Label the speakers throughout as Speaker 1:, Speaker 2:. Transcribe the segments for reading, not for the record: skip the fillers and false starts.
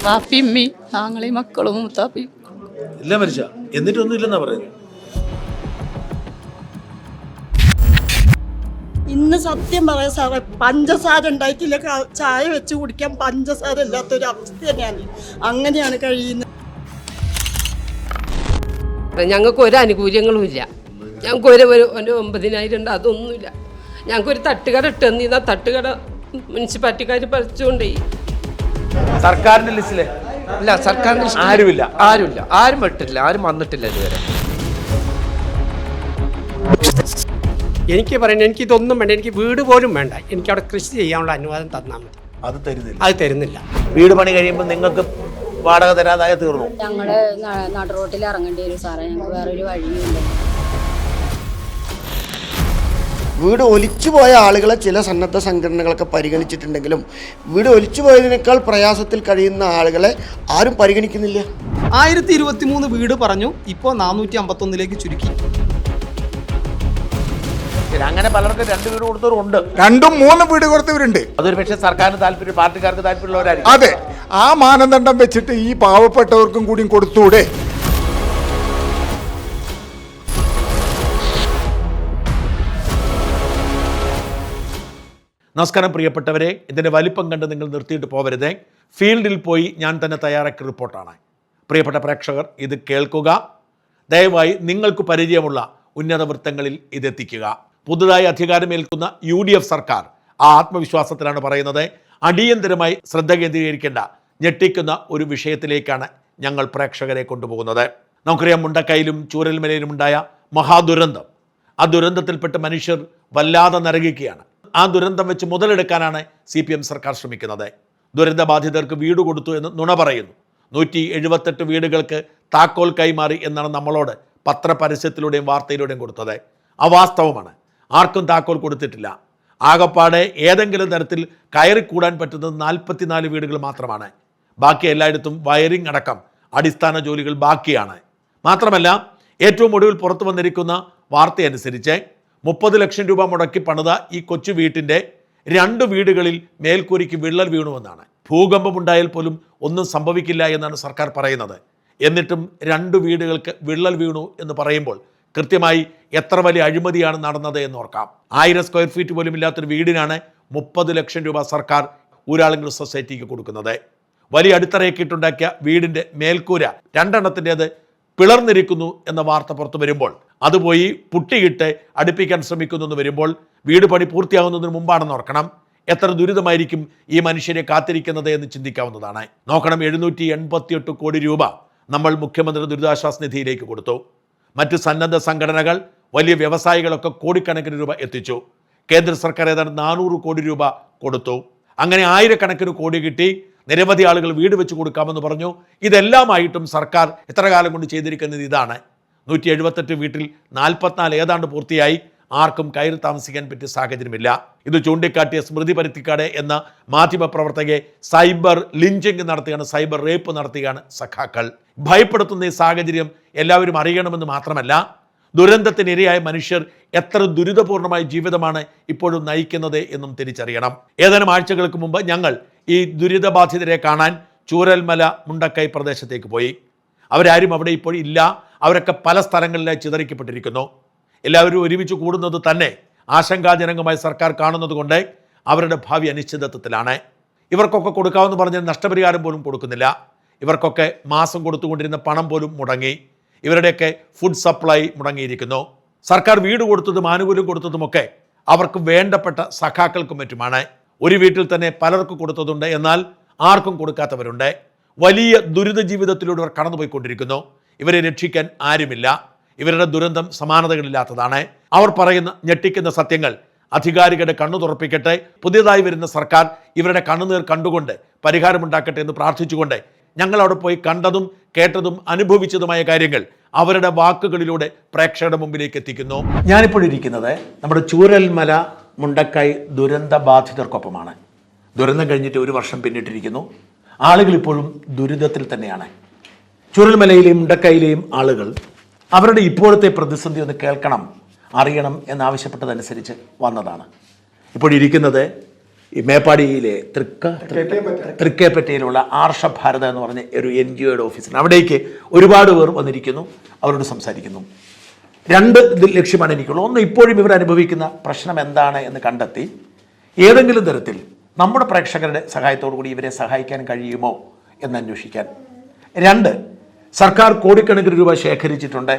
Speaker 1: വാപ്പിയമ്മി ആങ്ങളെ മക്കളും മൂത്താപ്പി
Speaker 2: എല്ലാം മരിച്ച എന്നിട്ടൊന്നും ഇല്ലെന്നാ പറയുന്നത്.
Speaker 3: ഇന്ന് സത്യം പറയാം സാറേ, പഞ്ചസാര ഉണ്ടായിട്ടില്ല, ചായ വെച്ച് കുടിക്കാൻ പഞ്ചസാര ഇല്ലാത്തൊരു അവസ്ഥ തന്നെയാണ്. അങ്ങനെയാണ് കഴിയുന്നത്.
Speaker 4: ഞങ്ങൾക്ക് ഒരു ആനുകൂല്യങ്ങളും ഇല്ല. ഞങ്ങൾക്ക് ഒരു 9,000 ഉണ്ട്, അതൊന്നുമില്ല. ഞങ്ങൾക്കൊരു തട്ടുകട ഇട്ടെന്നിരുന്ന തട്ടുകട മുനിസിപ്പാലിറ്റിക്കാർ പറിച്ചുകൊണ്ടേ.
Speaker 5: സർക്കാരിന്റെ ലിസ്റ്റില്
Speaker 6: ഇല്ല, സർക്കാരിന്റെ
Speaker 5: ആരുമില്ല,
Speaker 6: ആരും വിട്ടിട്ടില്ല, ആരും വന്നിട്ടില്ല ഇതുവരെ.
Speaker 7: എനിക്ക് പറയുന്നത്, എനിക്ക് ഇതൊന്നും വേണ്ട, എനിക്ക് വീട് പോലും വേണ്ട, എനിക്ക് അവിടെ കൃഷി ചെയ്യാനുള്ള അനുവാദം തന്നാൽ മതി.
Speaker 2: അത്
Speaker 7: തരുന്നില്ല.
Speaker 2: വീട് പണി കഴിയുമ്പോൾ നിങ്ങൾക്ക് വാടക തരാതായ തീർന്നു.
Speaker 8: ഞങ്ങള് നടുറോട്ടിൽ ഇറങ്ങേണ്ടി വരും സാറേ, ഞങ്ങൾക്ക് വേറൊരു വഴിയുമില്ല.
Speaker 9: വീട് ഒലിച്ചുപോയ ആളുകളെ ചില സന്നദ്ധ സംഘടനകളൊക്കെ പരിഗണിച്ചിട്ടുണ്ടെങ്കിലും വീട് ഒലിച്ചുപോയതിനേക്കാൾ പ്രയാസത്തിൽ കഴിയുന്ന ആളുകളെ ആരും പരിഗണിക്കുന്നില്ല.
Speaker 10: 1023 വീട് പറഞ്ഞു, ഇപ്പോൾ 451 ചുരുക്കി.
Speaker 2: അങ്ങനെ പലർക്കും 2 വീട് കൊടുത്തവരുണ്ട്,
Speaker 5: 2-3 വീട് കൊടുത്തവരുണ്ട്.
Speaker 2: അതൊരു പക്ഷേ സർക്കാരിന് താല്പര്യം, പാർട്ടിക്കാർക്ക് താല്പര്യമുള്ളവരായിരിക്കും.
Speaker 5: അതെ, ആ മാനദണ്ഡം വെച്ചിട്ട് ഈ പാവപ്പെട്ടവർക്കും കൂടി കൊടുത്തൂടെ?
Speaker 2: നമസ്കാരം പ്രിയപ്പെട്ടവരെ, ഇതിൻ്റെ വലിപ്പം കണ്ട് നിങ്ങൾ നിർത്തിയിട്ട് പോകരുതേ. ഫീൽഡിൽ പോയി ഞാൻ തന്നെ തയ്യാറാക്കിയ റിപ്പോർട്ടാണ്. പ്രിയപ്പെട്ട പ്രേക്ഷകർ, ഇത് കേൾക്കുക. ദയവായി നിങ്ങൾക്ക് പരിചയമുള്ള ഉന്നത വൃത്തങ്ങളിൽ ഇതെത്തിക്കുക. പുതുതായി അധികാരമേൽക്കുന്ന UDF സർക്കാർ ആ ആത്മവിശ്വാസത്തിലാണ് പറയുന്നത്. അടിയന്തരമായി ശ്രദ്ധ കേന്ദ്രീകരിക്കേണ്ട ഞെട്ടിക്കുന്ന ഒരു വിഷയത്തിലേക്കാണ് ഞങ്ങൾ പ്രേക്ഷകരെ കൊണ്ടുപോകുന്നത്. നമുക്കറിയാം, മുണ്ടക്കയിലും ചൂരൽമലയിലും ഉണ്ടായ മഹാദുരന്തം. ആ ദുരന്തത്തിൽപ്പെട്ട് മനുഷ്യർ വല്ലാതെ നരകിക്കുകയാണ്. ആ ദുരന്തം വെച്ച് മുതലെടുക്കാനാണ് CPM സർക്കാർ ശ്രമിക്കുന്നത്. ദുരന്തബാധിതർക്ക് വീട് കൊടുത്തു എന്ന് നുണ പറയുന്നു. 178 വീടുകൾക്ക് താക്കോൽ കൈമാറി എന്നാണ് നമ്മളോട് പത്രപരസ്യത്തിലൂടെയും വാർത്തയിലൂടെയും കൊടുത്തത്. അവാസ്തവമാണ്. ആർക്കും താക്കോൽ കൊടുത്തിട്ടില്ല. ആകപ്പാടെ ഏതെങ്കിലും തരത്തിൽ കയറിക്കൂടാൻ പറ്റുന്നത് 44 വീടുകൾ മാത്രമാണ്. ബാക്കി എല്ലായിടത്തും വയറിംഗ് അടക്കം അടിസ്ഥാന ജോലികൾ ബാക്കിയാണ്. മാത്രമല്ല, ഏറ്റവും ഒടുവിൽ പുറത്തു വന്നിരിക്കുന്ന വാർത്തയനുസരിച്ച് 30 ലക്ഷം രൂപ മുടക്കി പണിത ഈ കൊച്ചു വീട്ടിൻ്റെ 2 വീടുകളിൽ മേൽക്കൂരയ്ക്ക് വിള്ളൽ വീണുവെന്നാണ്. ഭൂകമ്പമുണ്ടായാൽ പോലും ഒന്നും സംഭവിക്കില്ല എന്നാണ് സർക്കാർ പറയുന്നത്. എന്നിട്ടും 2 വീടുകൾക്ക് വിള്ളൽ വീണു എന്ന് പറയുമ്പോൾ കൃത്യമായി എത്ര വലിയ അഴിമതിയാണ് നടന്നത് എന്നോർക്കാം. 1000 സ്ക്വയർ ഫീറ്റ് പോലും ഇല്ലാത്തൊരു വീടിനാണ് 30 ലക്ഷം രൂപ സർക്കാർ ഊരാളുങ്കൽ സൊസൈറ്റിക്ക് കൊടുക്കുന്നത്. വലിയ അടിത്തറയൊക്കെയിട്ടുണ്ടാക്കിയ വീടിൻ്റെ മേൽക്കൂര 2 എണ്ണത്തിൻ്റേത് പിളർന്നിരിക്കുന്നു എന്ന വാർത്ത പുറത്തു വരുമ്പോൾ, അതുപോയി പുട്ടിയിട്ട് അടുപ്പിക്കാൻ ശ്രമിക്കുന്നു എന്ന് വരുമ്പോൾ, വീട് പണി പൂർത്തിയാകുന്നതിന് മുമ്പാണെന്ന് ഓർക്കണം. എത്ര ദുരിതമായിരിക്കും ഈ മനുഷ്യരെ കാത്തിരിക്കുന്നത് എന്ന് ചിന്തിക്കാവുന്നതാണ്. നോക്കണം, 788 കോടി രൂപ നമ്മൾ മുഖ്യമന്ത്രി ദുരിതാശ്വാസ നിധിയിലേക്ക് കൊടുത്തു. മറ്റ് സന്നദ്ധ സംഘടനകൾ, വലിയ വ്യവസായികളൊക്കെ കോടിക്കണക്കിന് രൂപ എത്തിച്ചു. കേന്ദ്ര സർക്കാർ ഏതാണ്ട് 400 കോടി രൂപ കൊടുത്തു. അങ്ങനെ ആയിരക്കണക്കിന് കോടി കിട്ടി. നിരവധി ആളുകൾ വീട് വെച്ച് കൊടുക്കാമെന്ന് പറഞ്ഞു. ഇതെല്ലാമായിട്ടും സർക്കാർ എത്ര കാലം കൊണ്ട് ചെയ്തിരിക്കുന്നത് ഇതാണ്. 178 വീട്ടിൽ 44 ഏതാണ്ട് പൂർത്തിയായി. ആർക്കും കയറി താമസിക്കാൻ പറ്റിയ സാഹചര്യമില്ല. ഇത് ചൂണ്ടിക്കാട്ടിയ സ്മൃതി പരുത്തിക്കാട് എന്ന മാധ്യമപ്രവർത്തകയെ സൈബർ ലിഞ്ചിങ് നടത്തുകയാണ്, സൈബർ റേപ്പ് നടത്തുകയാണ് സഖാക്കൾ. ഭയപ്പെടുത്തുന്ന ഈ സാഹചര്യം എല്ലാവരും അറിയണമെന്ന് മാത്രമല്ല, ദുരന്തത്തിനിരയായ മനുഷ്യർ എത്ര ദുരിതപൂർണമായ ജീവിതമാണ് ഇപ്പോഴും നയിക്കുന്നത് എന്നും തിരിച്ചറിയണം. ഏതാനും ആഴ്ചകൾക്ക് മുമ്പ് ഞങ്ങൾ ഈ ദുരിതബാധിതരെ കാണാൻ ചൂരൽമല മുണ്ടക്കൈ പ്രദേശത്തേക്ക് പോയി. അവരാരും അവിടെ ഇപ്പോൾ ഇല്ല. അവരൊക്കെ പല സ്ഥലങ്ങളിലായി ചിതറിക്കപ്പെട്ടിരിക്കുന്നു. എല്ലാവരും ഒരുമിച്ച് കൂടുന്നത് തന്നെ ആശങ്കാജനകമായി സർക്കാർ കാണുന്നത് കൊണ്ട് അവരുടെ ഭാവി അനിശ്ചിതത്വത്തിലാണ്. ഇവർക്കൊക്കെ കൊടുക്കാമെന്ന് പറഞ്ഞാൽ നഷ്ടപരിഹാരം പോലും കൊടുക്കുന്നില്ല. ഇവർക്കൊക്കെ മാസം കൊടുത്തുകൊണ്ടിരുന്ന പണം പോലും മുടങ്ങി. ഇവരുടെയൊക്കെ ഫുഡ് സപ്ലൈ മുടങ്ങിയിരിക്കുന്നു. സർക്കാർ വീട് കൊടുത്തതും ആനുകൂല്യം കൊടുത്തതുമൊക്കെ അവർക്ക് വേണ്ടപ്പെട്ട സഖാക്കൾക്കും മറ്റുമാണ്. ഒരു വീട്ടിൽ തന്നെ പലർക്ക് കൊടുത്തതുണ്ട്, എന്നാൽ ആർക്കും കൊടുക്കാത്തവരുണ്ട്. വലിയ ദുരിത ജീവിതത്തിലൂടെ ഇവർ കടന്നുപോയിക്കൊണ്ടിരിക്കുന്നു. ഇവരെ രക്ഷിക്കാൻ ആരുമില്ല. ഇവരുടെ ദുരന്തം സമാനതകളില്ലാത്തതാണ്. അവർ പറയുന്ന ഞെട്ടിക്കുന്ന സത്യങ്ങൾ അധികാരികളുടെ കണ്ണു തുറപ്പിക്കട്ടെ. പുതിയതായി വരുന്ന സർക്കാർ ഇവരുടെ കണ്ണുനീർ കണ്ടുകൊണ്ട് പരിഹാരമുണ്ടാക്കട്ടെ എന്ന് പ്രാർത്ഥിച്ചുകൊണ്ട് ഞങ്ങൾ അവിടെ പോയി കണ്ടതും കേട്ടതും അനുഭവിച്ചതുമായ കാര്യങ്ങൾ അവരുടെ വാക്കുകളിലൂടെ പ്രേക്ഷകരുടെ മുമ്പിലേക്ക് എത്തിക്കുന്നു. ഞാനിപ്പോൾ ഇരിക്കുന്നത് നമ്മുടെ ചൂരൽമല മുണ്ടക്കൈ ദുരന്ത ബാധിതർക്കൊപ്പമാണ്. ദുരന്തം കഴിഞ്ഞിട്ട് 1 വർഷം പിന്നിട്ടിരിക്കുന്നു. ആളുകൾ ഇപ്പോഴും ദുരിതത്തിൽ തന്നെയാണ്. ചൂരൽമലയിലെയും മുണ്ടക്കൈയിലെയും ആളുകൾ അവരുടെ ഇപ്പോഴത്തെ പ്രതിസന്ധി ഒന്ന് കേൾക്കണം, അറിയണം എന്നാവശ്യപ്പെട്ടതനുസരിച്ച് വന്നതാണ്. ഇപ്പോൾ ഇരിക്കുന്നത് ഈ മേപ്പാടിയിലെ തൃക്കേപ്പറ്റയിലുള്ള ആർഷഭാരത എന്ന് പറഞ്ഞ ഒരു NGOയുടെ ഓഫീസിന് അവിടേക്ക് ഒരുപാട് പേർ വന്നിരിക്കുന്നു, അവരോട് സംസാരിക്കുന്നു. രണ്ട് ലക്ഷ്യമാണ് എനിക്കുള്ളത്. ഒന്ന്, ഇപ്പോഴും ഇവർ അനുഭവിക്കുന്ന പ്രശ്നം എന്താണ് എന്ന് കണ്ടെത്തി ഏതെങ്കിലും തരത്തിൽ നമ്മുടെ പ്രേക്ഷകരുടെ സഹായത്തോടു കൂടി ഇവരെ സഹായിക്കാൻ കഴിയുമോ എന്ന് അന്വേഷിക്കാൻ. രണ്ട്, സർക്കാർ കോടിക്കണക്കിന് രൂപ ശേഖരിച്ചിട്ടുണ്ട്,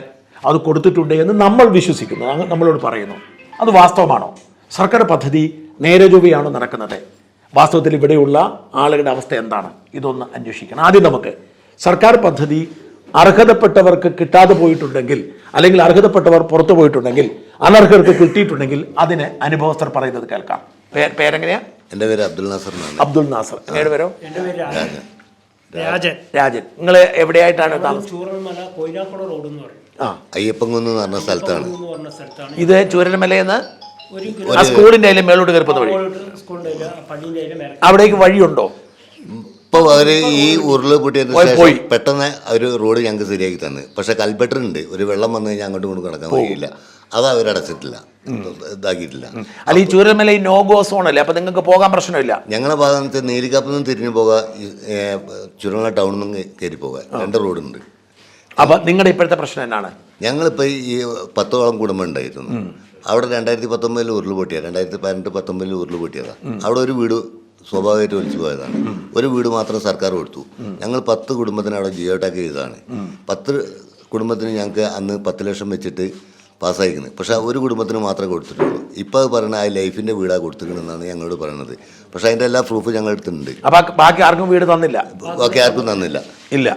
Speaker 2: അത് കൊടുത്തിട്ടുണ്ട് എന്ന് നമ്മൾ വിശ്വസിക്കുന്നു, നമ്മളോട് പറയുന്നു. അത് വാസ്തവമാണോ? സർക്കാർ പദ്ധതി നേരെ ചൊവ്വയാണോ നടക്കുന്നത്? വാസ്തവത്തിൽ ഇവിടെയുള്ള ആളുകളുടെ അവസ്ഥ എന്താണ്? ഇതൊന്ന് അന്വേഷിക്കണം. ആദ്യം നമുക്ക് സർക്കാർ പദ്ധതി അർഹതപ്പെട്ടവർക്ക് കിട്ടാതെ പോയിട്ടുണ്ടെങ്കിൽ, അല്ലെങ്കിൽ അർഹതപ്പെട്ടവർ പുറത്തു പോയിട്ടുണ്ടെങ്കിൽ, അനർഹർക്ക് കിട്ടിയിട്ടുണ്ടെങ്കിൽ അതിന് അനുഭവസ്ഥർ പറയുന്നത് കേൾക്കാം. പേരെങ്ങനെയാ?
Speaker 11: എൻ്റെ പേര് അബ്ദുൽ നാസർ.
Speaker 2: അബ്ദുൽ നാസർ. എങ്ങനെയുടെ പേരോ?
Speaker 7: രാജൻ.
Speaker 2: രാജൻ. നിങ്ങൾ എവിടെയായിട്ടാണ് താമസം?
Speaker 11: അയ്യപ്പൻകുന്ന് എന്ന് പറഞ്ഞ സ്ഥലത്താണ്.
Speaker 2: ഇത് ചൂരൽമലയെന്ന് ആ സ്കൂളിന്റെ അതിലെ മേലോട്ട് കയറുന്ന വഴി, അവിടേക്ക് വഴിയുണ്ടോ?
Speaker 11: ഇപ്പോൾ അവർ ഈ ഉരുള് പൊട്ടിയതിന് ശേഷം പെട്ടെന്ന് ഒരു റോഡ് ഞങ്ങൾക്ക് ശരിയാക്കി തന്നു. പക്ഷെ കൽപ്പറ്ററുണ്ട്, ഒരു വെള്ളം വന്നു കഴിഞ്ഞാൽ അങ്ങോട്ടും ഇങ്ങോട്ടും കിടക്കാൻ കഴിയില്ല. അത് അവരടച്ചിട്ടില്ല, ഇതാക്കിയിട്ടില്ല.
Speaker 2: അല്ല, ഈ ചൂരൽമല ഈ നോഗോ സോൺ അല്ലേ, അപ്പൊ നിങ്ങൾക്ക് പോകാൻ പ്രശ്നമില്ല?
Speaker 11: ഞങ്ങളുടെ ഭാഗത്ത് നീലിക്കാപ്പിൽ നിന്ന് തിരിഞ്ഞു പോകാം, ചുരൽമല ടൗണിൽ നിന്ന് കയറി പോകാം. 2 റോഡുണ്ട്.
Speaker 2: അപ്പൊ നിങ്ങളുടെ ഇപ്പോഴത്തെ പ്രശ്നം എന്നാണ്?
Speaker 11: ഞങ്ങളിപ്പോൾ ഈ 10ഓളം കുടുംബം ഉണ്ടായിരുന്നു. അവിടെ 2019 ഉരുള് പൊട്ടിയത്, 2018-19 ഉരുള് പൊട്ടിയതാണ്. അവിടെ ഒരു വീട് സ്വാഭാവികമായിട്ട് ഒലിച്ചു പോയതാണ്. ഒരു വീട് മാത്രം സർക്കാർ കൊടുത്തു. ഞങ്ങൾ 10 കുടുംബത്തിന് അവിടെ ജിയോ ടാഗ് ചെയ്തതാണ്. 10 കുടുംബത്തിന് ഞങ്ങൾക്ക് അന്ന് 10 ലക്ഷം വെച്ചിട്ട് പാസ്സായിരിക്കുന്നത്. പക്ഷെ ഒരു കുടുംബത്തിന് മാത്രമേ കൊടുത്തിട്ടുള്ളൂ. ഇപ്പോൾ അത് പറയുന്നത് ആ ലൈഫിൻ്റെ വീടാണ് കൊടുത്തിരിക്കണമെന്നാണ് ഞങ്ങളോട് പറയുന്നത്. പക്ഷെ അതിൻ്റെ എല്ലാ പ്രൂഫും ഞങ്ങൾ എടുത്തിട്ടുണ്ട്.
Speaker 2: ബാക്കി ആർക്കും വീട് തന്നില്ല?
Speaker 11: ബാക്കി ആർക്കും തന്നില്ല.
Speaker 2: ഇല്ല.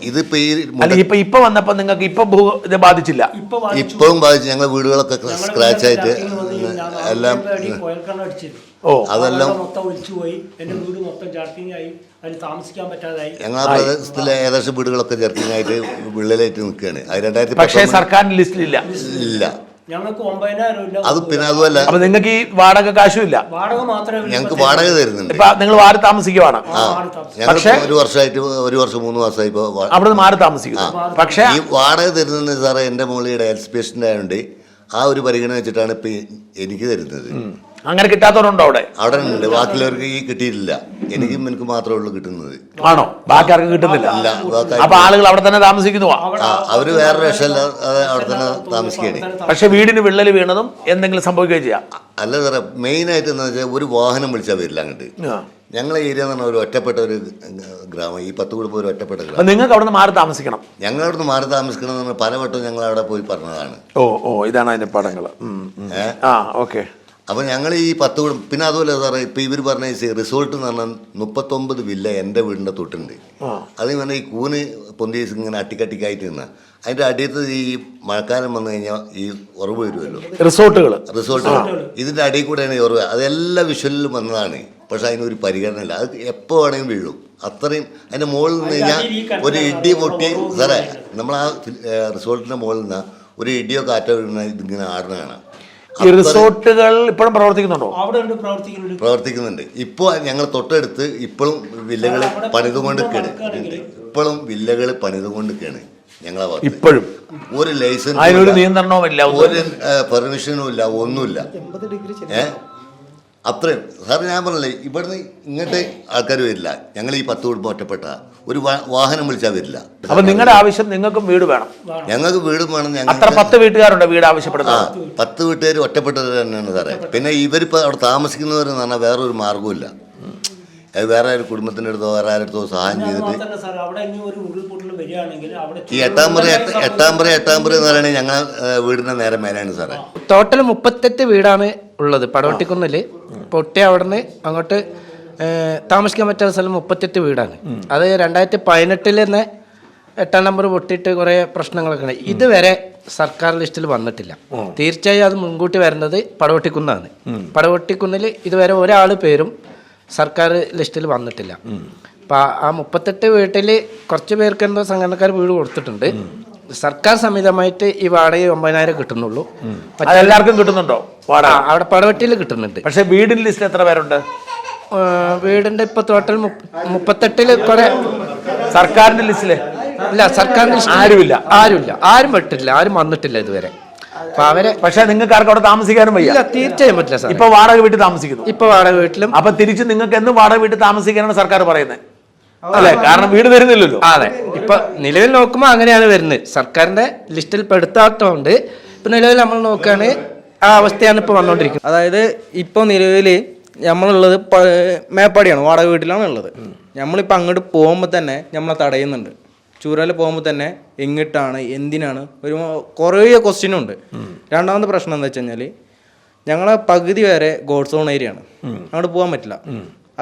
Speaker 11: ഇതിപ്പോൾ ഈ
Speaker 2: ഇപ്പൊ വന്നപ്പോൾ നിങ്ങൾക്ക് ഇപ്പൊ ഇത് ബാധിച്ചില്ല?
Speaker 11: ഇപ്പോഴും ബാധിച്ചു. ഞങ്ങൾ വീടുകളൊക്കെ സ്ക്രാച്ച് ആയിട്ട് എല്ലാം അതെല്ലാം ഞങ്ങളാ പ്രദേശത്തിലെ ഏകദേശം വീടുകളൊക്കെ ജർക്കിങ്ങായിട്ട് വിള്ളലായിട്ട് നിൽക്കുകയാണ്. അത്
Speaker 2: പക്ഷേ സർക്കാരിന്റെ ലിസ്റ്റിലില്ല.
Speaker 11: ഇല്ല.
Speaker 10: ഞങ്ങൾക്ക് 9,000
Speaker 11: അത് പിന്നെ അതുമല്ല,
Speaker 2: അപ്പൊ നിങ്ങൾക്ക് ഈ വാടക കാശുമില്ല?
Speaker 10: വാടക മാത്രമേ
Speaker 11: ഞങ്ങൾക്ക് വാടക തരുന്നുണ്ട്.
Speaker 2: ഇപ്പൊ നിങ്ങൾ മാറി താമസിക്കുവാണ്.
Speaker 11: പക്ഷേ 1 വർഷമായിട്ട് 1 വർഷം 3 മാസമായി ഇപ്പോൾ
Speaker 2: അവിടെ മാറി താമസിക്കുന്നു. പക്ഷേ
Speaker 11: ഈ വാടക തരുന്നത് സാറേ എൻ്റെ മോളിയുടെ ഹെൽത്ത് പേഷ്യൻ്റ് ആയതുകൊണ്ട് ആ ഒരു പരിഗണന വെച്ചിട്ടാണ് ഇപ്പൊ എനിക്ക് തരുന്നത്.
Speaker 2: അങ്ങനെ കിട്ടാത്തവരുണ്ടോ അവിടെ?
Speaker 11: അവിടെ ഉണ്ട്. ബാക്കിയുള്ളവർക്ക് ഈ കിട്ടിയിട്ടില്ല. എനിക്ക് മാത്രമേ ഉള്ളൂ കിട്ടുന്നത്.
Speaker 2: ആണോ? ബാക്കി ആർക്കും കിട്ടുന്നില്ല? അപ്പൊ ആളുകൾ അവിടെ തന്നെ താമസിക്കുന്നു.
Speaker 11: അവര് വേറെ രക്ഷയില്ല, അവിടെ തന്നെ താമസിക്കുകയാണ്.
Speaker 2: പക്ഷെ വീടിന് വിള്ളൽ വീണതും എന്തെങ്കിലും സംഭവിക്കുകയും ചെയ്യാം.
Speaker 11: അല്ല സാറേ, മെയിനായിട്ട് എന്താ വെച്ചാൽ ഒരു വാഹനം വിളിച്ചാൽ വരില്ല അങ്ങോട്ട്. ഞങ്ങളെ ഏരിയ എന്ന് പറഞ്ഞാൽ ഒരു ഒറ്റപ്പെട്ട ഒരു ഗ്രാമം. ഈ 10 കുടുംബം ഒരു ഒറ്റപ്പെട്ട ഗ്രാമം.
Speaker 2: നിങ്ങൾക്ക് അവിടെ നിന്ന് മാറി താമസിക്കണം.
Speaker 11: ഞങ്ങൾ അവിടെ നിന്ന് മാറി താമസിക്കണം എന്ന് പറഞ്ഞാൽ പലവട്ടം ഞങ്ങൾ അവിടെ പോയി പറഞ്ഞതാണ്.
Speaker 2: ഇതാണ് അതിന്റെ പടങ്ങൾ. ഓക്കെ.
Speaker 11: അപ്പോൾ ഞങ്ങൾ ഈ 10 കുടുംബം, പിന്നെ അതുപോലെ സാറേ ഇപ്പോൾ ഇവർ പറഞ്ഞ റിസോർട്ട് എന്ന് പറഞ്ഞാൽ 39 വില്ല എൻ്റെ വീടിൻ്റെ തൊട്ടുണ്ട്. അത് പറഞ്ഞാൽ ഈ കൂന് പൊന്തിയേസ് ഇങ്ങനെ അട്ടിക്കട്ടിക്കായിട്ട് നിന്നാൽ അതിൻ്റെ അടിയത്ത് ഈ മഴക്കാലം വന്നു കഴിഞ്ഞാൽ ഈ ഉറവ് വരുമല്ലോ, റിസോർട്ടുകൾ. ഇതിൻ്റെ അടിയിൽ കൂടെയാണ് ഈ ഉറവ്. അതെല്ലാം വിഷ്വലിലും വന്നതാണ്. പക്ഷെ അതിനൊരു പരിഗണന ഇല്ല. അത് എപ്പോൾ വേണമെങ്കിലും വീഴും. അത്രയും അതിൻ്റെ മുകളിൽ നിന്ന് കഴിഞ്ഞാൽ ഒരു ഇടി പൊട്ടി സാറേ, നമ്മൾ ആ റിസോർട്ടിൻ്റെ മുകളിൽ നിന്ന് ഒരു ഇടിയോ കാറ്റോ വീഴുന്ന ഇതിങ്ങനെ ആടുന്ന കാണാം.
Speaker 2: ഈ റിസോർട്ടുകൾ ഇപ്പോഴും പ്രവർത്തിക്കുന്നുണ്ടോ?
Speaker 11: പ്രവർത്തിക്കുന്നുണ്ട്. ഇപ്പോൾ ഞങ്ങൾ തൊട്ടടുത്ത് ഇപ്പോഴും വില്ലകൾ പണിതുകൊണ്ടിരിക്കുകയാണ്. ഇപ്പോഴും വില്ലകൾ പണിതുകൊണ്ടിരിക്കുകയാണ് ഞങ്ങളെ ഭാഗത്ത്.
Speaker 2: ഇപ്പോഴും
Speaker 11: ഒരു ലൈസൻസ്,
Speaker 2: അതിനൊരു നിയന്ത്രണവുമില്ല,
Speaker 11: ഒരു പെർമിഷനും ഇല്ല, ഒന്നുമില്ല. അത്രയും സാർ ഞാൻ പറഞ്ഞില്ലേ, ഇവിടുന്ന് ഇങ്ങോട്ട് ആൾക്കാർ വരില്ല. ഞങ്ങൾ ഈ 10 കുടുംബം ഒറ്റപ്പെട്ട ഒരു വാഹനം വിളിച്ചാൽ വരില്ല.
Speaker 2: അപ്പൊ നിങ്ങളുടെ ആവശ്യം നിങ്ങൾക്കും വീട് വേണം?
Speaker 11: ഞങ്ങൾക്ക് വീടും വേണം. ഞങ്ങൾ
Speaker 2: 10 വീട്ടുകാരുണ്ട് വീട് ആവശ്യപ്പെടുന്നത്?
Speaker 11: 10 വീട്ടുകാർ ഒറ്റപ്പെട്ടത് തന്നെയാണ് സാറേ. പിന്നെ ഇവരിപ്പോൾ അവിടെ താമസിക്കുന്നവരെന്ന് പറഞ്ഞാൽ വേറൊരു മാർഗവുമില്ല. വേറെ ഒരു കുടുംബത്തിൻ്റെ അടുത്തോ വേറെ ആരടുത്തോ സഹായം ചെയ്തിട്ട് ഈ എട്ടാം പറ എന്ന് പറയുന്നത് ഞങ്ങൾ വീടിൻ്റെ നേരെ മേലാണ് സാറേ.
Speaker 6: ടോട്ടൽ 38 വീടാണ് ഉള്ളത് പടവട്ടിക്കുന്നിൽ. പൊട്ടി അവിടെ നിന്ന് അങ്ങോട്ട് താമസിക്കാൻ പറ്റാത്ത സ്ഥലം 38 വീടാണ്. അത് 2018 തന്നെ 8ാം നമ്പർ പൊട്ടിയിട്ട് കുറേ പ്രശ്നങ്ങളൊക്കെ ഉണ്ട്. ഇതുവരെ സർക്കാർ ലിസ്റ്റിൽ വന്നിട്ടില്ല. തീർച്ചയായും അത് മുൻകൂട്ടി വരുന്നത് പടവട്ടിക്കുന്നാണ്. പടവട്ടിക്കുന്നിൽ ഇതുവരെ ഒരാൾ പേരും സർക്കാർ ലിസ്റ്റിൽ വന്നിട്ടില്ല. അപ്പം ആ 38 വീട്ടിൽ കുറച്ച് പേർക്ക് എന്തോ സംഘടനക്കാർ വീട് കൊടുത്തിട്ടുണ്ട്. സർക്കാർ സംഹിതമായിട്ട് ഈ വാടക 9,000 കിട്ടുന്നുള്ളൂ.
Speaker 2: എല്ലാവർക്കും കിട്ടുന്നുണ്ടോ വാടക?
Speaker 6: അവിടെ പടവട്ടിയിൽ കിട്ടുന്നുണ്ട്.
Speaker 2: പക്ഷേ വീടിന്റെ ലിസ്റ്റിൽ എത്ര പേരുണ്ട്?
Speaker 6: വീടിന്റെ ഇപ്പൊ ടോട്ടൽ 38 കുറെ
Speaker 2: സർക്കാരിന്റെ ലിസ്റ്റില്
Speaker 6: ഇല്ല. സർക്കാരിന്റെ
Speaker 2: ആരുമില്ല.
Speaker 6: ആരും വിട്ടിട്ടില്ല, ആരും വന്നിട്ടില്ല ഇതുവരെ. അപ്പൊ അവരെ
Speaker 2: പക്ഷെ നിങ്ങൾക്ക് ആർക്കും അവിടെ താമസിക്കാനും വയ്യ.
Speaker 6: ഇല്ല, തീർച്ചയായും പറ്റില്ല സാർ.
Speaker 2: ഇപ്പൊ വാടക വീട്ടിൽ താമസിക്കുന്നു.
Speaker 6: ഇപ്പൊ വാടക വീട്ടിലും.
Speaker 2: അപ്പൊ തിരിച്ച് നിങ്ങൾക്ക് എന്നും വാടക വീട്ടിൽ താമസിക്കാനാണ് സർക്കാർ പറയുന്നത് അല്ലെ? കാരണം വീട് തരുന്നില്ലല്ലോ.
Speaker 6: അതെ, ഇപ്പൊ നിലവിൽ നോക്കുമ്പോൾ അങ്ങനെയാണ് വരുന്നത്. സർക്കാരിന്റെ ലിസ്റ്റിൽ പെടുത്താത്തതുകൊണ്ട് ഇപ്പൊ നിലവിൽ നമ്മൾ നോക്കുകയാണ് ആ അവസ്ഥയാണ് ഇപ്പൊ വന്നുകൊണ്ടിരിക്കുന്നത്.
Speaker 10: അതായത് ഇപ്പോൾ നിലവിൽ നമ്മളുള്ളത് മേപ്പാടിയാണ്, വാടക വീട്ടിലാണ് ഉള്ളത്. നമ്മളിപ്പോൾ അങ്ങോട്ട് പോകുമ്പോൾ തന്നെ നമ്മളെ തടയുന്നുണ്ട്. ചൂരൽ പോകുമ്പോൾ തന്നെ എങ്ങിട്ടാണ്, എന്തിനാണ്, ഒരു കുറേ ക്വസ്റ്റ്യനും ഉണ്ട്. രണ്ടാമത്തെ പ്രശ്നം എന്താ വെച്ച് കഴിഞ്ഞാൽ ഞങ്ങളെ പകുതി വരെ ഗോഡ് സോൺ ഏരിയ ആണ്, അങ്ങോട്ട് പോകാൻ പറ്റില്ല.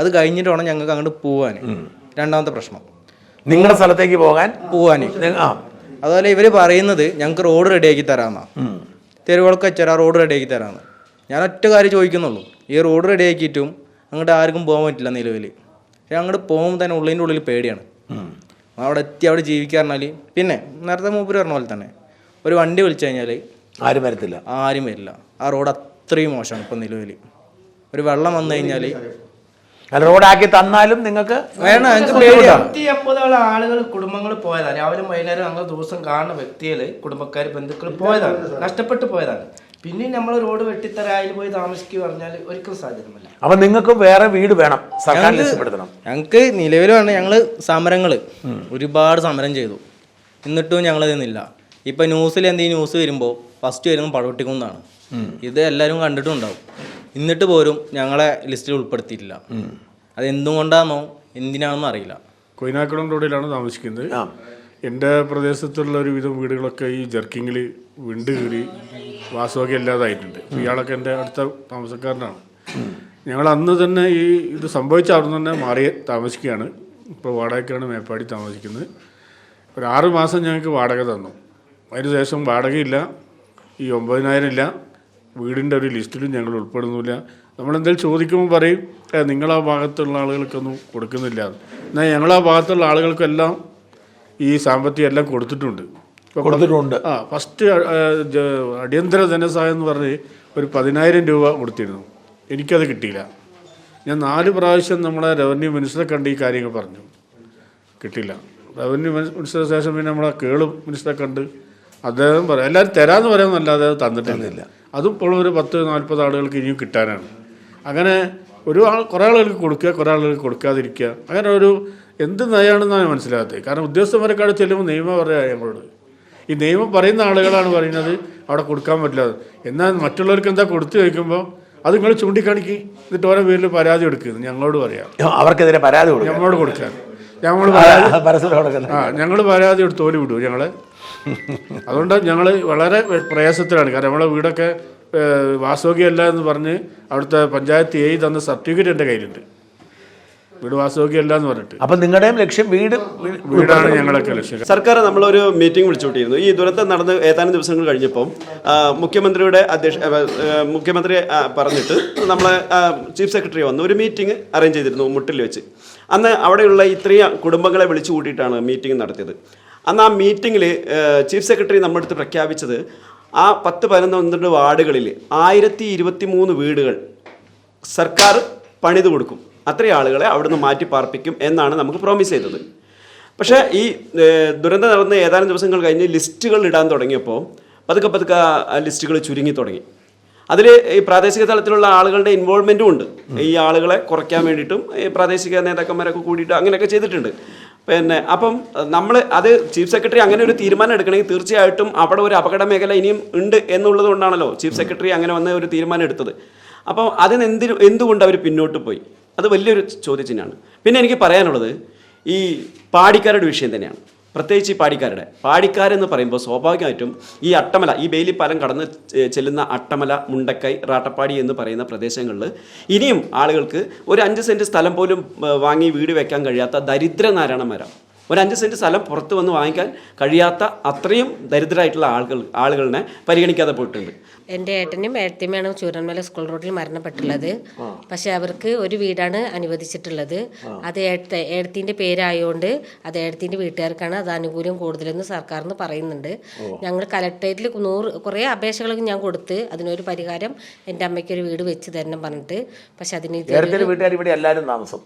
Speaker 10: അത് കഴിഞ്ഞിട്ട് വേണം ഞങ്ങൾക്ക് അങ്ങോട്ട് പോകാൻ. രണ്ടാമത്തെ പ്രശ്നം
Speaker 2: നിങ്ങളുടെ സ്ഥലത്തേക്ക് പോകാൻ.
Speaker 10: അതുപോലെ ഇവർ പറയുന്നത് ഞങ്ങൾക്ക് റോഡ് റെഡിയാക്കി തരാമെന്നാ, തെരുവുകൾക്ക് വെച്ചാൽ റോഡ് റെഡിയാക്കി തരാമെന്ന്. ഞാൻ ഒറ്റ കാര്യം ചോദിക്കുന്നുള്ളൂ, ഈ റോഡ് റെഡിയാക്കിയിട്ടും അങ്ങോട്ട് ആർക്കും പോകാൻ പറ്റില്ല നിലവിൽ. പക്ഷെ അങ്ങോട്ട് പോകുമ്പോൾ തന്നെ ഉള്ളിൻ്റെ ഉള്ളിൽ പേടിയാണ്. അവിടെ എത്തി അവിടെ ജീവിക്കാറിഞ്ഞാൽ പിന്നെ നേരത്തെ മൂപ്പര് പറഞ്ഞ പോലെ തന്നെ ഒരു വണ്ടി വിളിച്ചു കഴിഞ്ഞാൽ
Speaker 2: ആരും വരത്തില്ല,
Speaker 10: ആരും വരില്ല. ആ റോഡ് അത്രയും മോശമാണ് ഇപ്പം നിലവിൽ. ഒരു വെള്ളം വന്നു കഴിഞ്ഞാൽ
Speaker 2: റോഡാക്കി തന്നാലും നിങ്ങൾക്ക്
Speaker 10: വേണം, ഞങ്ങൾക്ക് പേടിയാണ്.
Speaker 6: 150 ആളുകൾ കുടുംബങ്ങൾ പോയതാണ്. രാവിലെ വൈകുന്നേരം ഞങ്ങൾ ദിവസം കാണുന്ന വ്യക്തികള്, കുടുംബക്കാർ, ബന്ധുക്കൾ പോയതാണ്, നഷ്ടപ്പെട്ടു പോയതാണ്. പിന്നെ നമ്മൾ റോഡ് വെട്ടിത്തരായിൽ പോയി താമസിക്കുക പറഞ്ഞാൽ ഒരിക്കലും സാധ്യമല്ല.
Speaker 2: അപ്പൊ നിങ്ങൾക്ക് വേറെ വീട് വേണം, സർക്കാർ രക്ഷപ്പെടുത്തണം.
Speaker 10: ഞങ്ങൾക്ക് നിലവിൽ വേണം. ഞങ്ങൾ സമരങ്ങൾ ഒരുപാട് സമരം ചെയ്തു, എന്നിട്ടും ഞങ്ങൾ ഇതൊന്നുമില്ല. ഇപ്പം ന്യൂസിൽ എന്തെങ്കിലും ന്യൂസ് വരുമ്പോൾ ഫസ്റ്റ് വരുന്നത് പടവട്ടിക്കുന്നാണ്. ഇത് എല്ലാവരും കണ്ടിട്ടുണ്ടാവും. എന്നിട്ട് പോലും ഞങ്ങളെ ലിസ്റ്റിൽ ഉൾപ്പെടുത്തിയിട്ടില്ല. അത് എന്തുകൊണ്ടാണെന്നോ എന്തിനാണെന്നോ അറിയില്ല.
Speaker 12: കൊയിനാക്കുളം റോഡിലാണ് താമസിക്കുന്നത്. എൻ്റെ പ്രദേശത്തുള്ള ഒരുവിധം വീടുകളൊക്കെ ഈ ജർക്കിങ്ങിൽ വിണ്ട് കീറി വാസമൊക്കെ ഇല്ലാതായിട്ടുണ്ട്. ഇയാളൊക്കെ എൻ്റെ അടുത്ത താമസക്കാരനാണ്. ഞങ്ങൾ അന്ന് തന്നെ ഈ ഇത് സംഭവിച്ച അവിടെ തന്നെ മാറി താമസിക്കുകയാണ്. ഇപ്പോൾ വാടകയ്ക്കാണ് മേപ്പാടി താമസിക്കുന്നത്. ഒരു 6 മാസം ഞങ്ങൾക്ക് വാടക തന്നു. അതിനുശേഷം വാടകയില്ല, ഈ 9,000 ഇല്ല, വീടിൻ്റെ ഒരു ലിസ്റ്റിലും ഞങ്ങൾ ഉൾപ്പെടുന്നില്ല. നമ്മളെന്തെങ്കിലും ചോദിക്കുമ്പോൾ പറയും നിങ്ങളാ ഭാഗത്തുള്ള ആളുകൾക്കൊന്നും കൊടുക്കുന്നില്ല. എന്നാൽ ഞങ്ങളാ ഭാഗത്തുള്ള ആളുകൾക്കെല്ലാം ഈ സാമ്പത്തികം എല്ലാം കൊടുത്തിട്ടുണ്ട്. ഫസ്റ്റ് അടിയന്തര ധനസഹായം എന്ന് പറഞ്ഞ് ഒരു 10,000 രൂപ കൊടുത്തിരുന്നു. എനിക്കത് കിട്ടിയില്ല. ഞാൻ 4 പ്രാവശ്യം നമ്മളെ റവന്യൂ മിനിസ്റ്ററെ കണ്ട് ഈ കാര്യങ്ങൾ പറഞ്ഞു, കിട്ടില്ല. റവന്യൂ മിനിസ്റ്റർ ശേഷം പിന്നെ നമ്മളെ കേളു മിനിസ്റ്ററെ കണ്ട് അദ്ദേഹം പറയാം എല്ലാവരും തരാമെന്ന് പറയാമെന്നല്ലാതെ അത് തന്നിട്ടില്ല. അതും ഇപ്പോൾ ഒരു 10-40 ആളുകൾക്ക് ഇനിയും കിട്ടാനാണ്. അങ്ങനെ കുറേ ആളുകൾക്ക് കൊടുക്കുക, കുറേ ആളുകൾക്ക് കൊടുക്കാതിരിക്കുക, അങ്ങനെ ഒരു എന്ത് നയമാണെന്നാണ് മനസ്സിലാകാത്തത്. കാരണം ഉദ്യോഗസ്ഥന്മാരെക്കാട് ചെല്ലുമ്പോൾ നിയമം പറയാം ഞങ്ങളോട്. ഈ നിയമം പറയുന്ന ആളുകളാണ് പറയുന്നത് അവിടെ കൊടുക്കാൻ പറ്റില്ല. എന്നാൽ മറ്റുള്ളവർക്ക് എന്താ കൊടുത്തു ചോദിക്കുമ്പോൾ അത് നിങ്ങൾ ചൂണ്ടിക്കാണിക്ക്, എന്നിട്ട് ഓരോ പേരിൽ പരാതി കൊടുക്കുന്നു. ഞങ്ങളോട് പറയാം,
Speaker 2: അവർക്കെതിരെ പരാതി കൊടുക്കും,
Speaker 12: ഞങ്ങളോട് കൊടുക്കാൻ. ഞങ്ങൾ പരാതി എടുത്ത് തോലി വിടും ഞങ്ങളെ. അതുകൊണ്ട് ഞങ്ങൾ വളരെ പ്രയാസത്തിലാണ്. കാരണം നമ്മളെ വീടൊക്കെ വാസയോഗ്യമല്ല എന്ന് പറഞ്ഞ് അവിടുത്തെ പഞ്ചായത്ത് എഴുതി തന്ന സർട്ടിഫിക്കറ്റ് എൻ്റെ കയ്യിലുണ്ട്, വീട് വാസയോഗ്യമല്ല എന്ന് പറഞ്ഞിട്ട്.
Speaker 2: അപ്പം നിങ്ങളുടെയും ലക്ഷ്യം
Speaker 12: വീടാണ് ഞങ്ങളൊക്കെ ലക്ഷ്യം.
Speaker 13: സർക്കാർ നമ്മളൊരു മീറ്റിംഗ് വിളിച്ചുകൂട്ടിയിരുന്നു. ഈ ദുരന്തം നടന്ന് ഏതാനും ദിവസങ്ങൾ കഴിഞ്ഞപ്പോൾ മുഖ്യമന്ത്രിയുടെ മുഖ്യമന്ത്രി പറഞ്ഞിട്ട് നമ്മളെ ചീഫ് സെക്രട്ടറി വന്ന് ഒരു മീറ്റിംഗ് അറേഞ്ച് ചെയ്തിരുന്നു മുട്ടിൽ വെച്ച്. അന്ന് അവിടെയുള്ള ഇത്രയും കുടുംബങ്ങളെ വിളിച്ചു കൂട്ടിയിട്ടാണ് മീറ്റിംഗ് നടത്തിയത്. അന്ന് ആ മീറ്റിങ്ങിൽ ചീഫ് സെക്രട്ടറി നമ്മുടെ അടുത്ത് പ്രഖ്യാപിച്ചത് ആ 10-11 വാർഡുകളിൽ 1023 വീടുകൾ സർക്കാർ പണിത് കൊടുക്കും, അത്രയും ആളുകളെ അവിടുന്ന് മാറ്റി പാർപ്പിക്കും എന്നാണ് നമുക്ക് പ്രോമിസ് ചെയ്തത്. പക്ഷേ ഈ ദുരന്തം നടന്ന് ഏതാനും ദിവസങ്ങൾ കഴിഞ്ഞ് ലിസ്റ്റുകൾ ഇടാൻ തുടങ്ങിയപ്പോൾ പതുക്കെ ആ ലിസ്റ്റുകൾ ചുരുങ്ങി തുടങ്ങി. അതിൽ ഈ പ്രാദേശിക തലത്തിലുള്ള ആളുകളുടെ ഇൻവോൾവ്മെൻറ്റും ഉണ്ട്. ഈ ആളുകളെ കുറയ്ക്കാൻ വേണ്ടിയിട്ടും ഈ പ്രാദേശിക നേതാക്കന്മാരൊക്കെ കൂടിയിട്ട് അങ്ങനെയൊക്കെ ചെയ്തിട്ടുണ്ട്. പിന്നെ അപ്പം നമ്മൾ അത് ചീഫ് സെക്രട്ടറി അങ്ങനെ ഒരു തീരുമാനം എടുക്കണമെങ്കിൽ തീർച്ചയായിട്ടും അവിടെ ഒരു അപകട മേഖല ഇനിയും ഉണ്ട് എന്നുള്ളത് കൊണ്ടാണല്ലോ ചീഫ് സെക്രട്ടറി അങ്ങനെ വന്ന ഒരു തീരുമാനം എടുത്തത്. അപ്പോൾ അതിന് എന്തുകൊണ്ട് അവർ പിന്നോട്ട് പോയി, അത് വലിയൊരു ചോദ്യചിഹ്നമാണ്. പിന്നെ എനിക്ക് പറയാനുള്ളത് ഈ പാടിക്കാരുടെ വിഷയം തന്നെയാണ്. പ്രത്യേകിച്ച് ഈ പാടിക്കാരെന്ന് പറയുമ്പോൾ സ്വാഭാവികമായിട്ടും ഈ അട്ടമല, ഈ ബെയിലി പാലം കടന്ന് ചെല്ലുന്ന അട്ടമല, മുണ്ടക്കൈ, റാട്ടപ്പാടി എന്ന് പറയുന്ന പ്രദേശങ്ങളിൽ ഇനിയും ആളുകൾക്ക് ഒരു 5 സെൻറ്റ് സ്ഥലം പോലും വാങ്ങി വീട് വെക്കാൻ കഴിയാത്ത ദരിദ്ര നാരായണന്മാരാണ്. ഒരു 5 സെൻറ്റ് സ്ഥലം പുറത്ത് വന്ന് വാങ്ങിക്കാൻ കഴിയാത്ത അത്രയും ദരിദ്രരായിട്ടുള്ള ആളുകളെ പരിഗണിക്കാതെ പോയിട്ടുണ്ട്.
Speaker 8: എൻ്റെ ഏട്ടനും ഏട്ടത്തിയുമാണ് ചൂരന്മല സ്കൂൾ റോഡിൽ മരണപ്പെട്ടുള്ളത്. പക്ഷെ അവർക്ക് ഒരു വീടാണ് അനുവദിച്ചിട്ടുള്ളത്. അത് ഏടത്തിൻ്റെ പേരായതുകൊണ്ട് അത് ഏടത്തിൻ്റെ വീട്ടുകാർക്കാണ് അത് ആനുകൂല്യം കൂടുതലെന്ന് സർക്കാരിന് പറയുന്നുണ്ട്. ഞങ്ങൾ കലക്ട്രേറ്റിൽ കുറേ അപേക്ഷകളൊക്കെ ഞാൻ കൊടുത്ത് അതിനൊരു പരിഹാരം എൻ്റെ അമ്മയ്ക്കൊരു വീട് വെച്ച് തരണം പറഞ്ഞിട്ട്. പക്ഷെ അതിന്
Speaker 2: വീട്ടുകാർ ഇവിടെ എല്ലാവരും താമസം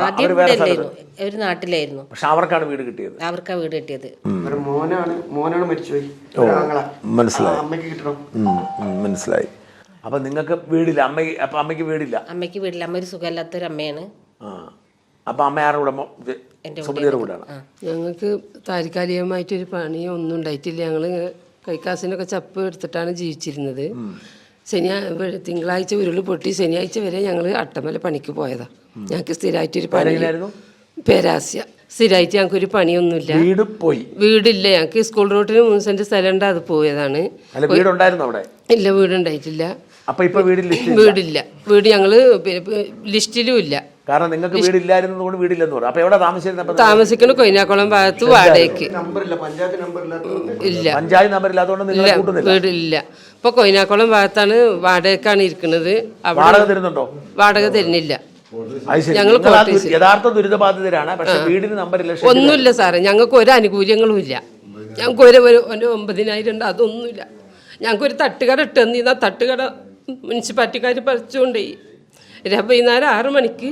Speaker 8: ആദ്യം ഇവിടെ അല്ലായിരുന്നു, ഒരു നാട്ടിലായിരുന്നു.
Speaker 2: പക്ഷെ അവർക്കാണ് വീട് കിട്ടിയത്.
Speaker 8: അവർക്കാ വീട് കിട്ടിയത്.
Speaker 9: ഒരു മോനാണ് മരിച്ചുപോയി.
Speaker 2: മനസ്സിലായി.
Speaker 9: അമ്മയ്ക്ക് കിട്ടണം.
Speaker 2: മനസ്സിലായി. അപ്പൊ നിങ്ങൾക്ക് വീടില്ല, അമ്മയ്ക്ക് വീടില്ല.
Speaker 8: അമ്മയ്ക്ക് വീടില്ല, അമ്മ ഒരു സുഖമില്ലാത്തൊരു അമ്മയാണ്.
Speaker 2: അപ്പൊ അമ്മ ആരുടെ കൂടെ? സുമതിയുടെ കൂടെയാണ്.
Speaker 4: ഞങ്ങൾക്ക് താൽക്കാലികമായിട്ടൊരു പണിയോ ഒന്നും ഉണ്ടായിട്ടില്ല. ഞങ്ങൾ കൈക്കാസിനൊക്കെ ചപ്പ് എടുത്തിട്ടാണ് ജീവിച്ചിരുന്നത്. തിങ്കളാഴ്ച ഉരുള് പൊട്ടി ശനിയാഴ്ച വരെ ഞങ്ങൾ അട്ടമല പണിക്ക് പോയതാണ്. ഞങ്ങൾക്ക് സ്ഥിരമായിട്ടൊരു പണി, പേരാസ്യ. സ്ഥിരമായിട്ട് ഞങ്ങൾക്കൊരു പണിയൊന്നുമില്ല. വീടില്ല ഞങ്ങൾക്ക്. സ്കൂൾ റോഡിന് 3 സെന്റ് സ്ഥലമുണ്ട്, അത് പോയതാണ്. ഇല്ല, വീടുണ്ടായിട്ടില്ല. വീടില്ല. വീട് ഞങ്ങള് ലിസ്റ്റിലും ഇല്ല.
Speaker 2: കാരണം നിങ്ങൾക്ക് വീടില്ലായിരുന്നതുകൊണ്ട് വീടില്ലെന്ന് പറഞ്ഞു. അപ്പൊ എവിടെ
Speaker 4: താമസിക്കുന്ന കൊയിനാക്കുളം ഭാഗത്ത് വാടകയ്ക്ക് ഇല്ല.
Speaker 2: പഞ്ചായത്ത് നമ്പർ ഇല്ലാത്തതുകൊണ്ട്
Speaker 4: വീടില്ല. ഇപ്പൊ കൊയിനാക്കുളം ഭാഗത്താണ് വാടകയ്ക്കാണ് ഇരിക്കുന്നത്.
Speaker 2: വാടക തരുന്നുണ്ടോ?
Speaker 4: വാടക തരുന്നില്ല.
Speaker 2: ഞങ്ങൾ യഥാർത്ഥ ദുരിതബാധിതരാണ്, പക്ഷെ വീടിന് നമ്പറില്ല.
Speaker 4: ഒന്നുമില്ല സാറേ, ഞങ്ങൾക്ക് ഒരു ആനുകൂല്യങ്ങളും ഇല്ല. ഞങ്ങൾക്ക് ഒരു 9,000 ഉണ്ട്, അതൊന്നുമില്ല. ഞങ്ങൾക്കൊരു തട്ടുകട ഇട്ട് തന്നിരുന്ന തട്ടുകട മുനിസിപ്പാലിറ്റിക്കാർ പറിച്ചുകൊണ്ടേ. വൈകുന്നേരം 6 മണിക്ക്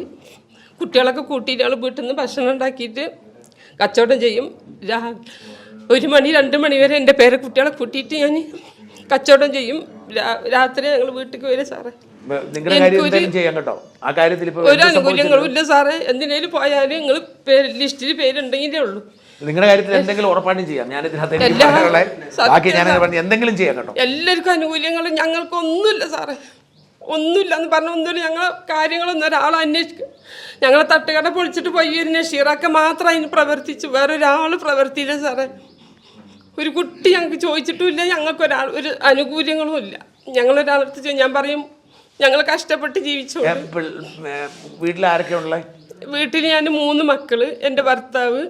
Speaker 4: കുട്ടികളൊക്കെ കൂട്ടിയിട്ട് ഞങ്ങൾ വീട്ടിൽ നിന്ന് ഭക്ഷണം ഉണ്ടാക്കിയിട്ട് കച്ചവടം ചെയ്യും. 1 മണി 2 മണി വരെ എൻ്റെ പേരെ കുട്ടികളെ കൂട്ടിയിട്ട് ഞാൻ കച്ചവടം ചെയ്യും. രാത്രി ഞങ്ങൾ വീട്ടിൽ വരും സാറേ. ഒരു ആനുകൂല്യങ്ങളും ഇല്ല സാറേ. എന്തിനേലും പോയാലും നിങ്ങൾ ലിസ്റ്റിൽ പേരുണ്ടെങ്കിലേ ഉള്ളൂ.
Speaker 2: നിങ്ങളുടെ കാര്യത്തിൽ എന്തെങ്കിലും ഉറപ്പാടും ചെയ്യാം. എന്തെങ്കിലും ചെയ്യാം കേട്ടോ.
Speaker 4: എല്ലാവർക്കും ആനുകൂല്യങ്ങളും ഞങ്ങൾക്കൊന്നുമില്ല സാറേ. ഒന്നുമില്ല എന്ന് പറഞ്ഞ ഒന്നുമില്ല. ഞങ്ങളെ കാര്യങ്ങളൊന്നും ഒരാൾ അന്വേഷിക്കും. ഞങ്ങളെ തട്ടുകട പൊളിച്ചിട്ട് പോയി ഒരു നഷീറൊക്കെ മാത്രം അതിന് പ്രവർത്തിച്ചു, വേറൊരാൾ പ്രവർത്തിയില്ല സാറേ. ഒരു കുട്ടി ഞങ്ങൾക്ക് ചോദിച്ചിട്ടുമില്ല. ഞങ്ങൾക്ക് ഒരു ആനുകൂല്യങ്ങളും ഇല്ല. ഞങ്ങളൊരാളടുത്ത് ഞാൻ പറയും ഞങ്ങൾ കഷ്ടപ്പെട്ട് ജീവിച്ചു.
Speaker 2: വീട്ടിൽ ആരൊക്കെയുള്ളത്?
Speaker 4: വീട്ടിൽ ഞാൻ 3 മക്കള്, എൻ്റെ ഭർത്താവ്,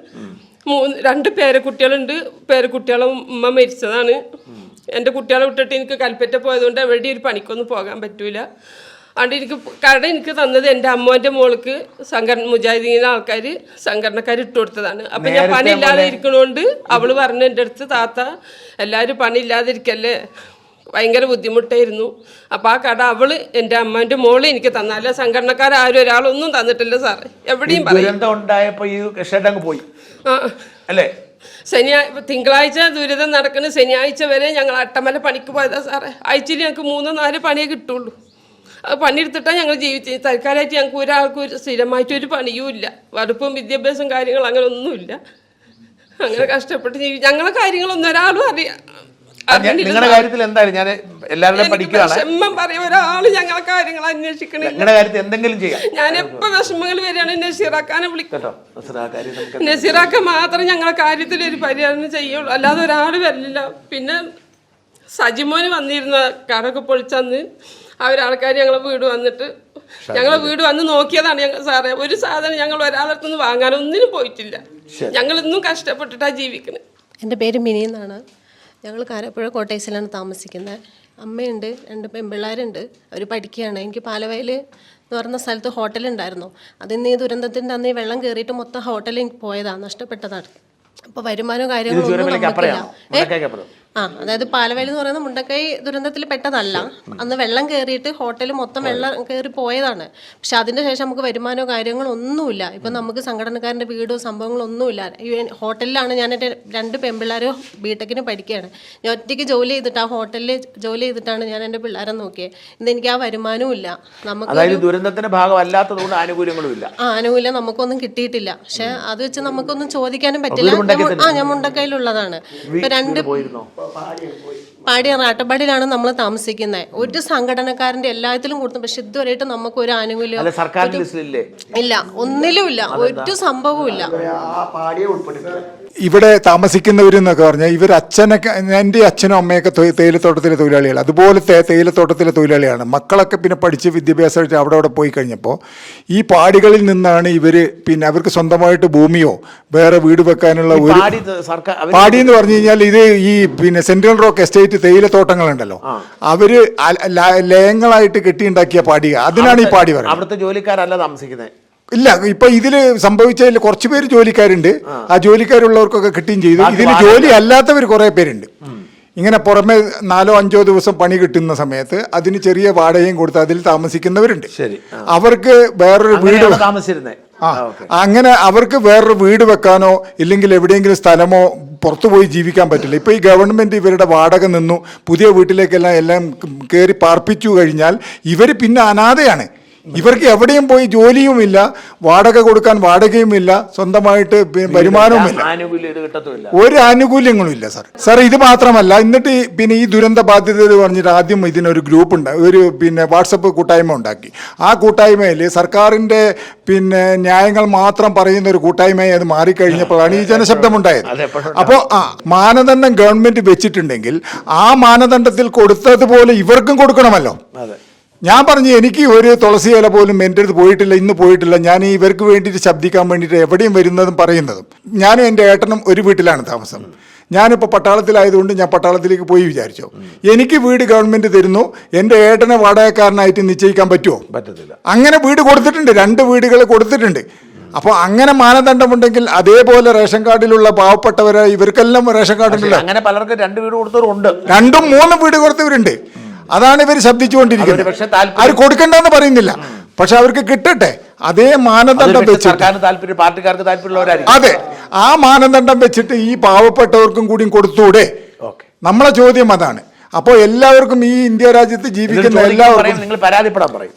Speaker 4: 2 പേരക്കുട്ടികളുണ്ട്. പേരക്കുട്ടികളെ ഉമ്മ മരിച്ചതാണ്. എൻ്റെ കുട്ടികളെ വിട്ടിട്ട് എനിക്ക് കൽപ്പറ്റ പോയതുകൊണ്ട് എവിടെ ഒരു പണിക്കൊന്നും പോകാൻ പറ്റൂല. അതുകൊണ്ട് എനിക്ക് തന്നത് എൻ്റെ അമ്മോൻ്റെ മോൾക്ക് മുജാഹിദീൻ ആൾക്കാർ സംഘടനക്കാർ ഇട്ട് കൊടുത്തതാണ്. അപ്പം ഞാൻ പണി ഇല്ലാതെ ഇരിക്കണോണ്ട് അവള് പറഞ്ഞു എൻ്റെ അടുത്ത്, താത്ത എല്ലാവരും പണി ഇല്ലാതെ ഇരിക്കല്ലേ, ഭയങ്കര ബുദ്ധിമുട്ടായിരുന്നു. അപ്പോൾ ആ കട അവള് എൻ്റെ അമ്മേൻ്റെ മോള് എനിക്ക് തന്നല്ല. സംഘടനക്കാരും ഒരാളൊന്നും തന്നിട്ടില്ല സാറേ. എവിടെയും
Speaker 2: പോയി.
Speaker 4: തിങ്കളാഴ്ച ദുരിതം നടക്കുന്ന ശനിയാഴ്ച വരെ ഞങ്ങൾ അട്ടമല പണിക്ക് പോയതാ സാറേ. ആഴ്ചയിൽ ഞങ്ങൾക്ക് 3-4 പണിയേ കിട്ടുള്ളൂ. അത് പണിയെടുത്തിട്ടാണ് ഞങ്ങൾ ജീവിച്ചത്. തൽക്കാലമായിട്ട് ഞങ്ങൾക്ക് ഒരാൾക്കും സ്ഥിരമായിട്ടൊരു പണിയും ഇല്ല. വറുപ്പും വിദ്യാഭ്യാസം കാര്യങ്ങൾ അങ്ങനെ ഒന്നുമില്ല. അങ്ങനെ കഷ്ടപ്പെട്ട് ഞങ്ങളെ കാര്യങ്ങളൊന്നും ഒരാളും അറിയാം.
Speaker 2: നിങ്ങളുടെ കാര്യത്തിൽ എന്തായാലും ഞാൻ എല്ലാവരുടെയും പഠിക്കുകയാണ്.
Speaker 4: വിഷമം പറയും ഒരാള് ഞങ്ങളെ കാര്യങ്ങൾ അന്വേഷിക്കണേ.
Speaker 2: നിങ്ങളുടെ കാര്യത്തിൽ എന്തെങ്കിലും ചെയ്യാം.
Speaker 4: ഞാൻ എപ്പോ വിഷമങ്ങൾ വരികയാണ് നസീറാക്കാനെ വിളിക്കും. നസീറാക്ക മാത്രം ഞങ്ങളെ കാര്യത്തിൽ ഒരു പരിഹാരം ചെയ്യുള്ളൂ, അല്ലാതെ ഒരാൾ വരില്ല. പിന്നെ സജിമോന് വന്നിരുന്ന കടയൊക്കെ പൊളിച്ചന്ന് അവരാൾക്കാർ ഞങ്ങളെ വീട് വന്ന് നോക്കിയതാണ്. ഞങ്ങൾ സാറേ ഒരു സാധനം ഞങ്ങൾ ഒരാളടുത്തുനിന്ന് വാങ്ങാനൊന്നിനും പോയിട്ടില്ല. ഞങ്ങളിന്നും കഷ്ടപ്പെട്ടിട്ടാണ് ജീവിക്കുന്നത്.
Speaker 14: എൻ്റെ പേര് മിനി എന്നാണ്. ഞങ്ങൾ കാരപ്പുഴ കോട്ടേഴ്സിലാണ് താമസിക്കുന്നത്. അമ്മയുണ്ട്, 2 പെൺപിള്ളേരുണ്ട്. അവർ പഠിക്കുകയാണ്. എനിക്ക് പാലവയൽ എന്ന് പറയുന്ന സ്ഥലത്ത് ഹോട്ടലുണ്ടായിരുന്നു. അതിന്ന് ഈ ദുരന്തത്തിൻ്റെ അന്ന് ഈ വെള്ളം കയറിയിട്ട് മൊത്തം ഹോട്ടലിൽ പോയതാണ്, നഷ്ടപ്പെട്ടതാണ്. അപ്പോൾ വരുമാനവും കാര്യങ്ങളൊന്നും നമുക്കില്ല. അതായത് പാലവയൽ എന്ന് പറയുന്നത് മുണ്ടക്കൈ ദുരന്തത്തിൽ പെട്ടതല്ല. അന്ന് വെള്ളം കയറിയിട്ട് ഹോട്ടൽ മൊത്തം വെള്ളം കയറി പോയതാണ്. പക്ഷെ അതിൻ്റെ ശേഷം നമുക്ക് വരുമാനമോ കാര്യങ്ങളോ ഒന്നുമില്ല. ഇപ്പം നമുക്ക് സംഘടനക്കാരൻ്റെ വീടോ സംഭവങ്ങളോ ഒന്നുമില്ല. ഹോട്ടലിലാണ് ഞാൻ എൻ്റെ 2 പെൺപിള്ളേരോ ബിടെക്കിന് പഠിക്കുകയാണ്. ഞാൻ ഒറ്റയ്ക്ക് ജോലി ചെയ്തിട്ട് ആ ഹോട്ടലിൽ ജോലി ചെയ്തിട്ടാണ് ഞാൻ എൻ്റെ പിള്ളേരെ നോക്കിയത്. ഇന്ന് എനിക്ക് ആ വരുമാനവും ഇല്ല. നമുക്ക്
Speaker 2: ദുരന്തത്തിന്റെ ഭാഗമല്ലാത്തതുകൊണ്ട് ആനുകൂല്യങ്ങളും ഇല്ല.
Speaker 14: ആനുകൂല്യം നമുക്കൊന്നും കിട്ടിയിട്ടില്ല. പക്ഷെ അത് വെച്ച് നമുക്കൊന്നും ചോദിക്കാനും പറ്റില്ല. ഞാൻ മുണ്ടക്കൈയിലുള്ളതാണ്. ഇപ്പം 2 പാടിയാണ്, അട്ടപ്പാടിയിലാണ് നമ്മൾ താമസിക്കുന്നത്. ഒരു സംഘടനക്കാരന്റെ എല്ലാത്തിലും കൊടുത്തു. പക്ഷെ ഇതുവരെയായിട്ട് നമുക്ക് ഒരു ആനുകൂല്യം ഇല്ല, ഒന്നിലും ഇല്ല, ഒരു സംഭവവും ഇല്ല.
Speaker 5: ഇവിടെ താമസിക്കുന്നവരെന്നൊക്കെ പറഞ്ഞാൽ ഇവർ എൻ്റെ അച്ഛനും അമ്മയൊക്കെ തേയിലത്തോട്ടത്തിലെ തൊഴിലാളികൾ, അതുപോലത്തെ തേയിലത്തോട്ടത്തിലെ തൊഴിലാളിയാണ്. മക്കളൊക്കെ പിന്നെ പഠിച്ച് വിദ്യാഭ്യാസമായിട്ട് അവിടെ പോയി കഴിഞ്ഞപ്പോൾ ഈ പാടികളിൽ നിന്നാണ് ഇവർ പിന്നെ അവർക്ക് സ്വന്തമായിട്ട് ഭൂമിയോ വേറെ വീട് വെക്കാനുള്ള ഒരു പാടി എന്ന് പറഞ്ഞു കഴിഞ്ഞാൽ ഇത് ഈ പിന്നെ സെൻട്രൽ റോക്ക് എസ്റ്റേറ്റ് തേയിലത്തോട്ടങ്ങളുണ്ടല്ലോ, അവര് ലയങ്ങളായിട്ട് കെട്ടിയുണ്ടാക്കിയ പാടിക, അതിനാണ് ഈ പാടി പറയുന്നത്.
Speaker 2: അവിടുത്തെ ജോലിക്കാരല്ല താമസിക്കുന്നത്.
Speaker 5: ഇല്ല, ഇപ്പൊ ഇതില് സംഭവിച്ചതിൽ കുറച്ച് പേര് ജോലിക്കാരുണ്ട്. ആ ജോലിക്കാരുള്ളവർക്കൊക്കെ കിട്ടുകയും ചെയ്തു. ഇതിൽ ജോലി അല്ലാത്തവർ കുറെ പേരുണ്ട്. ഇങ്ങനെ പുറമെ 4-5 ദിവസം പണി കിട്ടുന്ന സമയത്ത് അതിന് ചെറിയ വാടകയും കൊടുത്ത് അതിൽ താമസിക്കുന്നവരുണ്ട്. അവർക്ക് വേറൊരു വീട് അങ്ങനെ അവർക്ക് വേറൊരു വീട് വെക്കാനോ ഇല്ലെങ്കിൽ എവിടെയെങ്കിലും സ്ഥലമോ പുറത്തുപോയി ജീവിക്കാൻ പറ്റില്ല. ഇപ്പോൾ ഈ ഗവൺമെൻറ് ഇവരുടെ വാടക നിന്നു പുതിയ വീട്ടിലേക്കെല്ലാം കയറി പാർപ്പിച്ചു കഴിഞ്ഞാൽ ഇവർ പിന്നെ അനാഥയാണ്. ഇവർക്ക് എവിടെയും പോയി ജോലിയുമില്ല, വാടക കൊടുക്കാൻ വാടകയുമില്ല, സ്വന്തമായിട്ട് വരുമാനവുമില്ല, ഒരു ആനുകൂല്യങ്ങളും ഇല്ല സാർ. ഇത് മാത്രമല്ല, എന്നിട്ട് പിന്നെ ഈ ദുരന്ത ബാധ്യത പറഞ്ഞിട്ട് ആദ്യം ഇതിനൊരു ഗ്രൂപ്പ് ഒരു വാട്സപ്പ് കൂട്ടായ്മ ഉണ്ടാക്കി. ആ കൂട്ടായ്മയിൽ സർക്കാരിൻ്റെ ന്യായങ്ങൾ മാത്രം പറയുന്ന ഒരു കൂട്ടായ്മയെ അത് മാറിക്കഴിഞ്ഞപ്പോഴാണ് ഈ ജനശബ്ദം ഉണ്ടായത്. അപ്പോൾ മാനദണ്ഡം ഗവൺമെന്റ് വെച്ചിട്ടുണ്ടെങ്കിൽ ആ മാനദണ്ഡത്തിൽ കൊടുത്തതുപോലെ ഇവർക്കും കൊടുക്കണമല്ലോ. ഞാൻ പറഞ്ഞു, എനിക്ക് ഒരു തുളസി ഇല പോലും എൻ്റെ അടുത്ത് പോയിട്ടില്ല, ഇന്ന് പോയിട്ടില്ല. ഞാൻ ഇവർക്ക് വേണ്ടിയിട്ട് ശബ്ദിക്കാൻ വേണ്ടിയിട്ട് എവിടെയും വരുന്നതും പറയുന്നതും. ഞാനും എൻ്റെ ഏട്ടനും ഒരു വീട്ടിലാണ് താമസം. ഞാനിപ്പോൾ പട്ടാളത്തിലായതുകൊണ്ട് ഞാൻ പട്ടാളത്തിലേക്ക് പോയി വിചാരിച്ചു. എനിക്ക് വീട് ഗവൺമെൻറ് തരുന്നു, എൻ്റെ ഏട്ടനെ വാടകക്കാരനായിട്ട് നിശ്ചയിക്കാൻ പറ്റുമോ? പറ്റത്തില്ല. അങ്ങനെ വീട് കൊടുത്തിട്ടുണ്ട്, 2 വീടുകൾ കൊടുത്തിട്ടുണ്ട്. അപ്പോൾ അങ്ങനെ മാനദണ്ഡമുണ്ടെങ്കിൽ അതേപോലെ റേഷൻ കാർഡിലുള്ള പാവപ്പെട്ടവരെ ഇവർക്കെല്ലാം റേഷൻ കാർഡ് ഉണ്ടല്ലോ.
Speaker 2: അങ്ങനെ പലർക്കും 2 വീട് കൊടുത്തവരുണ്ട്,
Speaker 5: 2ഉം 3ഉം വീട് കൊടുത്തവരുണ്ട്. അതാണ് ഇവർ ശബ്ദിച്ചുകൊണ്ടിരിക്കുന്നത്. അവർ കൊടുക്കണ്ടെന്ന് പറയുന്നില്ല, പക്ഷെ അവർക്ക് കിട്ടട്ടെ. അതേ മാനദണ്ഡം വെച്ചിട്ട്
Speaker 2: പാർട്ടിക്കാർക്ക് താല്പര്യമുള്ളവരായിരിക്കും.
Speaker 5: അതെ, ആ മാനദണ്ഡം വെച്ചിട്ട് ഈ പാവപ്പെട്ടവർക്കും കൂടി കൊടുത്തൂടെ? നമ്മളെ ചോദ്യം അതാണ്. അപ്പോൾ എല്ലാവർക്കും ഈ ഇന്ത്യ രാജ്യത്ത് ജീവിക്കുന്ന എല്ലാവർക്കും
Speaker 2: നിങ്ങൾ പരാതിപ്പെടാൻ പറയും.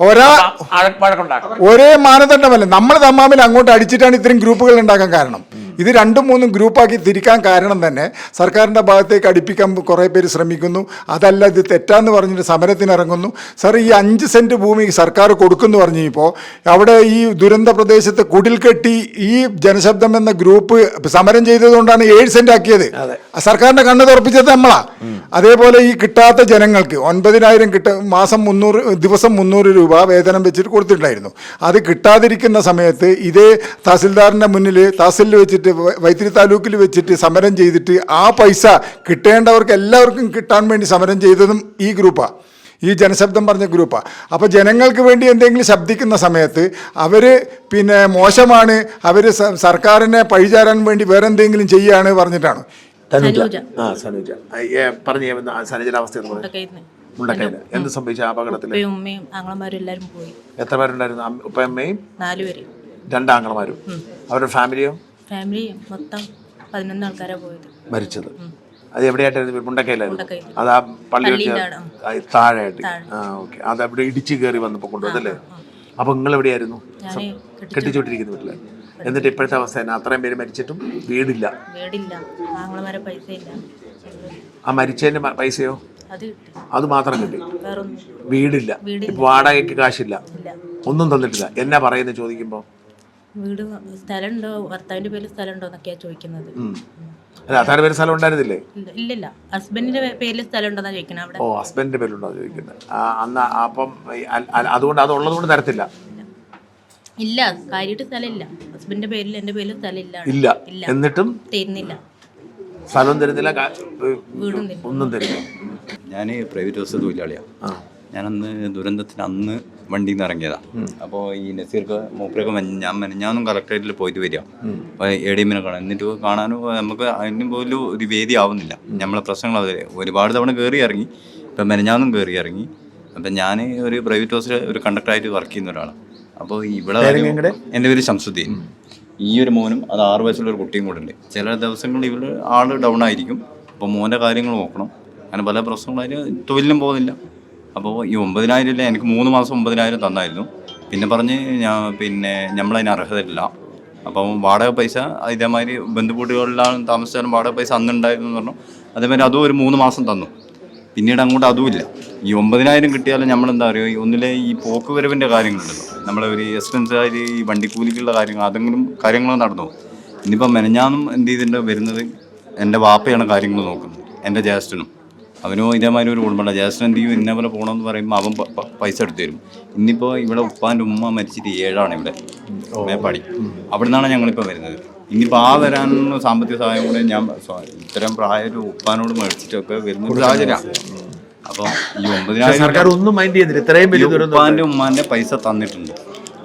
Speaker 5: ഒരേ മാനദണ്ഡമല്ല. നമ്മൾ തമ്മിൽ അങ്ങോട്ട് അടിച്ചിട്ടാണ് ഇത്രയും ഗ്രൂപ്പുകൾ ഉണ്ടാക്കാൻ കാരണം. ഇത് 2-3 ഗ്രൂപ്പാക്കി തിരിക്കാൻ കാരണം തന്നെ സർക്കാരിൻ്റെ ഭാഗത്തേക്ക് അടുപ്പിക്കാൻ കുറേ പേര് ശ്രമിക്കുന്നു. അതല്ല, ഇത് തെറ്റാന്ന് പറഞ്ഞിട്ട് സമരത്തിനിറങ്ങുന്നു. സാർ, ഈ 5 സെൻറ്റ് ഭൂമി സർക്കാർ കൊടുക്കുമെന്ന് പറഞ്ഞപ്പോൾ അവിടെ ഈ ദുരന്ത പ്രദേശത്ത് കുടിൽ കെട്ടി ഈ ജനശബ്ദം എന്ന ഗ്രൂപ്പ് സമരം ചെയ്തതുകൊണ്ടാണ് 7 സെൻറ്റ് ആക്കിയത്. സർക്കാരിൻ്റെ കണ്ണ് തുറപ്പിച്ചത് നമ്മളാ. അതേപോലെ ഈ കിട്ടാത്ത ജനങ്ങൾക്ക് 9,000 മാസം 300 ദിവസം 300 രൂപ വേതനം വെച്ചിട്ട് കൊടുത്തിട്ടുണ്ടായിരുന്നു. അത് കിട്ടാതിരിക്കുന്ന സമയത്ത് ഇതേ തഹസിൽദാറിൻ്റെ മുന്നിൽ തഹസിലിൽ വെച്ചിട്ട് വൈത്തിരി താലൂക്കിൽ വെച്ചിട്ട് സമരം ചെയ്തിട്ട് ആ പൈസ കിട്ടേണ്ടവർക്ക് എല്ലാവർക്കും കിട്ടാൻ വേണ്ടി സമരം ചെയ്തതും ഈ ഗ്രൂപ്പാണ്, ഈ ജനശബ്ദം പറഞ്ഞ ഗ്രൂപ്പാണ്. അപ്പോൾ ജനങ്ങൾക്ക് വേണ്ടി എന്തെങ്കിലും ശബ്ദിക്കുന്ന സമയത്ത് അവർ മോശമാണ്, അവർ സർക്കാരിനെ പഴിചാരാൻ വേണ്ടി വേറെ എന്തെങ്കിലും ചെയ്യുകയാണ് പറഞ്ഞിട്ടാണ്.
Speaker 2: എന്ത് സംഭവിച്ച അപകടത്തിൽ?
Speaker 15: ഉമ്മയും ആങ്ങളമാരും എല്ലാവരും പോയി.
Speaker 2: എത്ര പേരുണ്ടായിരുന്നു? ഉപ്പയമ്മയും
Speaker 15: 4 പേര്,
Speaker 2: 2 ആങ്ങളമാരും. അവരുടെ ഫാമിലി
Speaker 15: മൊത്തം 11 ആൾക്കാരാ പോയത്,
Speaker 2: മരിച്ചത്. അത് എവിടെയായിട്ടായിരുന്നു? മുണ്ടക്കയിലായിരുന്നു. അത് ആ പള്ളി താഴെയായിട്ട്. ഓക്കെ. അത് അവിടെ ഇടിച്ചു കയറി വന്നപ്പോൾ കൊണ്ടുവന്നല്ലേ? അപ്പൊ നിങ്ങൾ എവിടെയായിരുന്നു? കെട്ടിച്ചോട്ടിരിക്കുന്ന വീട്ടില്. എന്നിട്ട് ഇപ്പോഴത്തെ അവസ്ഥ തന്നെ, അത്രയും പേര് മരിച്ചിട്ടും വീടില്ല. ആ മരിച്ചതിന്റെ പൈസയോ? അത് മാത്രം കിട്ടി, വീടില്ല. ഇപ്പൊ വാടകയ്ക്ക് കാശില്ല, ഒന്നും തന്നിട്ടില്ല. എന്നാ പറയുന്നത് ചോദിക്കുമ്പോ?
Speaker 15: വീട് സ്ഥലമുണ്ടോ, ഭർത്താവിന്റെ പേരിൽ സ്ഥലമുണ്ടോ എന്നൊക്കെയാ ചോദിക്കുന്നത്.
Speaker 2: ഭർത്താവിന്റെ പേര് സ്ഥലം ഉണ്ടായിരുന്നില്ലേ?
Speaker 15: ഇല്ലില്ല, ഹസ്ബൻഡിന്റെ പേരിൽ സ്ഥലം ഉണ്ടോന്നാ ചോദിക്കുന്നത് അവിടെ.
Speaker 2: ഓ, ഹസ്ബൻഡിന്റെ പേരിലുണ്ടോ ചോദിക്കുന്നത്. അന്ന് അപ്പം അതുകൊണ്ട് അത് ഉള്ളത് കൊണ്ട് തരത്തില്ല.
Speaker 15: ഇല്ല, കാര്യമായിട്ട് സ്ഥലമില്ല. ഹസ്ബൻഡിന്റെ പേരിൽ എന്റെ പേരിൽ സ്ഥലം
Speaker 2: ഇല്ല. എന്നിട്ടും
Speaker 15: തരുന്നില്ല,
Speaker 2: സ്ഥലം തരുന്നില്ല, ഒന്നും തരില്ല.
Speaker 16: ഞാൻ പ്രൈവറ്റ് ബസ് തൊഴിലാളിയാണ്. ഞാനന്ന് ദുരന്തത്തിന് അന്ന് വണ്ടിയിൽ നിന്ന് ഇറങ്ങിയതാണ്. അപ്പോൾ ഈ നസീർക്ക് മൂപ്പരൊക്കെ ഞാനൊന്നും കളക്ടറേറ്റിൽ പോയിട്ട് വരിക, അപ്പോൾ ADM കാണാൻ. എന്നിട്ട് കാണാനും നമുക്ക് അതിന് പോലും ഒരു വേദി ആവുന്നില്ല. നമ്മളെ പ്രശ്നങ്ങൾ അത് ഒരുപാട് തവണ കയറി ഇറങ്ങി. ഇപ്പം മെനഞ്ഞാന്നും കയറി ഇറങ്ങി. അപ്പം ഞാൻ ഒരു പ്രൈവറ്റ് ബസ്സിൽ ഒരു കണ്ടക്ടറായിട്ട് വർക്ക് ചെയ്യുന്ന ഒരാളാണ്. അപ്പോൾ ഇവിടെ എൻ്റെ പേര് ശംസുദ്ദീൻ. ഈ ഒരു മോനും അത് 6 വയസ്സുള്ള ഒരു കുട്ടിയും കൂടെ ഉണ്ട്. ചില ദിവസങ്ങളിൽ ഇവർ ആൾ ഡൗൺ ആയിരിക്കും. അപ്പോൾ മോൻ്റെ കാര്യങ്ങൾ നോക്കണം. അങ്ങനെ പല പ്രശ്നങ്ങളും. അതിന് തൊഴിലിനും പോകുന്നില്ല. അപ്പോൾ ഈ 9,000 ഇല്ല, എനിക്ക് 3 മാസം 9,000 തന്നായിരുന്നു. പിന്നെ പറഞ്ഞ് നമ്മളതിന് അർഹതയില്ല. അപ്പം വാടക പൈസ ഇതേമാതിരി ബന്ധുവീടുകളിലാണ് താമസിച്ചാലും വാടക പൈസ അന്നുണ്ടായിരുന്നു എന്ന് പറഞ്ഞു. അതേമാതിരി അതും ഒരു 3 മാസം തന്നു. പിന്നീട് അങ്ങോട്ട് അതുമില്ല. ഈ 9,000 കിട്ടിയാലും നമ്മളെന്താ പറയുക, ഒന്നിലെ ഈ പോക്ക് വരവിൻ്റെ കാര്യങ്ങളുണ്ടല്ലോ, നമ്മളെ ഒരു എക്സ്പെൻസ് ആയിട്ട് ഈ വണ്ടിക്കൂലിക്കുള്ള കാര്യങ്ങൾ, അതെങ്കിലും കാര്യങ്ങൾ നടന്നു. ഇന്നിപ്പം മെനഞ്ഞാന്നും എന്ത് ചെയ്തിട്ട് വരുന്നത് എൻ്റെ വാപ്പയാണ് കാര്യങ്ങൾ നോക്കുന്നത്, എൻ്റെ ജ്യേഷ്ഠനും. അവനോ ഇതേമാതിരി ഒരു കുടുംബമുണ്ട്. ജ്യേഷ്ഠൻ എന്ത് ചെയ്യും, ഇന്നേപോലെ പോകണമെന്ന് പറയുമ്പോൾ അവൻ പൈസ എടുത്തു തരും. ഇന്നിപ്പോൾ ഇവിടെ ഉപ്പാൻ്റെ ഉമ്മ മരിച്ചിട്ട് 7 ഇവിടെ മേപ്പാടി. അവിടെ നിന്നാണ് ഞങ്ങളിപ്പോൾ വരുന്നത്. ഇനിയിപ്പോൾ വരാൻ സാമ്പത്തിക സഹായം കൂടെ ഞാൻ ഇത്തരം പ്രായ ഒരു ഉപ്പാനോട് മേടിച്ചിട്ടൊക്കെ വരുന്ന സാഹചര്യമാണ്. അപ്പോൾ ഈ 9,000 ഉപ്പാൻ്റെ ഉമ്മാൻ്റെ പൈസ തന്നിട്ടുണ്ട്.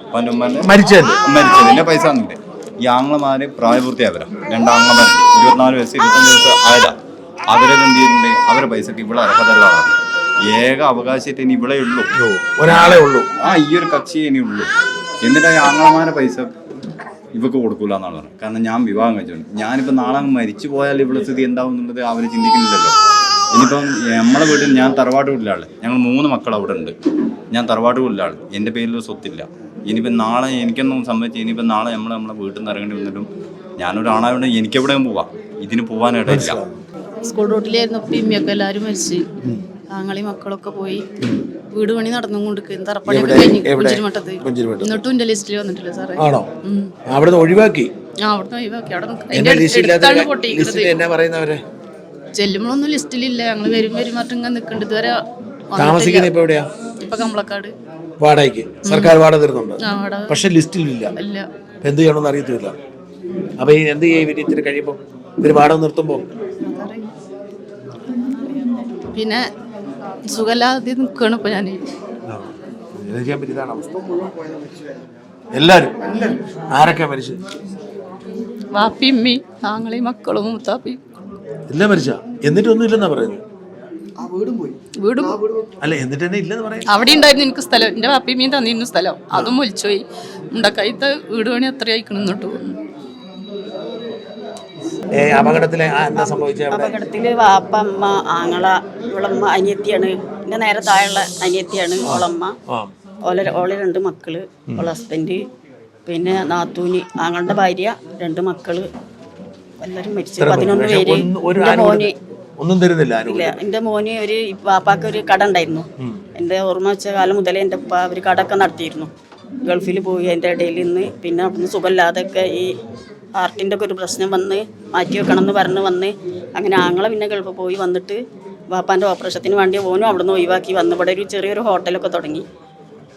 Speaker 16: ഉപ്പാൻ്റെ ഉമ്മാൻ്റെ മരിച്ചതിൻ്റെ പൈസ തന്നിട്ടുണ്ട്. ഈ ആങ്ങളമാര് പ്രായപൂർത്തിയാവരാം, 2 ആങ്ങളമാരുണ്ട്, 24 വയസ്സ് 25 വയസ്സ് ആയതാ. അവരത് എന്ത് ചെയ്യുന്നുണ്ട്, അവരുടെ പൈസക്ക് ഇവിടെ അർഹതയുള്ളതാണ്. ഏക അവകാശമായിട്ട് ഇനി ഇവിടെ ഉള്ളൂ,
Speaker 2: ഒരാളെ ഉള്ളൂ.
Speaker 16: ഈ ഒരു കക്ഷി ഇനി ഉള്ളൂ. എന്നിട്ട് ആങ്ങളമാരെ പൈസ ഇവക്ക് കൊടുക്കൂല എന്നാണ് പറഞ്ഞത്. കാരണം ഞാൻ വിവാഹം കഴിച്ചിട്ടുണ്ട്. ഞാനിപ്പോൾ നാളെ മരിച്ചു പോയാൽ ഇവിടെ സ്ഥിതി എന്താവും എന്നുള്ളത് അവർ ചിന്തിക്കുന്നില്ലല്ലോ. ഇനിയിപ്പം നമ്മളെ വീട്ടിൽ ഞാൻ തറവാട് വീട്ടിലാണ്, ഞങ്ങൾ 3 മക്കൾ അവിടെ ഉണ്ട്, ഞാൻ തറവാട് വീട്ടിലാണ്, എൻ്റെ പേരിൽ സ്വത്തില്ല. ഇനിയിപ്പം നാളെ എനിക്കൊന്നും സംബന്ധിച്ച് ഇനിയിപ്പം നാളെ നമ്മളെ വീട്ടിൽ നിന്ന് ഇറങ്ങേണ്ടി വന്നിട്ടും ഞാനൊരാണായതുകൊണ്ട് എനിക്കെവിടെയും പോവാം, ഇതിന് പോകാനായിട്ടില്ല.
Speaker 1: സ്കൂൾ റോട്ടിലായിരുന്നു പിമ്മിയൊക്കെ എല്ലാവരും മരിച്ച്. ആങ്ങളി മക്കളൊക്കെ പോയി. വീട് പണി നടന്നു കൊടുക്കും. തറപ്പണിയൊക്കെ കഴിഞ്ഞ് കുഞ്ചിരിമട്ടത്ത്. എന്നിട്ടും എന്റെ ലിസ്റ്റിൽ വന്നിട്ടില്ല സാറേ.
Speaker 2: ആണോ? അവിടുന്ന് ഒഴിവാക്കി?
Speaker 1: അവിടുന്ന് ഒഴിവാക്കി. അവിടെ പൊട്ടിക്കുന്നത് ചെല്ലുമ്പോഴൊന്നും ലിസ്റ്റിലില്ല. ഞങ്ങള് വരും പറഞ്ഞിട്ട് ഇങ്ങനെ നിൽക്കുന്നുണ്ട്. ഇതുവരെ ഇപ്പൊ കമ്പളക്കാട്
Speaker 2: വാടകയ്ക്ക് സർക്കാർ വാടക തരുന്നുണ്ട്, പക്ഷെ ലിസ്റ്റിലില്ല. എന്ത് ചെയ്യണമെന്ന് അറിയത്തില്ല. അപ്പൊ ഈ എന്ത് ചെയ്യും ഇവര് ഇത്തിരി കഴിയുമ്പോ ഇവര് വാടക നിർത്തുമ്പോ?
Speaker 1: പിന്നെ സുഖമില്ലാതെ നിൽക്കുകയാണ് ഇപ്പൊ ഞാൻ.
Speaker 2: എല്ലാരും ആരൊക്കെ മരിച്ചു?
Speaker 1: വാപ്പി ഉമ്മി ആങ്ങളി മക്കളും മുത്താപ്പി
Speaker 2: എല്ലാം മരിച്ച. എന്നിട്ടൊന്നും ഇല്ലെന്നാ പറയുന്നത്.
Speaker 1: വീടും
Speaker 2: അല്ല എന്നിട്ട് തന്നെ ഇല്ലെന്ന് പറയാം.
Speaker 1: അവിടെ ഉണ്ടായിരുന്നു എനിക്ക് സ്ഥലം. എന്റെ വാപ്പി മീൻ തന്നിരുന്നു സ്ഥലം, അതും ഒലിച്ചുപോയി. മുണ്ടക്കയത്തെ വീട് പണി അത്ര അയക്കണം എന്നിട്ട്.
Speaker 3: അപകടത്തില് വാപ്പ, അമ്മ, ആങ്ങള, ഇവളമ്മ അനിയത്തിയാണ്. എന്റെ നേരെ താഴെയുള്ള അനിയത്തിയാണ് ഓളമ്മ. ഓളെ 2 മക്കള്, ഓളെ ഹസ്ബൻഡ്, പിന്നെ നാത്തൂന്, ആങ്ങളുടെ ഭാര്യ, 2 മക്കള്, എല്ലാരും മരിച്ചു. 11 പേര്. എന്റെ മോന്
Speaker 2: ഒന്നും തരുന്നില്ല.
Speaker 3: ഇല്ല, എന്റെ മോന് ഒരു വാപ്പാക്ക് ഒരു കട ഉണ്ടായിരുന്നു. എന്റെ ഓർമ്മ വെച്ച കാലം മുതലേ എന്റെ ഉപ്പ ഒരു കടയൊക്കെ നടത്തിയിരുന്നു. ഗൾഫിൽ പോയി അതിന്റെ ഇടയിൽ നിന്ന് പിന്നെ അവിടുന്ന് സുഖമില്ലാതൊക്കെ ഈ ഹാർട്ടിൻ്റെ ഒക്കെ ഒരു പ്രശ്നം വന്ന് മാറ്റി വെക്കണം എന്ന് പറഞ്ഞ് വന്ന് അങ്ങനെ ആങ്ങളെ പിന്നെ ഗൾഫ് പോയി വന്നിട്ട് വാപ്പാൻ്റെ ഓപ്പറേഷത്തിന് വേണ്ടി ഓനും അവിടുന്ന് ഒഴിവാക്കി വന്ന് ഇവിടെ ഒരു ചെറിയൊരു ഹോട്ടലൊക്കെ തുടങ്ങി.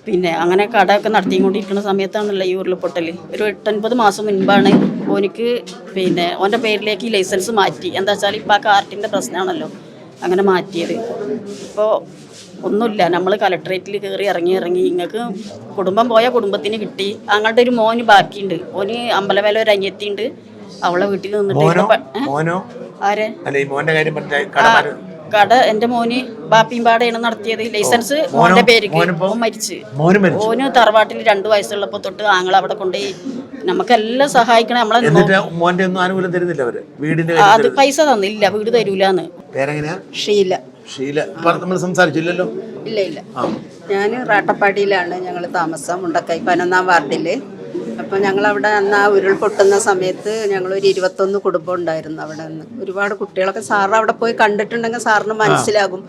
Speaker 3: പിന്നെ അങ്ങനെ കടയൊക്കെ നടത്തിക്കൊണ്ടിരിക്കുന്ന സമയത്താണല്ലോ ഈ ഉരുൾപൊട്ടൽ. ഒരു 8-9 മാസം മുൻപാണ് ഓനിക്ക് പിന്നെ ഓൻ്റെ പേരിലേക്ക് ഈ ലൈസൻസ് മാറ്റി. എന്താ വെച്ചാൽ ഇപ്പോൾ ആ ഹാർട്ടിൻ്റെ പ്രശ്നമാണല്ലോ, അങ്ങനെ മാറ്റിയത്. ഇപ്പോൾ ഒന്നുമില്ല, നമ്മൾ കലക്ട്രേറ്റിൽ കയറി ഇറങ്ങി നിങ്ങൾക്ക് കുടുംബം പോയ കുടുംബത്തിന് കിട്ടി. അങ്ങോട്ട് ഒരു മോന് ബാക്കിയുണ്ട്. ഓന് അമ്പലവേല ഒരു അനിയത്തിയുണ്ട്, അവളെ വീട്ടിൽ നിന്നിട്ട്. ആരെ കട എൻ്റെ മോന് ബാപ്പിയും പാടെയാണ് നടത്തിയത്. ലൈസൻസ് മോന്റെ പേരിക്ക്. മരിച്ച് ഓന് തറവാട്ടിൽ 2 വയസ്സുള്ളപ്പോ തൊട്ട് ആങ്ങൾ അവിടെ കൊണ്ടുപോയി നമുക്കെല്ലാം സഹായിക്കണം. അത് പൈസ തന്നില്ല, വീട് തരൂലെന്ന്. ഷീല.
Speaker 2: നമ്മൾ സംസാരിച്ചില്ലല്ലോ.
Speaker 3: ഇല്ല. ഞാൻ റാട്ടപ്പാടിയിലാണ് ഞങ്ങൾ താമസം, മുണ്ടക്കൈ 11-ാം വാർഡില്. അപ്പോൾ ഞങ്ങളവിടെ അന്ന് ആ ഉരുൾപൊട്ടുന്ന സമയത്ത് ഞങ്ങളൊരു 21 കുടുംബം ഉണ്ടായിരുന്നു. അവിടെ നിന്ന് ഒരുപാട് കുട്ടികളൊക്കെ സാറ് അവിടെ പോയി കണ്ടിട്ടുണ്ടെങ്കിൽ സാറിന് മനസ്സിലാകും.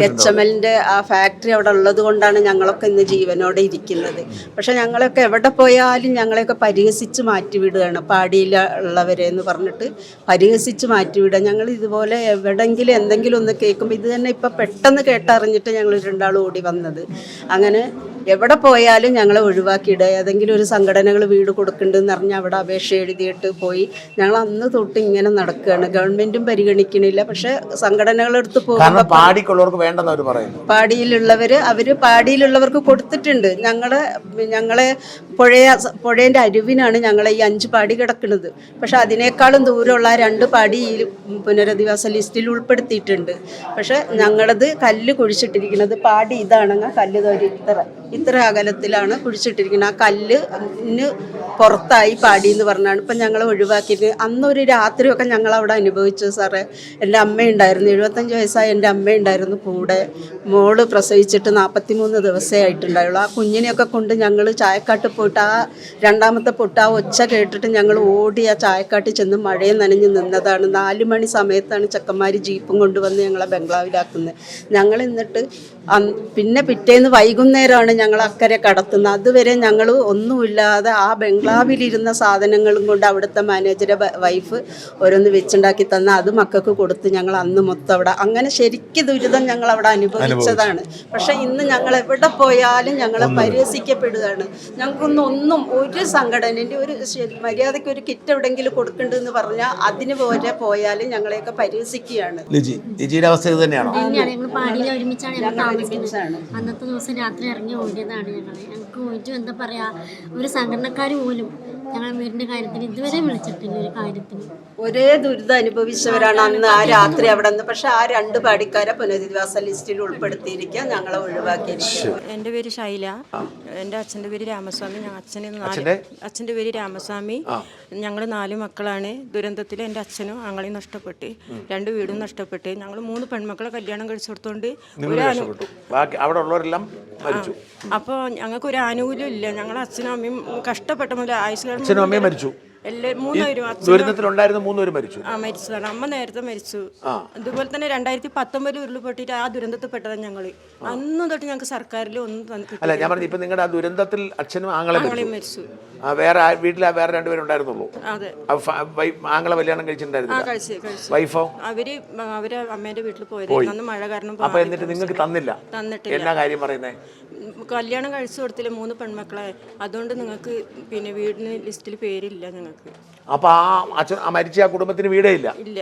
Speaker 3: HML-ന്റെ ആ ഫാക്ടറി അവിടെ ഉള്ളത് കൊണ്ടാണ് ഞങ്ങളൊക്കെ ഇന്ന് ജീവനോടെ ഇരിക്കുന്നത്. പക്ഷെ ഞങ്ങളൊക്കെ എവിടെ പോയാലും ഞങ്ങളെയൊക്കെ പരിഹസിച്ച് മാറ്റിവിടുകയാണ്, പാടിയിലുള്ളവരെ എന്ന് പറഞ്ഞിട്ട് പരിഹസിച്ച് മാറ്റിവിടുക. ഞങ്ങൾ ഇതുപോലെ എവിടെങ്കിലും എന്തെങ്കിലും ഒന്ന് കേൾക്കുമ്പോൾ ഇത് തന്നെ ഇപ്പം പെട്ടെന്ന് കേട്ടറിഞ്ഞിട്ട് ഞങ്ങൾ 2 ഓടി വന്നത്. അങ്ങനെ എവിടെ പോയാലും ഞങ്ങളെ ഒഴിവാക്കിയിടുക. ഏതെങ്കിലും ഒരു സംഘടനകൾ വീട് കൊടുക്കുന്നുണ്ടെന്ന് പറഞ്ഞ് അവിടെ അപേക്ഷ എഴുതിയിട്ട് പോയി. ഞങ്ങൾ അന്ന് തൊട്ട് ഇങ്ങനെ നടക്കുകയാണ്. ഗവൺമെന്റും പരിഗണിക്കണില്ല, പക്ഷെ സംഘടനകളെടുത്ത് പോകുമ്പോൾ പാടിയിലുള്ളവർക്ക് കൊടുത്തിട്ടുണ്ട്. ഞങ്ങളെ പുഴേൻ്റെ അരുവിനാണ് ഞങ്ങളെ ഈ 5 പാടി കിടക്കുന്നത്. പക്ഷെ അതിനേക്കാളും ദൂരമുള്ള 2 പാടി ഈ പുനരധിവാസ ലിസ്റ്റിൽ ഉൾപ്പെടുത്തിയിട്ടുണ്ട്. പക്ഷെ ഞങ്ങളത് കല്ല് കുഴിച്ചിട്ടിരിക്കുന്നത് പാടി ഇതാണെങ്കിൽ കല്ല് ഇത്ര അകലത്തിലാണ് കുഴിച്ചിട്ടിരിക്കുന്നത്. ആ കല്ലിന് പുറത്തായി പാടി എന്ന് പറഞ്ഞാണ് ഇപ്പം ഞങ്ങളെ ഒഴിവാക്കിയത്. അന്നൊരു രാത്രിയൊക്കെ ഞങ്ങളവിടെ അനുഭവിച്ചു സാറേ. എൻ്റെ അമ്മയുണ്ടായിരുന്നു, 75 വയസ്സായ എൻ്റെ അമ്മയുണ്ടായിരുന്നു കൂടെ. മോള് പ്രസവിച്ചിട്ട് 43 ദിവസമേ ആയിട്ടുണ്ടായുള്ളൂ. ആ കുഞ്ഞിനെയൊക്കെ കൊണ്ട് ഞങ്ങൾ ചായക്കാട്ട് പോയിട്ട് ആ 2ാമത്തെ പൊട്ട് ആ ഒച്ച കേട്ടിട്ട് ഞങ്ങൾ ഓടി ആ ചായക്കാട്ടിൽ ചെന്ന് മഴയും നനഞ്ഞ് നിന്നതാണ്. 4 മണി സമയത്താണ് ചെക്കന്മാർ ജീപ്പും കൊണ്ടുവന്ന് ഞങ്ങളെ ബംഗ്ലാവിലാക്കുന്നത്. ഞങ്ങൾ എന്നിട്ട് പിന്നെ പിറ്റേന്ന് വൈകുന്നേരമാണ് ഞങ്ങൾ അക്കരെ കടത്തുന്നത്. അതുവരെ ഞങ്ങൾ ഒന്നുമില്ലാതെ ആ ബംഗ്ലാവിലിരുന്ന സാധനങ്ങളും കൊണ്ട് അവിടുത്തെ മാനേജറെ വൈഫ് ഓരോന്ന് വെച്ചുണ്ടാക്കി തന്ന അത് മക്കൾക്ക് കൊടുത്ത് ഞങ്ങൾ അന്ന് മൊത്തം അവിടെ അങ്ങനെ ശരിക്കും ദുരിതം ഞങ്ങൾ അവിടെ അനുഭവിച്ചതാണ്. പക്ഷെ ഇന്ന് ഞങ്ങൾ എവിടെ പോയാലും ഞങ്ങളെ പരിഹസിക്കപ്പെടുകയാണ്. ഞങ്ങൾക്കൊന്നും ഒരു സംഘടനൻ്റെ ഒരു മര്യാദയ്ക്ക് ഒരു കിറ്റ് എവിടെയെങ്കിലും കൊടുക്കണ്ടെന്ന് പറഞ്ഞാൽ അതിന് പോലെ പോയാലും ഞങ്ങളെയൊക്കെ പരിഹസിക്കുകയാണ്.
Speaker 17: അന്നത്തെ ദിവസം രാത്രി ഇറങ്ങി ഓടിയതാണ് ഞങ്ങൾക്ക് പോയിട്ട് എന്താ പറയുക, ഒരു സംഘടനക്കാർ പോലും ഞങ്ങൾ വീടിന്റെ കാര്യത്തിന് ഇതുവരെ വിളിച്ചിട്ടില്ല ഒരു കാര്യത്തിന്.
Speaker 3: ഒരേ ദുരിതം അനുഭവിച്ചവരാണ് അന്ന് ആ രാത്രി അവിടെ നിന്ന്. പക്ഷെ ആ 2 പാടിക്കാരെ പുനരധിവാസ ലിസ്റ്റിൽ ഉൾപ്പെടുത്തിയിരിക്കുക, ഞങ്ങളെ ഒഴിവാക്കിയിരിക്കുക.
Speaker 18: എൻ്റെ പേര് ശൈല, എൻ്റെ അച്ഛൻ്റെ പേര് രാമസ്വാമി. അച്ഛൻ്റെ പേര് രാമസ്വാമി. ഞങ്ങൾ 4 മക്കളാണ്. ദുരന്തത്തിൽ എൻ്റെ അച്ഛനും ആങ്ങളെയും നഷ്ടപ്പെട്ട്, 2 വീടും നഷ്ടപ്പെട്ട്. ഞങ്ങൾ 3 പെൺമക്കളെ കല്യാണം കഴിച്ചു കൊടുത്തോണ്ട്
Speaker 2: അവിടെ ഉള്ളവരെല്ലാം മരിച്ചു.
Speaker 18: അപ്പോൾ ഞങ്ങൾക്ക് ഒരു ആനുകൂല്യം ഇല്ല. ഞങ്ങളെ അച്ഛനും അമ്മയും കഷ്ടപ്പെട്ട മുതൽ
Speaker 2: അച്ഛനും അമ്മയും മരിച്ചു.
Speaker 18: എല്ലാവരും 3 പേരും
Speaker 2: ദുരന്തത്തിലുണ്ടായിരുന്ന 3 പേര് മരിച്ചു.
Speaker 18: മരിച്ചതാണ്. അമ്മ നേരത്തെ മരിച്ചു. അതുപോലെ തന്നെ 2019 ഉരുൾപൊട്ടിയിട്ട് ആ ദുരന്തത്തിൽ പെട്ടതാണ് ഞങ്ങള്. അന്ന് തൊട്ട് ഞങ്ങൾക്ക് സർക്കാരിൽ ഒന്നും തന്നിട്ടില്ല.
Speaker 2: അല്ല, ഞാൻ പറഞ്ഞു ഇപ്പൊ നിങ്ങളുടെ ആ ദുരന്തത്തിൽ അച്ഛനും ആങ്ങളെയും മരിച്ചു. വേറെ വീട്ടിൽ വേറെ 2 പേരുണ്ടായിരുന്നുള്ളൂ.
Speaker 18: അതെ.
Speaker 2: ആങ്ങളെ കല്യാണം കഴിച്ചിട്ടുണ്ടായിരുന്നു. വൈഫോ
Speaker 18: അവര് അമ്മേന്റെ വീട്ടിൽ പോയത് അന്ന് മഴ കാരണം.
Speaker 2: അപ്പൊ എന്നിട്ട് നിങ്ങൾക്ക് തന്നിട്ടില്ല. എന്നാ കാര്യം പറയുന്നേ?
Speaker 18: കല്യാണം കഴിച്ചു കൊടുത്തില്ല 3 പെൺമക്കളെ. അതുകൊണ്ട് നിങ്ങൾക്ക് പിന്നെ വീടിന് ലിസ്റ്റിൽ പേരില്ല ഞങ്ങൾക്ക്.
Speaker 2: അപ്പൊ ആ അച്ഛൻ മരിച്ച ആ കുടുംബത്തിന് വീടേ ഇല്ല.
Speaker 18: ഇല്ല.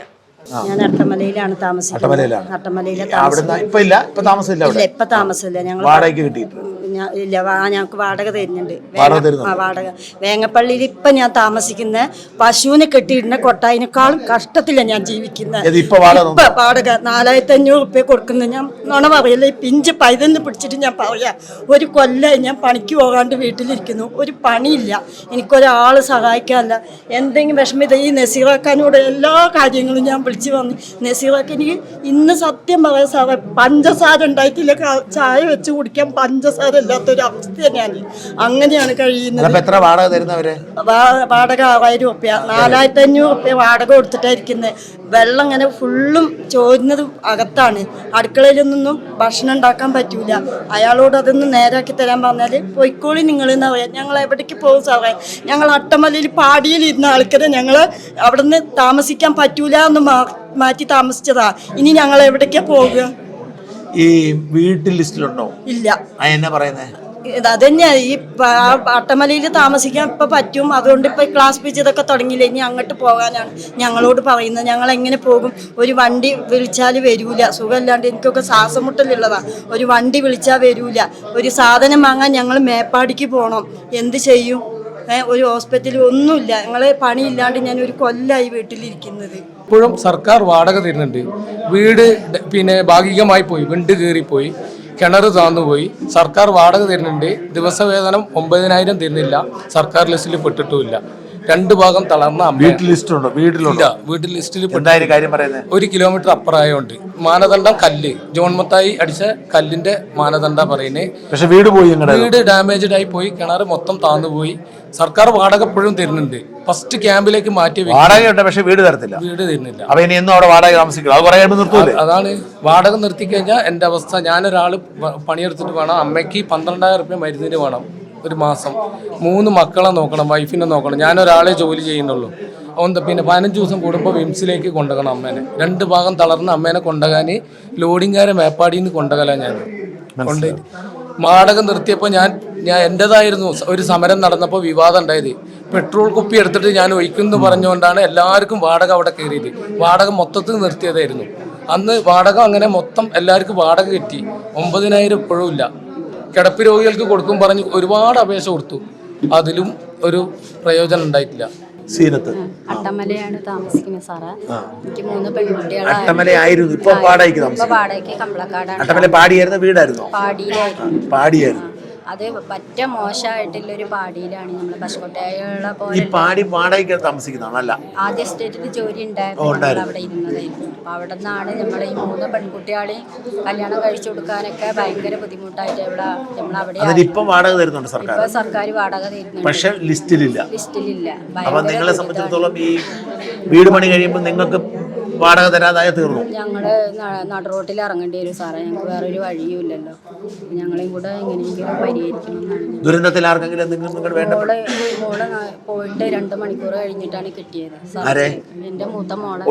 Speaker 3: ഞാൻ അട്ടമലയിലാണ് താമസിക്കുന്നത്.
Speaker 2: ഇപ്പൊ
Speaker 3: താമസമില്ല. ഞങ്ങൾ
Speaker 2: വാടകയ്ക്ക് കിട്ടിയിട്ട്
Speaker 3: ഇല്ല, ഞങ്ങൾക്ക് വാടക തരുന്നുണ്ട്. വാടക വേങ്ങപ്പള്ളിയിൽ ഇപ്പൊ ഞാൻ താമസിക്കുന്ന പശുവിനെ കെട്ടിയിടുന്ന കൊട്ടായിനേക്കാളും കഷ്ടത്തിലാണ് ഞാൻ ജീവിക്കുന്നത്. ഇപ്പൊ വാടക 4500 റുപ്യ കൊടുക്കുന്നത്. ഞാൻ നുണ പറയല്ലേ, പിഞ്ച് പൈതന്ന് പിടിച്ചിട്ട് ഞാൻ പറയാ, ഒരു കൊല്ലമായി ഞാൻ പണിക്ക് പോകാണ്ട് വീട്ടിലിരിക്കുന്നു. ഒരു പണിയില്ല, എനിക്കൊരാൾ സഹായിക്കാനില്ല. എന്തെങ്കിലും വിഷമിത ഈ നസീറാക്കാനോട് എല്ലാ കാര്യങ്ങളും ഞാൻ വിളിച്ചു വന്നു. നസീറാക്ക് എനിക്ക് ഇന്ന് സത്യം പറയാം സാറേ, പഞ്ചസാര ഉണ്ടായിട്ടില്ല, ചായ വെച്ച് കുടിക്കാൻ പഞ്ചസാര ഇല്ലാത്തൊരു അവസ്ഥയാണ് ഞാൻ. അങ്ങനെയാണ് കഴിയുന്നത്. വാടക 6000 റുപ്യ, 4500 റുപ്യ വാടക കൊടുത്തിട്ടായിരിക്കുന്നത്. വെള്ളം ഇങ്ങനെ ഫുള്ളും ചോരുന്നത് അകത്താണ്. അടുക്കളയിലൊന്നും ഭക്ഷണം ഉണ്ടാക്കാൻ പറ്റൂല. അയാളോട് അതൊന്ന് നേരാക്കി തരാൻ പറഞ്ഞാൽ പൊയ്ക്കോളി നിങ്ങൾ എന്ന് പറയാം. ഞങ്ങൾ എവിടേക്ക് പോകും സാറേ? ഞങ്ങൾ അട്ടമലയിൽ പാടിയിലിരുന്ന ആൾക്കാരെ ഞങ്ങൾ അവിടെ നിന്ന് താമസിക്കാൻ പറ്റൂല എന്ന് മാറ്റി താമസിച്ചതാ. ഇനി ഞങ്ങൾ എവിടേക്കാ പോകുക?
Speaker 2: ഈ വീട്ടിൽ ലിസ്റ്റിലുണ്ടോ?
Speaker 3: ഇല്ല.
Speaker 2: എന്നാ പറയുന്നേ?
Speaker 3: അതന്നെയാണ് ഈ അട്ടമലയിൽ താമസിക്കാൻ ഇപ്പം പറ്റും. അതുകൊണ്ട് ഇപ്പം ക്ലാസ് പിച്ച് ഇതൊക്കെ തുടങ്ങിയില്ല. ഇനി അങ്ങോട്ട് പോകാനാണ് ഞങ്ങളോട് പറയുന്നത്. ഞങ്ങൾ എങ്ങനെ പോകും? ഒരു വണ്ടി വിളിച്ചാൽ വരൂല. സുഖമില്ലാണ്ട് എനിക്കൊക്കെ ശ്വാസം മുട്ടലുള്ളതാണ്. ഒരു വണ്ടി വിളിച്ചാൽ വരൂല. ഒരു സാധനം വാങ്ങാൻ ഞങ്ങൾ മേപ്പാടിക്ക് പോകണം. എന്ത് ചെയ്യും? ഒരു ഹോസ്പിറ്റലിൽ ഒന്നുമില്ല. ഞങ്ങൾ പണിയില്ലാണ്ട് ഞാൻ ഒരു കൊല്ലമായി വീട്ടിലിരിക്കുന്നത്.
Speaker 6: ഇപ്പോഴും സർക്കാർ വാടക തരുന്നുണ്ട്. വീട് പിന്നെ ഭാഗികമായി പോയി, വിണ്ട് കീറിപ്പോയി, കിണർ താന്നുപോയി. സർക്കാർ വാടക തരുന്നുണ്ട്. ദിവസവേതനം 9000 തരുന്നില്ല. സർക്കാർ ലിസ്റ്റിൽ പെട്ടിട്ടുമില്ല. 2 ഭാഗം തളർന്ന
Speaker 2: വീട്ടിൽ ലിസ്റ്റുണ്ടോ? വീട്ടിലില്ല.
Speaker 6: വീട്ടിൽ ലിസ്റ്റിൽ
Speaker 2: 1
Speaker 6: കിലോമീറ്റർ അപ്പുറമായോണ്ട് മാനദണ്ഡം കല്ല് ജോൺ മത്തായി അടിച്ച കല്ലിന്റെ മാനദണ്ഡം പറയുന്നത്.
Speaker 2: പക്ഷെ വീട് പോയി,
Speaker 6: വീട് ഡാമേജ്ഡ് ആയി പോയി, കിണർ മൊത്തം താന്നുപോയി. സർക്കാർ വാടക എപ്പോഴും തരുന്നുണ്ട്. ഫസ്റ്റ് ക്യാമ്പിലേക്ക് മാറ്റി
Speaker 2: വാടകയുണ്ട്, പക്ഷെ വീട് തരുന്നില്ല.
Speaker 6: വീട് തരുന്നില്ല.
Speaker 2: അപ്പൊ ഇനി എന്നും അവിടെ വാടക താമസിക്കണം.
Speaker 6: അതാണ് വാടക നിർത്തി കഴിഞ്ഞാൽ എൻ്റെ അവസ്ഥ. ഞാനൊരാൾ പണിയെടുത്തിട്ട് വേണം, അമ്മയ്ക്ക് 12000 റുപ്യ മരുന്നിന് വേണം ഒരു മാസം. 3 മക്കളെ നോക്കണം, വൈഫിനെ നോക്കണം. ഞാനൊരാളെ ജോലി ചെയ്യുന്നുള്ളൂ. അതുകൊണ്ട് പിന്നെ 15 ദിവസം കൂടുമ്പോൾ വിംസിലേക്ക് കൊണ്ടുപോകണം അമ്മേനെ. 2 ഭാഗം തളർന്ന അമ്മേനെ കൊണ്ടുപോകാൻ ലോഡിങ്കാരെ മേപ്പാടിയിൽ നിന്ന് കൊണ്ടുപോകലാണ് ഞാൻ കൊണ്ട്. വാടക നിർത്തിയപ്പോൾ ഞാൻ എൻ്റെതായിരുന്നു ഒരു സമരം നടന്നപ്പോൾ വിവാദം ഉണ്ടായത്. പെട്രോൾ കുപ്പി എടുത്തിട്ട് ഞാൻ ഒഴിക്കുമെന്ന് പറഞ്ഞുകൊണ്ടാണ് എല്ലാവർക്കും വാടക അവിടെ കയറിയത്. വാടക മൊത്തത്തിൽ നിർത്തിയതായിരുന്നു. അന്ന് വാടക അങ്ങനെ മൊത്തം എല്ലാവർക്കും വാടക കിട്ടി. 9000 ഇപ്പോഴും ഇല്ല. കിടപ്പ് രോഗികൾക്ക് കൊടുക്കും പറഞ്ഞ് ഒരുപാട് അപേക്ഷ കൊടുത്തു. അതിലും ഒരു പ്രയോജനം ഉണ്ടായിട്ടില്ല.
Speaker 17: അട്ടമലയാണ് താമസിക്കുന്നത് സാറേ. എനിക്ക് 3 പെൺകുട്ടികളായിരുന്നു.
Speaker 2: പാടിയായിരുന്നു.
Speaker 17: അത് പറ്റ മോശമായിട്ടുള്ളൊരു പാടിയിലാണ്. നമ്മള് പശുക്കൊട്ടയുള്ള
Speaker 2: താമസിക്കുന്നതാണല്ല.
Speaker 17: ആദ്യ സ്റ്റേറ്റിൽ ജോലി ഉണ്ടായിരുന്നു, അവിടെ ഇരുന്നതായിരുന്നു. അപ്പൊ അവിടെ നിന്നാണ് നമ്മളെ ഈ 3 പെൺകുട്ടികളെയും കല്യാണം കഴിച്ചു കൊടുക്കാനൊക്കെ ഭയങ്കര ബുദ്ധിമുട്ടായിട്ട് നമ്മളവിടെ സർക്കാർ വാടക തരുന്നുണ്ട്.
Speaker 2: പക്ഷെ ലിസ്റ്റിലില്ല.
Speaker 17: അപ്പൊ
Speaker 2: നിങ്ങളെ സംബന്ധിച്ചിടത്തോളം ഈ വീട് പണി കഴിയുമ്പോൾ നിങ്ങൾക്ക് വാടക തരാതായ തീർന്നു.
Speaker 17: ഞങ്ങള് നടുറോട്ടിൽ ഇറങ്ങേണ്ടി വരും സാറേ. ഞങ്ങൾക്ക് വേറൊരു വഴിയും ഇല്ലല്ലോ. ഞങ്ങളെയും കൂടെ എങ്ങനെയെങ്കിലും പരിഹരിക്കണം എന്നാണ്.
Speaker 2: ദുരന്തത്തിൽ ആർക്കെങ്കിലും
Speaker 17: മോള് പോയിട്ട് 2 മണിക്കൂർ കഴിഞ്ഞിട്ടാണ് കിട്ടിയത്. എന്റെ മൂത്ത മോളെ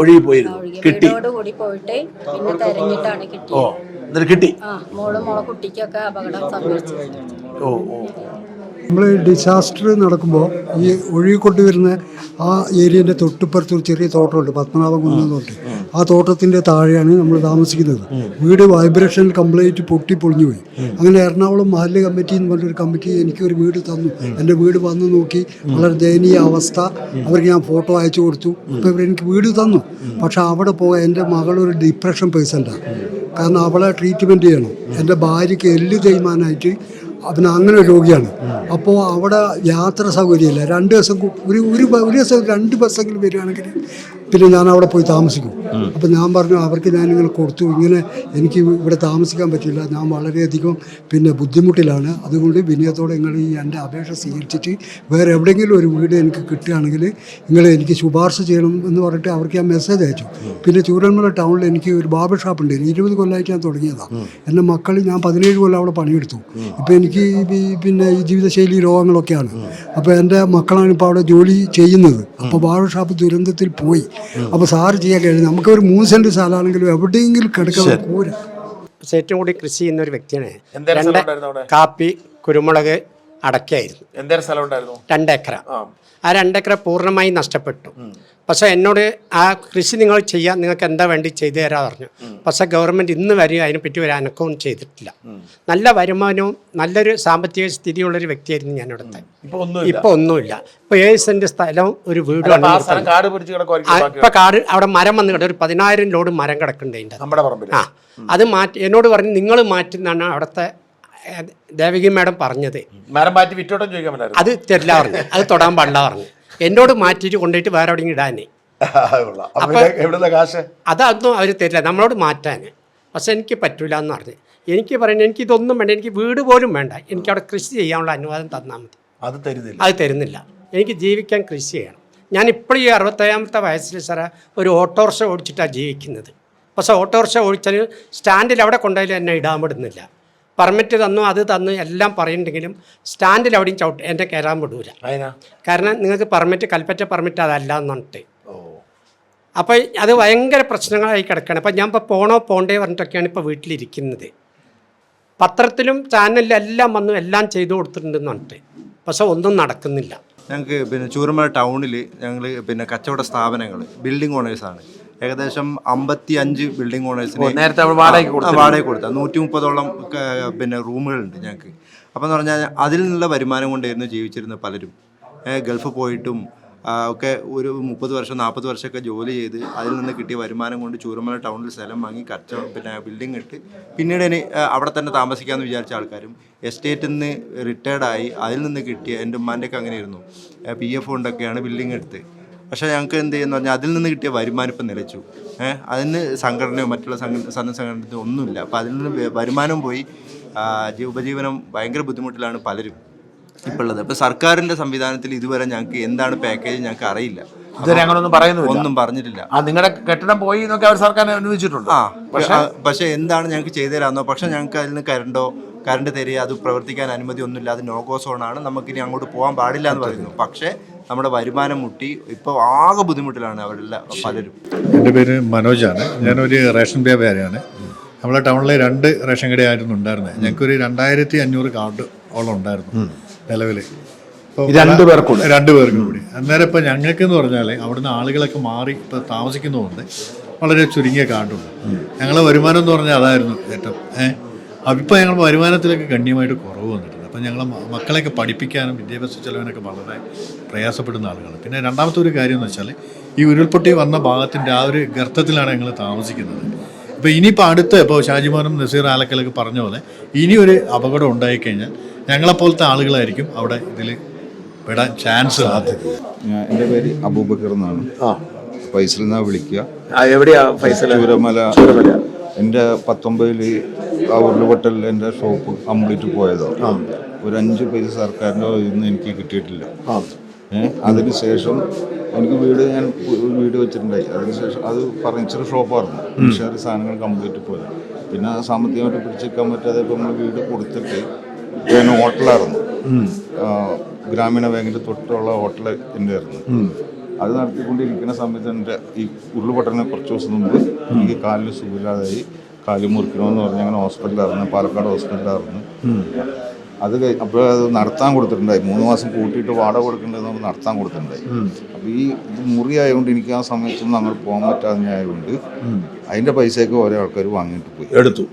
Speaker 17: വീടോടുകൂടി പോയിട്ട് പിന്നെ തെരഞ്ഞിട്ടാണ് കിട്ടിയത്.
Speaker 2: കിട്ടി.
Speaker 17: മോളെ കുട്ടിക്കൊക്കെ അപകടം സംഭവിച്ചു.
Speaker 19: നമ്മൾ ഡിസാസ്റ്റർ നടക്കുമ്പോൾ ഈ ഒഴുകിക്കൊണ്ട് വരുന്ന ആ ഏരിയൻ്റെ തൊട്ടിപ്പുറത്ത് ഒരു ചെറിയ തോട്ടമുണ്ട്, പത്മനാഭകുന്ന് തോട്ട്. ആ തോട്ടത്തിൻ്റെ താഴെയാണ് നമ്മൾ താമസിക്കുന്നത്. വീട് വൈബ്രേഷൻ കംപ്ലീറ്റ് പൊട്ടിപ്പൊളിഞ്ഞു പോയി. അങ്ങനെ എറണാകുളം മഹല്ല് കമ്മിറ്റി എന്ന് പറഞ്ഞൊരു കമ്മിറ്റി എനിക്കൊരു വീട് തന്നു. എൻ്റെ വീട് വന്ന് നോക്കി, വളരെ ദയനീയ അവസ്ഥ. അവർക്ക് ഞാൻ ഫോട്ടോ അയച്ചു കൊടുത്തു. അപ്പോൾ ഇവരെനിക്ക് വീട് തന്നു. പക്ഷെ അവിടെ പോകാൻ എൻ്റെ മകളൊരു ഡിപ്രഷൻ പേഴ്സൻ്റാണ്. കാരണം അവളെ ട്രീറ്റ്മെൻറ്റ് ചെയ്യണം. എൻ്റെ ഭാര്യയ്ക്ക് എല്ല് തേയ്മാനായിട്ട് പിന്നെ അങ്ങനെ രോഗിയാണ്. അപ്പോൾ അവിടെ യാത്ര സൗകര്യമില്ല. 2 ദിവസം ഒരു ദിവസം 2 ബസ്സെങ്കിലും വരികയാണെങ്കിൽ പിന്നെ ഞാൻ അവിടെ പോയി താമസിക്കും. അപ്പോൾ ഞാൻ പറഞ്ഞു അവർക്ക് ഞാനിങ്ങനെ കൊടുത്തു, ഇങ്ങനെ എനിക്ക് ഇവിടെ താമസിക്കാൻ പറ്റില്ല, ഞാൻ വളരെയധികം പിന്നെ ബുദ്ധിമുട്ടിലാണ്, അതുകൊണ്ട് വിനയത്തോടെ നിങ്ങൾ ഈ എൻ്റെ അപേക്ഷ സ്വീകരിച്ചിട്ട് വേറെ എവിടെയെങ്കിലും ഒരു വീട് എനിക്ക് കിട്ടുകയാണെങ്കിൽ നിങ്ങൾ എനിക്ക് ശുപാർശ ചെയ്യണം എന്ന് പറഞ്ഞിട്ട് അവർക്ക് ഞാൻ മെസ്സേജ് അയച്ചു. പിന്നെ ചൂരന്മല ടൗണിൽ എനിക്ക് ഒരു ബാർബർ ഷോപ്പ് ഉണ്ട്. 20 കൊല്ലമായിട്ട് ഞാൻ തുടങ്ങിയതാണ്. എൻ്റെ മക്കൾ ഞാൻ 17 കൊല്ലം അവിടെ പണിയെടുത്തു. ഇപ്പോൾ എനിക്ക് പിന്നെ ഈ ജീവിതശൈലി രോഗങ്ങളൊക്കെയാണ്. അപ്പോൾ എൻ്റെ മക്കളാണ് ഇപ്പോൾ അവിടെ ജോലി ചെയ്യുന്നത്. അപ്പോൾ ബാർബർ ഷോപ്പ് ദുരന്തത്തിൽ പോയി. അപ്പോൾ സാറ് ചെയ്യാൻ കഴിയും, നമുക്കൊരു 3 സെൻറ്റ് സ്ഥലമാണെങ്കിലും എവിടെയെങ്കിലും കിടക്കാൻ കൂര.
Speaker 7: ഏറ്റവും കൂടി കൃഷി ചെയ്യുന്ന ഒരു വ്യക്തിയാണ്. കാപ്പി, കുരുമുളക്, അടയ്ക്കായിരുന്നു. 2 ഏക്കർ. ആ 2 ഏക്കർ പൂർണ്ണമായി നഷ്ടപ്പെട്ടു. പക്ഷേ എന്നോട് ആ കൃഷി നിങ്ങൾ ചെയ്യാൻ, നിങ്ങൾക്ക് എന്താ വേണ്ടി ചെയ്തു തരാൻ പറഞ്ഞു. പക്ഷേ ഗവൺമെൻറ് ഇന്ന് വരെ അതിനെപ്പറ്റി ഒരു അനക്കവും ചെയ്തിട്ടില്ല. നല്ല വരുമാനവും നല്ലൊരു സാമ്പത്തിക സ്ഥിതിയുള്ളൊരു വ്യക്തിയായിരുന്നു ഞാൻ ഇവിടുത്തെ. ഇപ്പോൾ ഒന്നുമില്ല. ഇപ്പോൾ 7 സെൻറ്റ് സ്ഥലവും ഒരു വീടും. ഇപ്പം കാട് അവിടെ മരം വന്ന് കിടക്കും. ഒരു 10,000 ലോഡ് മരം കിടക്കുന്നുണ്ട് അതിൻ്റെ. ആ, അത് മാറ്റി എന്നോട് പറഞ്ഞു നിങ്ങൾ മാറ്റുന്നാണ് അവിടുത്തെ ദേവകി മാഡം പറഞ്ഞത്. അത് തരില്ല പറഞ്ഞു, അത് തൊടാൻ പാടില്ല പറഞ്ഞു. എന്നോട് മാറ്റിയിട്ട് കൊണ്ടുപോയിട്ട് വേറെ എവിടെയെങ്കിലും ഇടാനേ. അതൊന്നും അവർ തരില്ല നമ്മളോട് മാറ്റാൻ. പക്ഷെ എനിക്ക് പറ്റൂല എന്ന് പറഞ്ഞു. എനിക്ക് പറയുന്നത് എനിക്കിതൊന്നും വേണ്ട, എനിക്ക് വീട് പോലും വേണ്ട, എനിക്ക് അവിടെ കൃഷി ചെയ്യാനുള്ള അനുവാദം തന്നാൽ മതി. അത് തരുന്നില്ല. എനിക്ക് ജീവിക്കാൻ കൃഷി ചെയ്യണം. ഞാനിപ്പോഴും ഈ 65-ാമത്തെ വയസ്സിൽ സാറേ ഒരു ഓട്ടോറിക്ഷ ഓടിച്ചിട്ടാണ് ജീവിക്കുന്നത്. പക്ഷേ ഓട്ടോറിക്ഷ ഓടിച്ചാൽ സ്റ്റാൻഡിൽ അവിടെ കൊണ്ടുപോയാലും എന്നെ ഇടാൻ വിടുന്നില്ല. പെർമിറ്റ് തന്നു, അത് തന്നു എല്ലാം പറയുന്നുണ്ടെങ്കിലും സ്റ്റാൻഡിൽ അവിടെയും എൻ്റെ കയറാൻ വിടൂല. കാരണം നിങ്ങൾക്ക് പെർമിറ്റ്, കൽപ്പറ്റ പെർമിറ്റ് അതല്ല എന്ന് പറഞ്ഞിട്ട്. അപ്പോൾ അത് ഭയങ്കര പ്രശ്നങ്ങളായി കിടക്കുകയാണ്. അപ്പോൾ ഞാൻ ഇപ്പോൾ പോണ്ടേ പറഞ്ഞിട്ടൊക്കെയാണ് ഇപ്പോൾ വീട്ടിലിരിക്കുന്നത്. പത്രത്തിലും ചാനലിലും എല്ലാം വന്നു, എല്ലാം ചെയ്തു കൊടുത്തിട്ടുണ്ടെന്ന് പറഞ്ഞിട്ട്. പക്ഷെ ഒന്നും നടക്കുന്നില്ല.
Speaker 20: ഞങ്ങൾക്ക് പിന്നെ ചൂരമല ടൗണിൽ ഞങ്ങൾ പിന്നെ കച്ചവട സ്ഥാപനങ്ങൾ, ബിൽഡിംഗ് ഓണേഴ്സാണ്. ഏകദേശം 55 ബിൽഡിംഗ് ഓണേഴ്സിന്
Speaker 2: നേരത്തെ വാടക
Speaker 20: കൊടുത്ത 130ഓളം പിന്നെ റൂമുകളുണ്ട് ഞങ്ങൾക്ക്. അപ്പോൾ എന്ന് പറഞ്ഞാൽ അതിൽ നിന്നുള്ള വരുമാനം കൊണ്ടായിരുന്നു ജീവിച്ചിരുന്നത് പലരും. ഗൾഫ് പോയിട്ടും ഒക്കെ ഒരു 30 വർഷം 40 വർഷമൊക്കെ ജോലി ചെയ്ത് അതിൽ നിന്ന് കിട്ടിയ വരുമാനം കൊണ്ട് ചൂരമല ടൗണിൽ സ്ഥലം വാങ്ങി പിന്നെ ബിൽഡിംഗ് ഇട്ട് പിന്നീട് അവിടെ തന്നെ താമസിക്കാമെന്ന് വിചാരിച്ച ആൾക്കാരും എസ്റ്റേറ്റിൽ നിന്ന് റിട്ടയർഡായി അതിൽ നിന്ന് കിട്ടിയ എൻ്റെ ഉമ്മാൻ്റെയൊക്കെ അങ്ങനെയായിരുന്നു. PF കൊണ്ടൊക്കെയാണ് ബിൽഡിംഗ് എടുത്ത്. പക്ഷേ ഞങ്ങൾക്ക് എന്ത് ചെയ്യുന്നു പറഞ്ഞാൽ അതിൽ നിന്ന് കിട്ടിയ വരുമാനം ഇപ്പം നിലച്ചു. അതിന് സംഘടനയോ മറ്റുള്ള സംഘടനയോ ഒന്നുമില്ല. അപ്പോൾ അതിൽ നിന്ന് വരുമാനം പോയി ഉപജീവനം ഭയങ്കര ബുദ്ധിമുട്ടിലാണ് പലരും ഇപ്പോൾ ഉള്ളത്. അപ്പോൾ സർക്കാരിൻ്റെ സംവിധാനത്തിൽ ഇതുവരെ ഞങ്ങൾക്ക് എന്താണ് പാക്കേജ് ഞങ്ങൾക്ക് അറിയില്ല. ഒന്നും പറഞ്ഞിട്ടില്ല.
Speaker 2: നിങ്ങളുടെ കെട്ടിടം പോയി എന്നൊക്കെ അവർ സർക്കാർ അനുവദിച്ചിട്ടുണ്ട്.
Speaker 20: പക്ഷേ എന്താണ് ഞങ്ങൾക്ക് ചെയ്തു തരാമെന്നോ, പക്ഷേ ഞങ്ങൾക്ക് അതിൽ നിന്ന് കറണ്ട് തരിക, അത് പ്രവർത്തിക്കാൻ അനുമതി ഒന്നുമില്ല, അത് നോഗോ സോണാണ്, നമുക്കിനി അങ്ങോട്ട് പോകാൻ പാടില്ല എന്ന് പറയുന്നു. പക്ഷേ നമ്മുടെ വരുമാനം മുട്ടി ഇപ്പോൾ ആകെ ബുദ്ധിമുട്ടിലാണ് അവരെല്ലാം പലരും.
Speaker 12: എൻ്റെ പേര് മനോജാണ്. ഞാനൊരു റേഷൻ വ്യാപാരിയാണ്. നമ്മളെ ടൗണിലെ 2 റേഷൻ കടയായിരുന്നു ഉണ്ടായിരുന്നത്. ഞങ്ങൾക്കൊരു 2500 കാർഡ് ഓളം ഉണ്ടായിരുന്നു നിലവിൽ.
Speaker 2: 2 പേർക്കും
Speaker 12: കൂടി. അന്നേരം ഇപ്പം ഞങ്ങൾക്കെന്ന് പറഞ്ഞാൽ അവിടുന്ന് ആളുകളൊക്കെ മാറി ഇപ്പോൾ താമസിക്കുന്നതുകൊണ്ട് വളരെ ചുരുങ്ങിയ കാർഡുണ്ട്. ഞങ്ങളെ വരുമാനം എന്ന് പറഞ്ഞാൽ അതായിരുന്നു ഏറ്റവും. ഇപ്പോൾ ഞങ്ങൾ വരുമാനത്തിലൊക്കെ ഗണ്യമായിട്ട് കുറവ് വന്നിട്ടുണ്ട്. അപ്പം ഞങ്ങളെ മക്കളെയൊക്കെ പഠിപ്പിക്കാനും വിദ്യാഭ്യാസ ചെലവിനൊക്കെ വളരെ പ്രയാസപ്പെടുന്ന ആളുകളാണ്. പിന്നെ രണ്ടാമത്തെ ഒരു കാര്യം എന്ന് വെച്ചാൽ ഈ ഉരുൾപൊട്ടി വന്ന ഭാഗത്തിൻ്റെ ആ ഒരു ഗർത്തത്തിലാണ് ഞങ്ങൾ താമസിക്കുന്നത്. ഇപ്പോൾ ഇനിയിപ്പോൾ ഇപ്പോൾ ഷാജിമോനും നസീർ ആലക്കലൊക്കെ പറഞ്ഞ പോലെ ഇനി ഒരു അപകടം ഉണ്ടായിക്കഴിഞ്ഞാൽ ഞങ്ങളെപ്പോലത്തെ ആളുകളായിരിക്കും അവിടെ ഇതിൽ പെടാൻ ചാൻസ്.
Speaker 21: എൻ്റെ പേര് അബൂബക്കർ എന്നാണ്. ഫൈസൽ എന്നാണ് വിളിക്കുക.
Speaker 2: എവിടെയാ ഫൈസൽ?
Speaker 21: ചൂരമല. എൻ്റെ 19 ആ ഉരുളുപൊട്ടലിൽ എൻ്റെ ഷോപ്പ് കംപ്ലീറ്റ് പോയതാണ്. ഒരു 5 പൈസ സർക്കാരിൻ്റെ ഇന്ന് എനിക്ക് കിട്ടിയിട്ടില്ല. അതിനുശേഷം എനിക്ക് ഞാൻ വീട് വെച്ചിട്ടുണ്ടായി. അതിനുശേഷം അത് ഫർണിച്ചർ ഷോപ്പായിരുന്നു. പക്ഷേ സാധനങ്ങൾ കംപ്ലീറ്റ് പോയത്. പിന്നെ സാമ്പത്തികമായിട്ട് പിടിച്ചെടുക്കാൻ പറ്റാതെ ഇപ്പോൾ നമ്മൾ വീട് കൊടുത്തിട്ട് ഞാൻ ഹോട്ടലായിരുന്നു. ഗ്രാമീണ ബാങ്കിൻ്റെ തൊട്ടുള്ള ഹോട്ടൽ എൻ്റെ ആയിരുന്നു. അത് നടത്തിക്കൊണ്ടിരിക്കുന്ന സമയത്ത് എൻ്റെ ഈ ഉരുൾപൊട്ടലിന് കുറച്ച് ദിവസം മുമ്പ് എനിക്ക് കാലിൽ സുഖമില്ലാതായി. കാല് മുറിക്കണമെന്ന് പറഞ്ഞ് അങ്ങനെ ഹോസ്പിറ്റലായിരുന്നു, പാലക്കാട് ഹോസ്പിറ്റലായിരുന്നു. അത് അപ്പോൾ അത് നടത്താൻ കൊടുത്തിട്ടുണ്ടായി. 3 മാസം കൂട്ടിയിട്ട് വാടക കൊടുക്കേണ്ടതെന്ന് പറഞ്ഞ് നടത്താൻ കൊടുത്തിട്ടുണ്ടായി. അപ്പോൾ ഈ ഇത് മുറിയായതുകൊണ്ട് എനിക്ക് ആ സമയത്തൊന്നും അങ്ങോട്ട് പോകാൻ പറ്റാതെയായതുകൊണ്ട് അതിൻ്റെ പൈസയൊക്കെ ഓരോ ആൾക്കാർ വാങ്ങിയിട്ട് പോയി
Speaker 2: എടുത്തു.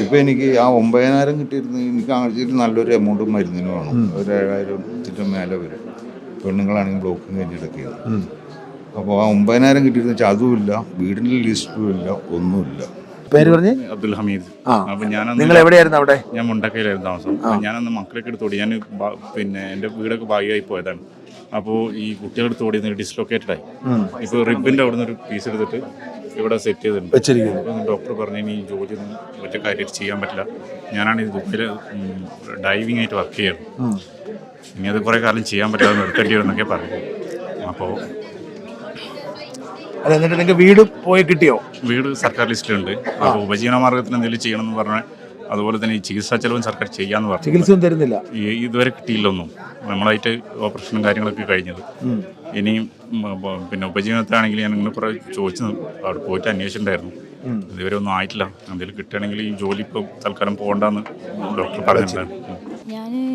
Speaker 21: ഇപ്പോൾ എനിക്ക് ആ 9,000 കിട്ടിയിരുന്ന എനിക്ക് ആഴ്ചയിൽ നല്ലൊരു എമൗണ്ട് മരുന്നിന് വേണം. ഒരു 7,000 മേലെ വരും. പെണ്ണുങ്ങളാണെങ്കിൽ ബ്ലോക്കിങ് കഴിഞ്ഞെടുക്കുകയാണ്. അപ്പോൾ ആ 9,000 കിട്ടിയിരുന്ന വെച്ചാൽ അതുമില്ല, വീടിൻ്റെ ലിസ്റ്റും ഇല്ല, ഒന്നുമില്ല.
Speaker 2: പേര് പറഞ്ഞ്?
Speaker 11: അബ്ദുൽ ഹമീദ്. അപ്പോൾ
Speaker 2: നിങ്ങൾ എവിടെയായിരുന്നു അവിടെ?
Speaker 11: ഞാൻ മുണ്ടക്കയിലായിരുന്നു താമസം. ഞാനന്ന് മക്കളൊക്കെ എടുത്തോടി. ഞാൻ പിന്നെ എൻ്റെ വീടൊക്കെ ഭാഗ്യമായി പോയതാണ്. അപ്പോൾ ഈ കുട്ടികളുടെ തോടി ഡിസ്ലൊക്കേറ്റഡ് ആയി. ഇപ്പോൾ റിബിൻ്റെ അവിടെ നിന്ന് ഒരു പീസ് എടുത്തിട്ട് ഇവിടെ സെറ്റ് ചെയ്തിട്ടുണ്ട്. അപ്പോൾ ഡോക്ടർ പറഞ്ഞു ഇനി ജോലി ഒന്നും ഒറ്റ കാര്യമായിട്ട് ചെയ്യാൻ പറ്റില്ല. ഞാനാണ് ഈ ദുബൈയിൽ ഡൈവിംഗ് ആയിട്ട് വർക്ക് ചെയ്യുന്നത്. ഇനി അത് കുറേ കാലം ചെയ്യാൻ പറ്റാതെ നിർത്തേണ്ടി വരുമെന്നൊക്കെ പറഞ്ഞു. അപ്പോൾ
Speaker 2: എന്നിട്ട് നിങ്ങൾക്ക് വീട് പോയി കിട്ടിയോ?
Speaker 11: വീട് സർക്കാർ ലിസ്റ്റിലുണ്ട്. അപ്പോൾ ഉപജീവന മാർഗത്തിന് എന്തെങ്കിലും ചെയ്യണമെന്ന് പറഞ്ഞാൽ അതുപോലെ തന്നെ ഈ ചികിത്സാ ചെലവും സർക്കാർ ചെയ്യാമെന്ന് പറഞ്ഞു.
Speaker 2: ചികിത്സയും തരുന്നില്ല?
Speaker 11: ഇതുവരെ കിട്ടിയില്ലൊന്നും. നമ്മളായിട്ട് ഓപ്പറേഷനും കാര്യങ്ങളൊക്കെ കഴിഞ്ഞത്. ഇനിയും പിന്നെ ഉപജീവനത്തിനാണെങ്കിൽ ഞാൻ നിങ്ങൾ കുറേ ചോദിച്ചു അവിടെ പോയിട്ട് അന്വേഷിച്ചിട്ടുണ്ടായിരുന്നു. ഇതുവരെ ഒന്നും ആയിട്ടില്ല. എന്തെങ്കിലും കിട്ടുകയാണെങ്കിൽ ഈ ജോലി ഇപ്പോൾ തൽക്കാലം പോകണ്ടെന്ന് ഡോക്ടർ പറഞ്ഞിട്ടുണ്ടായിരുന്നു.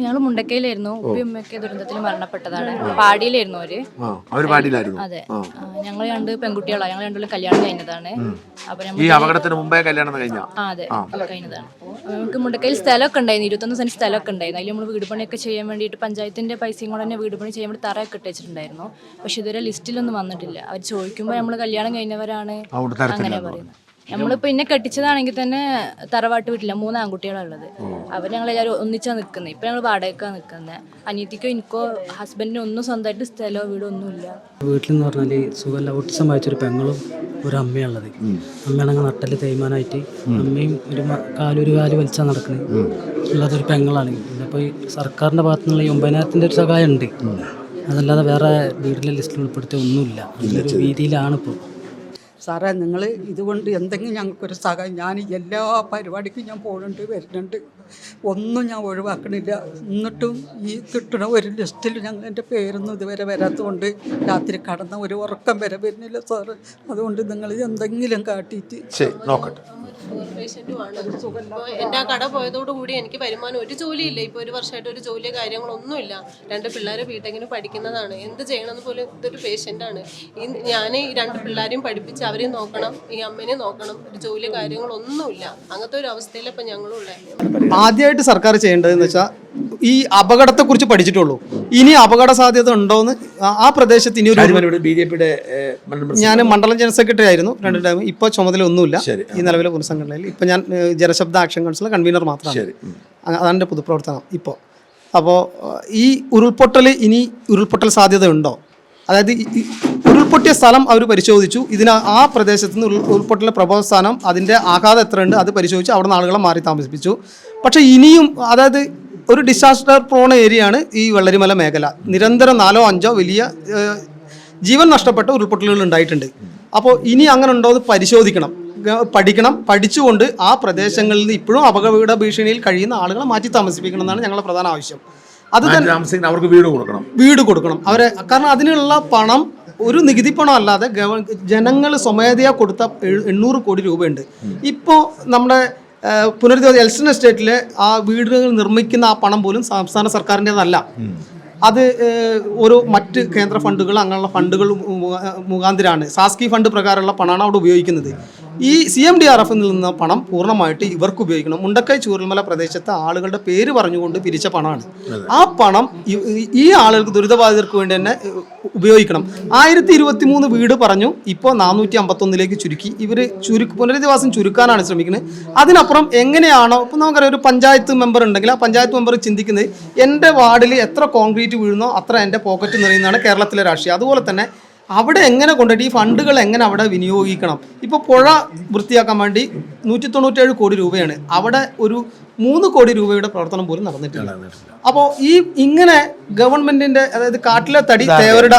Speaker 15: ഞങ്ങൾ മുണ്ടക്കയിലായിരുന്നു. ഉമ്മയൊക്കെ ദുരന്തത്തിൽ മരണപ്പെട്ടതാണ്. പാടിയിലായിരുന്നു
Speaker 2: അവര് പാടിയിലായിരുന്നു.
Speaker 15: അതെ, ഞങ്ങൾ 2 പെൺകുട്ടികളാണ്. ഞങ്ങൾ രണ്ടും കല്യാണം കഴിഞ്ഞതാണ്.
Speaker 2: ഈ അപകടത്തിന് മുമ്പേ കല്യാണം കഴിഞ്ഞ?
Speaker 15: അതെ, കഴിഞ്ഞതാണ്. നമുക്ക് മുണ്ടക്കയിൽ സ്ഥലമൊക്കെ ഉണ്ടായിരുന്നു, 21 സെന്റ് സ്ഥലമൊക്കെ ഉണ്ടായിരുന്നു. അതിൽ നമ്മൾ വീട് പണിയൊക്കെ ചെയ്യാൻ വേണ്ടിയിട്ട് പഞ്ചായത്തിന്റെ പൈസയും കൂടെ തന്നെ വീട് പണി ചെയ്യാൻ വേണ്ടി തറയൊക്കെ ഇട്ടിട്ടുണ്ടായിരുന്നു. പക്ഷെ ഇതുവരെ ലിസ്റ്റിലൊന്നും വന്നിട്ടില്ല. അവർ ചോദിക്കുമ്പോൾ നമ്മൾ കല്യാണം കഴിഞ്ഞവരാണ് അങ്ങനെ പറയുന്നത്. നമ്മളിപ്പോൾ എന്നെ കെട്ടിച്ചതാണെങ്കിൽ തന്നെ തറവാട്ട് വീട്ടില്ല, 3 ആൺകുട്ടികളുള്ളത്. അവർ ഞങ്ങളെല്ലാവരും ഒന്നിച്ചാണ് നിൽക്കുന്നത്. ഇപ്പം ഞങ്ങൾ വാടകയ്ക്കാണ് നിൽക്കുന്നത്. അനിയത്തിക്കോ എനിക്കോ ഹസ്ബൻഡിനോ ഒന്നും സ്വന്തമായിട്ട് സ്ഥലമോ വീടോ ഒന്നുമില്ല.
Speaker 22: വീട്ടിൽ എന്ന് പറഞ്ഞാൽ സുഖമല്ല, ഓട്ടിസം വായിച്ചൊരു പെങ്ങളും ഒരു അമ്മയുള്ളത്. അമ്മയാണെങ്കിൽ നട്ടല് തേയ്മാനായിട്ട് അമ്മയും ഒരു കാല് വലിച്ചാൽ നടക്കുന്നത് ഉള്ളതൊരു പെങ്ങളാണ്. പിന്നെ ഇപ്പോൾ ഈ സർക്കാരിൻ്റെ ഭാഗത്തു നിന്നുള്ള ഈ 9,000 ഒരു സഹായം ഉണ്ട്. അതല്ലാതെ വേറെ വീടിൻ്റെ ലിസ്റ്റിൽ ഉൾപ്പെടുത്തിയ ഒന്നുമില്ല. അതിലൊരു രീതിയിലാണ് ഇപ്പോൾ.
Speaker 23: സാറേ, നിങ്ങൾ ഇതുകൊണ്ട് എന്തെങ്കിലും ഞങ്ങൾക്കൊരു സഹായം. ഞാൻ എല്ലാ പരിപാടിക്കും ഞാൻ പോകുന്നുണ്ട്, വരുന്നുണ്ട്, ഒന്നും ഞാൻ ഒഴിവാക്കണില്ല. എന്നിട്ടും ഈ കിട്ടണ ഒരു ലിസ്റ്റിൽ ഞങ്ങൾ എൻ്റെ പേരൊന്നും ഇതുവരെ വരാത്തതുകൊണ്ട് രാത്രി കടന്ന ഒരു ഉറക്കം വരെ വരുന്നില്ല സാറ്. അതുകൊണ്ട് നിങ്ങൾ എന്തെങ്കിലും കാട്ടിയിട്ട്
Speaker 2: നോക്കട്ടെ.
Speaker 14: എൻ്റെ ആ കട പോയതോടുകൂടി എനിക്ക് വരുമാനം ഒരു ജോലിയില്ല. ഇപ്പോൾ 1 വർഷമായിട്ട് ഒരു ജോലിയോ കാര്യങ്ങളൊന്നുമില്ല. 2 പിള്ളേർ ബിടെക്കിന് പഠിക്കുന്നതാണ്. എന്ത് ചെയ്യണമെന്ന് പോലും ഇതൊരു പേഷ്യൻ്റാണ്. ഞാൻ ഈ 2 പിള്ളേരെയും പഠിപ്പിച്ച് അവരെ നോക്കണം, ഈ അമ്മേനെ നോക്കണം. ഒരു ജോലി കാര്യങ്ങളൊന്നുമില്ല. അങ്ങനത്തെ ഒരു അവസ്ഥയിൽ ഇപ്പം ഞങ്ങളുള്ളത്.
Speaker 24: ആദ്യമായിട്ട് സർക്കാർ ചെയ്യേണ്ടതെന്ന് വെച്ചാൽ ഈ അപകടത്തെക്കുറിച്ച് പഠിച്ചിട്ടുള്ളൂ. ഇനി അപകട സാധ്യത ഉണ്ടോയെന്ന് ആ പ്രദേശത്ത് ഇനി ഒരു
Speaker 2: ബിജെപിയുടെ
Speaker 24: ഞാൻ മണ്ഡലം ജനറൽ സെക്രട്ടറി ആയിരുന്നു 2 ടൈം. ഇപ്പോൾ ചുമതല ഒന്നുമില്ല ഈ നിലവിലെ പുനഃസംഘടനയിൽ. ഇപ്പം ഞാൻ ജനശബ്ദ ആക്ഷൻ കൗൺസിൽ കൺവീനർ മാത്രമാണ്. അതാണ് എൻ്റെ പൊതുപ്രവർത്തനം ഇപ്പോൾ. അപ്പോൾ ഈ ഇനി ഉരുൾപൊട്ടൽ സാധ്യത ഉണ്ടോ? അതായത് ഉരുൾപൊട്ടിയ സ്ഥലം അവർ പരിശോധിച്ചു. ആ പ്രദേശത്ത് നിന്ന് ഉരുൾപൊട്ടലിൻ്റെ പ്രഭവസ്ഥാനം, അതിൻ്റെ ആഘാതം എത്രയുണ്ട് അത് പരിശോധിച്ച് അവിടെ നിന്ന് ആളുകളെ മാറി താമസിപ്പിച്ചു. പക്ഷേ ഇനിയും അതായത് ഒരു ഡിസാസ്റ്റർ പ്രോൺ ഏരിയയാണ് ഈ വെള്ളരിമല മേഖല. നിരന്തരം 4-5 വലിയ ജീവൻ നഷ്ടപ്പെട്ട ഉരുൾപൊട്ടലുകൾ ഉണ്ടായിട്ടുണ്ട്. അപ്പോൾ ഇനി അങ്ങനെ ഉണ്ടോ എന്ന് പരിശോധിക്കണം, പഠിക്കണം. പഠിച്ചുകൊണ്ട് ആ പ്രദേശങ്ങളിൽ നിന്ന് ഇപ്പോഴും അപകട ഭീഷണിയിൽ കഴിയുന്ന ആളുകളെ മാറ്റി താമസിപ്പിക്കണം എന്നാണ് ഞങ്ങളുടെ പ്രധാന ആവശ്യം. അത് തന്നെ
Speaker 2: അവർക്ക് വീട് കൊടുക്കണം
Speaker 24: അവരെ. കാരണം അതിനുള്ള പണം ഒരു നികുതി പണം അല്ലാതെ ജനങ്ങൾ സ്വമേധയാ കൊടുത്ത 800 കോടി രൂപയുണ്ട്. ഇപ്പോൾ നമ്മുടെ പുനരധിവാസ എൽസ്റ്റൺ എസ്റ്റേറ്റിലെ ആ വീടുകൾ നിർമ്മിക്കുന്ന ആ പണം പോലും സംസ്ഥാന സർക്കാരിൻ്റെതല്ല. അത് ഓരോ മറ്റ് കേന്ദ്ര ഫണ്ടുകൾ, അങ്ങനെയുള്ള ഫണ്ടുകൾ മുഖാന്തരമാണ്. സാസ്കി ഫണ്ട് പ്രകാരമുള്ള പണമാണ് അവിടെ ഉപയോഗിക്കുന്നത്. ഈ CMDRF നിന്ന പണം പൂർണ്ണമായിട്ട് ഇവർക്ക് ഉപയോഗിക്കണം. മുണ്ടക്കൈ ചൂരൽമല പ്രദേശത്തെ ആളുകളുടെ പേര് പറഞ്ഞുകൊണ്ട് പിരിച്ച പണമാണ്. ആ പണം ഈ ആളുകൾക്ക്, ദുരിതബാധിതർക്ക് വേണ്ടി തന്നെ ഉപയോഗിക്കണം. 1023 വീട് പറഞ്ഞു, ഇപ്പോൾ 451 ചുരുക്കി. ഇവർ പുനരധിവാസം ചുരുക്കാനാണ് ശ്രമിക്കുന്നത്. അതിനപ്പുറം എങ്ങനെയാണോ, ഇപ്പോൾ നമുക്കറിയാം ഒരു പഞ്ചായത്ത് മെമ്പർ ഉണ്ടെങ്കിൽ ആ പഞ്ചായത്ത് മെമ്പർ ചിന്തിക്കുന്നത് എൻ്റെ വാർഡിൽ എത്ര കോൺക്രീറ്റ് വീഴുന്നോ അത്ര എൻ്റെ പോക്കറ്റ് നിറയുന്നതാണ് കേരളത്തിലെ രാഷ്ട്രീയം. അതുപോലെ തന്നെ അവിടെ എങ്ങനെ കൊണ്ടിട്ട് ഈ ഫണ്ടുകൾ എങ്ങനെ അവിടെ വിനിയോഗിക്കണം. ഇപ്പോൾ പുഴ വൃത്തിയാക്കാൻ വേണ്ടി 197 കോടി രൂപയാണ്. അവിടെ ഒരു 3 കോടി രൂപയുടെ പ്രവർത്തനം പോലും നടന്നിട്ടില്ല. അപ്പോൾ ഇങ്ങനെ ഗവൺമെന്റിന്റെ, അതായത് കാട്ടിലെ തടി തേവരുടെ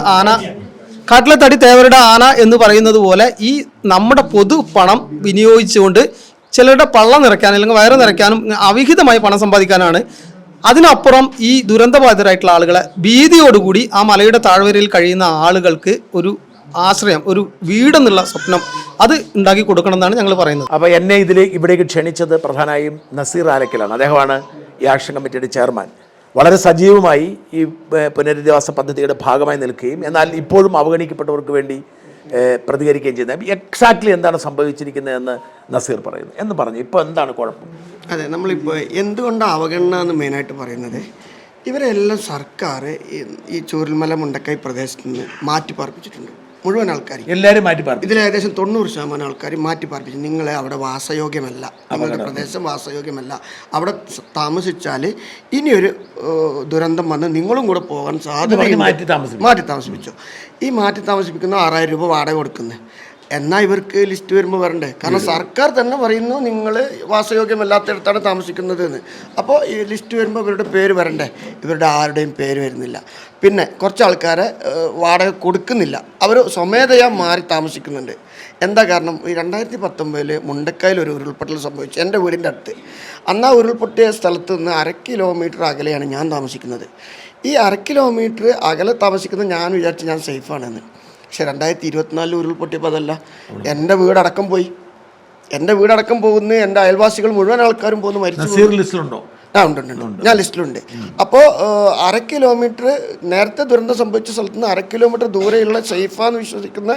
Speaker 24: ആന എന്ന് പറയുന്നത് പോലെ ഈ നമ്മുടെ പൊതു പണം വിനിയോഗിച്ചുകൊണ്ട് ചിലരുടെ പള്ള നിറയ്ക്കാനും അല്ലെങ്കിൽ വയറ് നിറയ്ക്കാനും അവിഹിതമായി പണം സമ്പാദിക്കാനാണ്. അതിനപ്പുറം ഈ ദുരന്തബാധിതരായിട്ടുള്ള ആളുകളെ ഭീതിയോടുകൂടി ആ മലയുടെ താഴ്വരയിൽ കഴിയുന്ന ആളുകൾക്ക് ഒരു ആശ്രയം, ഒരു വീടെന്നുള്ള സ്വപ്നം അത് ഉണ്ടാക്കി കൊടുക്കണം എന്നാണ് ഞങ്ങൾ പറയുന്നത്.
Speaker 2: അപ്പോൾ എന്നെ ഇവിടേക്ക് ക്ഷണിച്ചത് പ്രധാനമായും നസീർ ആലക്കലാണ്. അദ്ദേഹമാണ് ഈ ആക്ഷൻ കമ്മിറ്റിയുടെ ചെയർമാൻ, വളരെ സജീവമായി ഈ പുനരധിവാസ പദ്ധതിയുടെ ഭാഗമായി നിൽക്കുകയും എന്നാൽ ഇപ്പോഴും അവഗണിക്കപ്പെട്ടവർക്ക് വേണ്ടി പ്രതികരിക്കുകയും ചെയ്യുന്നത്. എക്സാക്ട്ലി എന്താണ് സംഭവിച്ചിരിക്കുന്നതെന്ന് നസീർ പറയുന്നു എന്ന് പറഞ്ഞു. ഇപ്പോൾ എന്താണ് കുഴപ്പം?
Speaker 8: അതെ, നമ്മളിപ്പോൾ എന്തുകൊണ്ടാണ് അവഗണന എന്ന് മെയിനായിട്ട് പറയുന്നത്, ഇവരെല്ലാം സർക്കാർ ഈ ചൂരൽമല മുണ്ടക്കൈ പ്രദേശത്ത് നിന്ന് മാറ്റി പാർപ്പിച്ചിട്ടുണ്ട്. മുഴുവൻ ആൾക്കാരും
Speaker 2: എല്ലാവരും മാറ്റി പാർപ്പിച്ചു.
Speaker 8: ഇതിൽ ഏകദേശം 90% ആൾക്കാർ മാറ്റി പാർപ്പിച്ചു. നിങ്ങളെ അവിടെ വാസയോഗ്യമല്ല, നിങ്ങളുടെ പ്രദേശം വാസയോഗ്യമല്ല, അവിടെ താമസിച്ചാൽ ഇനിയൊരു ദുരന്തം വന്ന് നിങ്ങളും കൂടെ പോകാൻ സാധ്യത. മാറ്റി താമസിപ്പിച്ചു. ഈ മാറ്റി താമസിപ്പിക്കുന്ന 6000 രൂപ വാടക കൊടുക്കുന്നത്. എന്നാൽ ഇവർക്ക് ലിസ്റ്റ് വരുമ്പോൾ വരണ്ടേ? കാരണം സർക്കാർ തന്നെ പറയുന്നു നിങ്ങൾ വാസയോഗ്യമല്ലാത്തടത്താണ് താമസിക്കുന്നത് എന്ന്. അപ്പോൾ ഈ ലിസ്റ്റ് വരുമ്പോൾ ഇവരുടെ പേര് വരണ്ടേ? ഇവരുടെ ആരുടെയും പേര് വരുന്നില്ല. പിന്നെ കുറച്ച് ആൾക്കാരെ വാടക കൊടുക്കുന്നില്ല, അവർ സ്വമേധയാ മാറി താമസിക്കുന്നുണ്ട്. എന്താ കാരണം? ഈ 2019 മുണ്ടക്കയിൽ ഒരു ഉരുൾപൊട്ടൽ സംഭവിച്ചു എൻ്റെ വീടിൻ്റെ അടുത്ത്. അന്ന് ആ ഉരുൾപൊട്ടിയ സ്ഥലത്ത് നിന്ന് 1/2 കിലോമീറ്റർ അകലെയാണ് ഞാൻ താമസിക്കുന്നത്. ഈ 1/2 കിലോമീറ്റർ അകലെ താമസിക്കുന്നത് ഞാൻ വിചാരിച്ച് ഞാൻ സേഫാണെന്ന്. പക്ഷെ 2024 ഉരുൾപൊട്ടിയപ്പോൾ അതല്ല, എൻ്റെ വീടടക്കം പോയി. എൻ്റെ വീടടക്കം പോകുന്ന എൻ്റെ അയൽവാസികൾ മുഴുവൻ ആൾക്കാരും പോകുന്നു മരിച്ചു.
Speaker 2: ലിസ്റ്റിലുണ്ടോ?
Speaker 8: ഉണ്ട്, ഞാൻ ലിസ്റ്റിലുണ്ട്. അപ്പോൾ 1/2 കിലോമീറ്റർ നേരത്തെ ദുരന്തം സംഭവിച്ച സ്ഥലത്ത് നിന്ന് 1/2 കിലോമീറ്റർ ദൂരെയുള്ള സേഫാന്ന് വിശ്വസിക്കുന്ന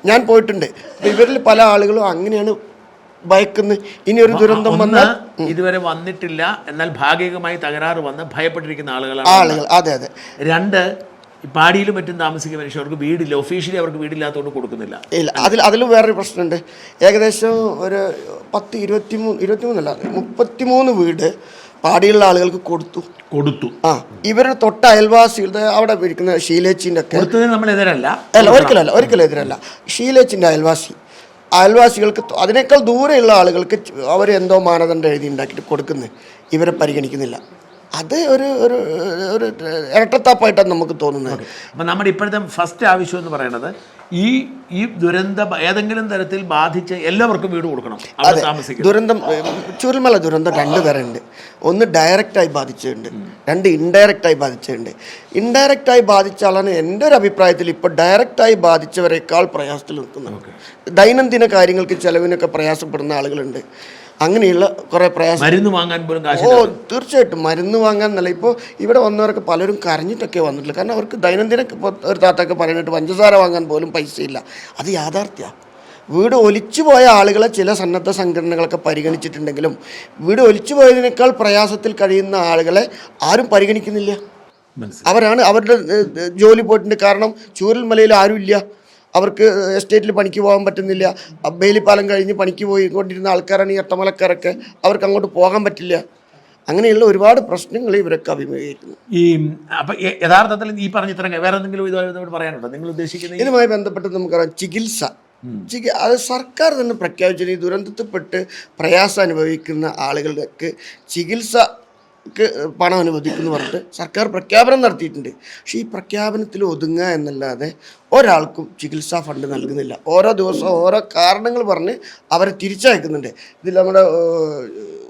Speaker 8: ഞാൻ പോയിട്ടുണ്ട്. അപ്പോൾ ഇവരിൽ പല ആളുകളും അങ്ങനെയാണ് ഭയക്കുന്നത്. ഇനി ഒരു ദുരന്തം വന്നാൽ
Speaker 2: ഇതുവരെ വന്നിട്ടില്ല, എന്നാൽ ഭാഗികമായി തകരാറ് വന്ന് ഭയപ്പെട്ടിരിക്കുന്ന ആളുകൾ.
Speaker 8: അതെ അതെ.
Speaker 2: 2, പാടിയിലും മറ്റും താമസിക്കുന്ന മനുഷ്യർക്ക് വീടില്ല, ഒഫീഷ്യലി അവർക്ക് വീടില്ലാത്തതുകൊണ്ട് കൊടുക്കുന്നില്ല.
Speaker 8: ഇല്ല, അതിലും വേറൊരു പ്രശ്നമുണ്ട്. ഏകദേശം ഒരു 33 വീട് പാടിയുള്ള ആളുകൾക്ക് കൊടുത്തു. ഇവരുടെ തൊട്ട അയൽവാസികളുടെ അവിടെ ഇരിക്കുന്ന ഷീലേച്ചിൻ്റെ ഒക്കെ ഒരിക്കലും എതിരല്ല. ഷീലേച്ചിൻ്റെ അയൽവാസികൾക്ക് അതിനേക്കാൾ ദൂരെയുള്ള ആളുകൾക്ക് അവരെന്തോ മാനദണ്ഡം എഴുതി ഉണ്ടാക്കിയിട്ട് കൊടുക്കുന്നത്, ഇവരെ പരിഗണിക്കുന്നില്ല. അത് ഒരു ഇരട്ടത്താപ്പായിട്ടാണ് നമുക്ക് തോന്നുന്നത്.
Speaker 2: അപ്പം നമ്മുടെ ഇപ്പോഴത്തെ ഫസ്റ്റ് ആവശ്യം എന്ന് പറയുന്നത് ഈ ദുരന്തം ഏതെങ്കിലും തരത്തിൽ ബാധിച്ച എല്ലാവർക്കും വീട് കൊടുക്കണം.
Speaker 8: ദുരന്തം ചൂരൽമല ദുരന്തം 2 തരമുണ്ട്. ഒന്ന് ഡയറക്റ്റായി ബാധിച്ചിട്ടുണ്ട്, 2 ഇൻഡയറക്റ്റായി ബാധിച്ചിട്ടുണ്ട്. ഇൻഡയറക്റ്റായി ബാധിച്ച ആളാണ് എൻ്റെ ഒരു അഭിപ്രായത്തിൽ ഇപ്പോൾ ഡയറക്റ്റായി ബാധിച്ചവരെക്കാൾ പ്രയാസത്തിൽ നിൽക്കുന്നത്. ദൈനംദിന കാര്യങ്ങൾക്ക് ചെലവിനൊക്കെ പ്രയാസപ്പെടുന്ന ആളുകളുണ്ട്. അങ്ങനെയുള്ള കുറേ പ്രയാസം.
Speaker 2: മരുന്ന് വാങ്ങാൻ പോലും
Speaker 8: തീർച്ചയായിട്ടും മരുന്ന് വാങ്ങാൻ എന്നല്ല. ഇപ്പോൾ ഇവിടെ വന്നവരൊക്കെ പലരും കരഞ്ഞിട്ടൊക്കെ വന്നിട്ടില്ല. കാരണം അവർക്ക് ദൈനംദിന ഒരു താത്തൊക്കെ പറഞ്ഞിട്ട് പഞ്ചസാര വാങ്ങാൻ പോലും പൈസയില്ല. അത് യാഥാർത്ഥ്യമാണ്. വീട് ഒലിച്ചു പോയ ആളുകളെ ചില സന്നദ്ധ സംഘടനകളൊക്കെ പരിഗണിച്ചിട്ടുണ്ടെങ്കിലും വീട് ഒലിച്ചു പോയതിനേക്കാൾ പ്രയാസത്തിൽ കഴിയുന്ന ആളുകളെ ആരും പരിഗണിക്കുന്നില്ല. അവരാണ് അവരുടെ ജോലി പോയിട്ടുണ്ട്. കാരണം ചൂരൽമലയിൽ ആരുമില്ല, അവർക്ക് എസ്റ്റേറ്റിൽ പണിക്ക് പോകാൻ പറ്റുന്നില്ല. ബേലിപ്പാലം കഴിഞ്ഞ് പണിക്ക് പോയിക്കൊണ്ടിരുന്ന ആൾക്കാരാണ് ഈ അട്ടമലക്കാരൊക്കെ. അവർക്ക് അങ്ങോട്ട് പോകാൻ പറ്റില്ല. അങ്ങനെയുള്ള ഒരുപാട് പ്രശ്നങ്ങൾ ഇവരൊക്കെ അഭിമുഖീകരിക്കുന്നു.
Speaker 2: അപ്പം യഥാർത്ഥത്തിൽ ഈ പറഞ്ഞിത്രങ്ങൾ വേറെ എന്തെങ്കിലും ഇതുമായിട്ട് പറയാനുണ്ടോ നിങ്ങൾ ഉദ്ദേശിക്കുന്നത്?
Speaker 8: ഇതുമായി ബന്ധപ്പെട്ട് നമുക്കറിയാം, ചികിത്സ അത് സർക്കാർ തന്നെ പ്രഖ്യാപിച്ചു. ഈ ദുരന്തത്തിൽപ്പെട്ട് പ്രയാസം അനുഭവിക്കുന്ന ആളുകൾക്ക് ചികിത്സക്ക് പണം അനുവദിക്കുന്നു പറഞ്ഞിട്ട് സർക്കാർ പ്രഖ്യാപനം നടത്തിയിട്ടുണ്ട്. പക്ഷേ ഈ പ്രഖ്യാപനത്തിൽ ഒതുങ്ങുക എന്നല്ലാതെ ഒരാൾക്കും ചികിത്സാ ഫണ്ട് നൽകുന്നില്ല. ഓരോ ദിവസവും ഓരോ കാരണങ്ങൾ പറഞ്ഞ് അവരെ തിരിച്ചയക്കുന്നുണ്ട്. ഇതിൽ നമ്മുടെ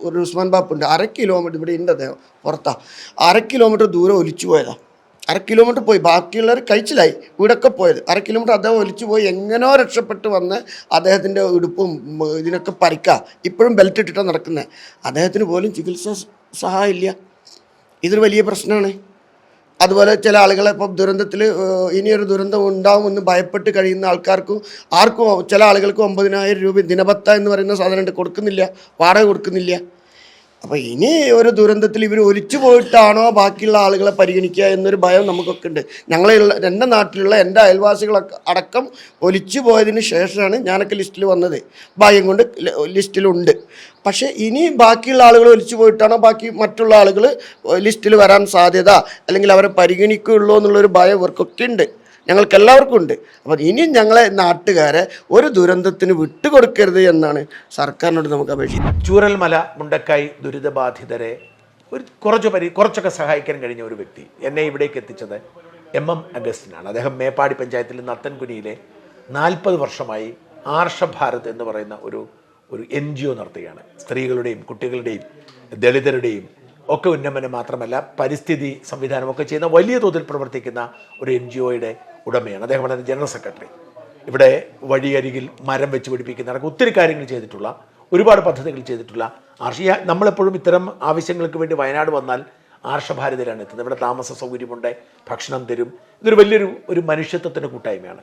Speaker 8: ഒരു ഉസ്മാൻ ബാപ്പുണ്ട്, 1/2 കിലോമീറ്റർ ഇവിടെ ഉണ്ട്, അദ്ദേഹം പുറത്താണ്, 1/2 കിലോമീറ്റർ ദൂരം ഒലിച്ചു പോയതാണ്. 1/2 കിലോമീറ്റർ പോയി, ബാക്കിയുള്ളവർ കഴിച്ചിലായി, വീടൊക്കെ പോയത്. 1/2 കിലോമീറ്റർ അദ്ദേഹം ഒലിച്ചു പോയി എങ്ങനെയോ രക്ഷപ്പെട്ട് വന്ന് അദ്ദേഹത്തിൻ്റെ ഉടുപ്പും ഇതിനൊക്കെ പരിക്കുക, ഇപ്പോഴും ബെൽറ്റ് ഇട്ടിട്ടാണ് നടക്കുന്നത്. അദ്ദേഹത്തിന് പോലും ചികിത്സാ സഹായം ഇല്ല. ഇതൊരു വലിയ പ്രശ്നമാണ്. അതുപോലെ ചില ആളുകളെ ഇപ്പം ദുരന്തത്തിൽ ഇനിയൊരു ദുരന്തം ഉണ്ടാവുമെന്ന് ഭയപ്പെട്ട് കഴിയുന്ന ആൾക്കാർക്കും ചില ആളുകൾക്ക് 9,000 രൂപ ദിനഭത്ത എന്ന് പറയുന്ന സാധനം കൊടുക്കുന്നില്ല, വാടക കൊടുക്കുന്നില്ല. അപ്പോൾ ഇനി ഒരു ദുരന്തത്തിൽ ഇവർ ഒലിച്ചു പോയിട്ടാണോ ബാക്കിയുള്ള ആളുകളെ പരിഗണിക്കുക എന്നൊരു ഭയം നമുക്കൊക്കെ ഉണ്ട്. എൻ്റെ നാട്ടിലുള്ള എൻ്റെ അയൽവാസികളൊക്കെ അടക്കം ഒലിച്ചു പോയതിന് ശേഷമാണ് ഞാനൊക്കെ ലിസ്റ്റിൽ വന്നത്. ഭാഗ്യം കൊണ്ട് ലിസ്റ്റിലുണ്ട്. പക്ഷേ ഇനി ബാക്കിയുള്ള ആളുകൾ ഒലിച്ചു പോയിട്ടാണോ ബാക്കി മറ്റുള്ള ആളുകൾ ലിസ്റ്റിൽ വരാൻ സാധ്യത, അല്ലെങ്കിൽ അവരെ പരിഗണിക്കുകയുള്ളൂ എന്നുള്ളൊരു ഭയം ഇവർക്കൊക്കെ ഉണ്ട്, ഞങ്ങൾക്ക് എല്ലാവർക്കും ഉണ്ട്. അപ്പോൾ ഇനിയും ഞങ്ങളെ നാട്ടുകാരെ ഒരു ദുരന്തത്തിന് വിട്ടുകൊടുക്കരുത് എന്നാണ് സർക്കാരിനോട് നമുക്ക് അപേക്ഷിക്കുന്നത്.
Speaker 2: ചൂരൽമല മുണ്ടക്കൈ ദുരിതബാധിതരെ കുറച്ചൊക്കെ സഹായിക്കാൻ കഴിഞ്ഞ ഒരു വ്യക്തി എന്നെ ഇവിടേക്ക് എത്തിച്ചത് MM അഗസ്റ്റിനാണ്. അദ്ദേഹം മേപ്പാടി പഞ്ചായത്തിലെ നത്തൻകുനിയിലെ 40 വർഷമായി ആർഷഭാരത് എന്ന് പറയുന്ന ഒരു NGO നടത്തുകയാണ്. സ്ത്രീകളുടെയും കുട്ടികളുടെയും ദളിതരുടെയും ഒക്കെ ഉന്നമനം മാത്രമല്ല പരിസ്ഥിതി സംവിധാനമൊക്കെ ചെയ്യുന്ന വലിയ തോതിൽ പ്രവർത്തിക്കുന്ന ഒരു NGOയുടെ ഉടമയാണ്. അദ്ദേഹമാണ് ജനറൽ സെക്രട്ടറി. ഇവിടെ വഴിയരികിൽ മരം വെച്ച് പിടിപ്പിക്കുന്ന ഒത്തിരി കാര്യങ്ങൾ ചെയ്തിട്ടുള്ള ഒരുപാട് പദ്ധതികൾ ചെയ്തിട്ടുള്ള നമ്മളെപ്പോഴും ഇത്തരം ആവശ്യങ്ങൾക്ക് വേണ്ടി വയനാട് വന്നാൽ ആർഷഭാരതയിലാണ് എത്തുന്നത്. ഇവിടെ താമസ സൗകര്യമുണ്ട്, ഭക്ഷണം തരും. ഇതൊരു വലിയൊരു മനുഷ്യത്വത്തിൻ്റെ കൂട്ടായ്മയാണ്.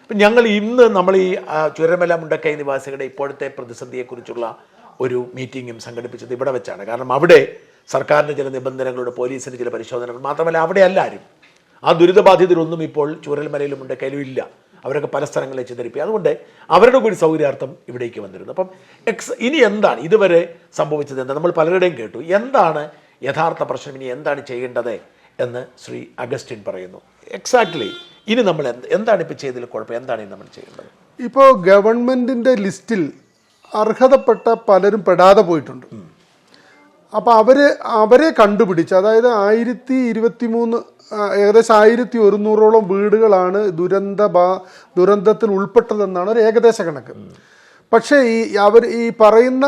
Speaker 2: അപ്പം ഞങ്ങൾ ഇന്ന് നമ്മൾ ഈ ചുരമല മുണ്ടക്കൈ നിവാസികളുടെ ഇപ്പോഴത്തെ പ്രതിസന്ധിയെക്കുറിച്ചുള്ള ഒരു മീറ്റിങ്ങും സംഘടിപ്പിച്ചത് ഇവിടെ വെച്ചാണ്. കാരണം അവിടെ സർക്കാരിൻ്റെ ചില നിബന്ധനകളുടെ, പോലീസിൻ്റെ ചില പരിശോധനകൾ, മാത്രമല്ല അവിടെ എല്ലാവരും ആ ദുരിതബാധിതരൊന്നും ഇപ്പോൾ ചൂരൽമലയിലും മുണ്ടക്കൈയിലും ഇല്ല. അവരൊക്കെ പല സ്ഥലങ്ങളിൽ ചിതറിപ്പോയി. അതുകൊണ്ട് അവരുടെ കൂടി സൗകര്യാർത്ഥം ഇവിടേക്ക് വന്നിരുന്നു. അപ്പം ഇനി എന്താണ് ഇതുവരെ സംഭവിച്ചത്? എന്താ നമ്മൾ പലരുടെയും കേട്ടു. എന്താണ് യഥാർത്ഥ പ്രശ്നം, ഇനി എന്താണ് ചെയ്യേണ്ടത് എന്ന് ശ്രീ അഗസ്റ്റിൻ പറയുന്നു. എക്സാക്ട്ലി ഇനി നമ്മൾ എന്താണ് ഇപ്പോൾ ചെയ്തതിൽ കുഴപ്പം, എന്താണ് ഇനി നമ്മൾ ചെയ്യേണ്ടത്?
Speaker 4: ഇപ്പോൾ ഗവൺമെൻറ്റിൻ്റെ ലിസ്റ്റിൽ അർഹതപ്പെട്ട പലരും പെടാതെ പോയിട്ടുണ്ട്. അപ്പോൾ അവരെ കണ്ടുപിടിച്ച്, അതായത് 1023 ഏകദേശം 1100ഓളം വീടുകളാണ് ദുരന്തത്തിൽ ഉൾപ്പെട്ടതെന്നാണ് ഒരു ഏകദേശ കണക്ക്. പക്ഷേ ഈ പറയുന്ന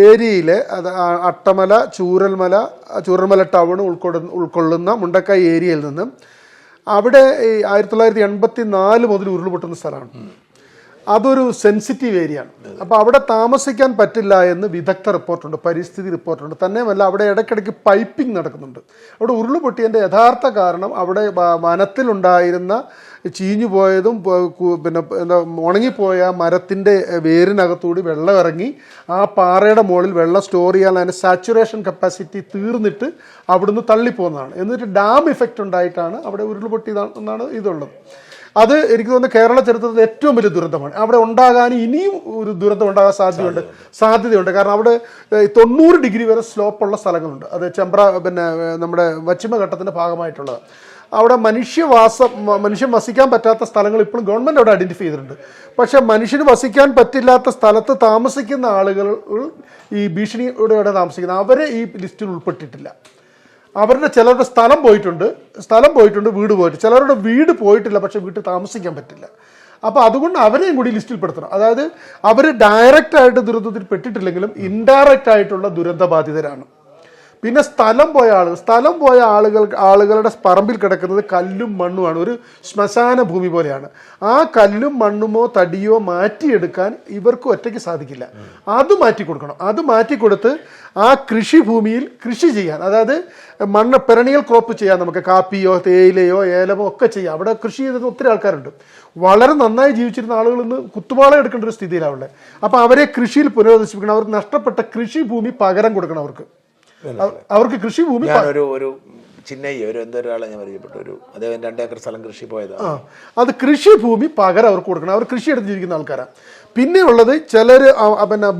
Speaker 4: ഏരിയയിൽ, അത് അട്ടമല, ചൂരൽമല ടൗൺ ഉൾക്കൊള്ളുന്ന മുണ്ടക്കൈ ഏരിയയിൽ നിന്ന് അവിടെ 1984 മുതൽ ഉരുൾപൊട്ടുന്ന സ്ഥലമാണ്. അതൊരു സെൻസിറ്റീവ് ഏരിയ ആണ്. അപ്പോൾ അവിടെ താമസിക്കാൻ പറ്റില്ല എന്ന് വിദഗ്ധ റിപ്പോർട്ടുണ്ട്, പരിസ്ഥിതി റിപ്പോർട്ടുണ്ട്. തന്നെയുമല്ല അവിടെ ഇടയ്ക്കിടയ്ക്ക് പൈപ്പിംഗ് നടക്കുന്നുണ്ട്. അവിടെ ഉരുൾപൊട്ടിയതിൻ്റെ യഥാർത്ഥ കാരണം അവിടെ വനത്തിലുണ്ടായിരുന്ന ചീഞ്ഞു പോയതും പിന്നെ ഉണങ്ങിപ്പോയ മരത്തിൻ്റെ വേരിനകത്തൂടി വെള്ളം ഇറങ്ങി ആ പാറയുടെ മുകളിൽ വെള്ളം സ്റ്റോർ ചെയ്യാൻ അതിൻ്റെ സാച്ചുറേഷൻ കപ്പാസിറ്റി തീർന്നിട്ട് അവിടുന്ന് തള്ളിപ്പോകുന്നതാണ്. എന്നിട്ട് ഡാം ഇഫക്റ്റ് ഉണ്ടായിട്ടാണ് അവിടെ ഉരുൾപൊട്ടിയതെന്നാണ് ഇതുള്ളത്. അത് എനിക്ക് തോന്നുന്നു കേരള ചരിത്രത്തിൽ ഏറ്റവും വലിയ ദുരന്തമാണ്. അവിടെ ഉണ്ടാകാൻ ഇനിയും ഒരു ദുരന്തം ഉണ്ടാകാൻ സാധ്യതയുണ്ട്. കാരണം അവിടെ 90 ഡിഗ്രി വരെ സ്ലോപ്പുള്ള സ്ഥലങ്ങളുണ്ട്. അത് നമ്മുടെ പശ്ചിമഘട്ടത്തിൻ്റെ ഭാഗമായിട്ടുള്ളത്. അവിടെ മനുഷ്യൻ വസിക്കാൻ പറ്റാത്ത സ്ഥലങ്ങൾ ഇപ്പോഴും ഗവൺമെൻറ് അവിടെ ഐഡൻറ്റിഫൈ ചെയ്തിട്ടുണ്ട്. പക്ഷേ മനുഷ്യന് വസിക്കാൻ പറ്റില്ലാത്ത സ്ഥലത്ത് താമസിക്കുന്ന ആളുകൾ, ഈ ഭീഷണിയോടെ താമസിക്കുന്ന അവരെ ഈ ലിസ്റ്റിൽ ഉൾപ്പെട്ടിട്ടില്ല. ചിലരുടെ സ്ഥലം പോയിട്ടുണ്ട്, വീട് പോയിട്ട്, ചിലരുടെ വീട് പോയിട്ടില്ല, പക്ഷേ വീട്ടിൽ താമസിക്കാൻ പറ്റില്ല. അപ്പോൾ അതുകൊണ്ട് അവരെയും കൂടി ലിസ്റ്റിൽപ്പെടുത്തണം. അതായത് അവർ ഡയറക്റ്റായിട്ട് ദുരന്തത്തിൽ പെട്ടിട്ടില്ലെങ്കിലും ഇൻഡയറക്റ്റ് ആയിട്ടുള്ള ദുരന്തബാധിതരാണ്. പിന്നെ സ്ഥലം പോയ ആളുകളുടെ പറമ്പിൽ കിടക്കുന്നത് കല്ലും മണ്ണുമാണ്. ഒരു ശ്മശാന ഭൂമി പോലെയാണ്. ആ കല്ലും മണ്ണുമോ തടിയോ മാറ്റിയെടുക്കാൻ ഇവർക്ക് ഒറ്റയ്ക്ക് സാധിക്കില്ല. അത് മാറ്റിക്കൊടുക്കണം. അത് മാറ്റിക്കൊടുത്ത് ആ കൃഷിഭൂമിയിൽ കൃഷി ചെയ്യാൻ, അതായത് പെരണിയൽ ക്രോപ്പ് ചെയ്യാൻ, നമുക്ക് കാപ്പിയോ തേയിലയോ ഏലമോ ഒക്കെ ചെയ്യാം. അവിടെ കൃഷി ചെയ്തിരുന്ന ഒത്തിരി ആൾക്കാരുണ്ട്. വളരെ നന്നായി ജീവിച്ചിരുന്ന ആളുകൾ ഇന്ന് കുത്തുവാള എടുക്കേണ്ട ഒരു സ്ഥിതിയിലാവുള്ളത്. അപ്പോൾ അവരെ കൃഷിയിൽ പുനരധിവസിപ്പിക്കണം. അവർക്ക് നഷ്ടപ്പെട്ട കൃഷിഭൂമി പകരം കൊടുക്കണം. അവർക്ക് കൃഷിഭൂമി
Speaker 2: ഒരു എന്തൊരാളെ ഞാൻ പരിചയപ്പെട്ടു, അദ്ദേഹം 2 ഏക്കർ സ്ഥലം കൃഷി പോയതാണ്.
Speaker 4: അത് കൃഷിഭൂമി പകരം അവർക്ക് കൊടുക്കണം. അവർ കൃഷി എടുത്ത് ജീവിക്കുന്ന ആൾക്കാരാണ്. പിന്നെ ഉള്ളത് ചിലർ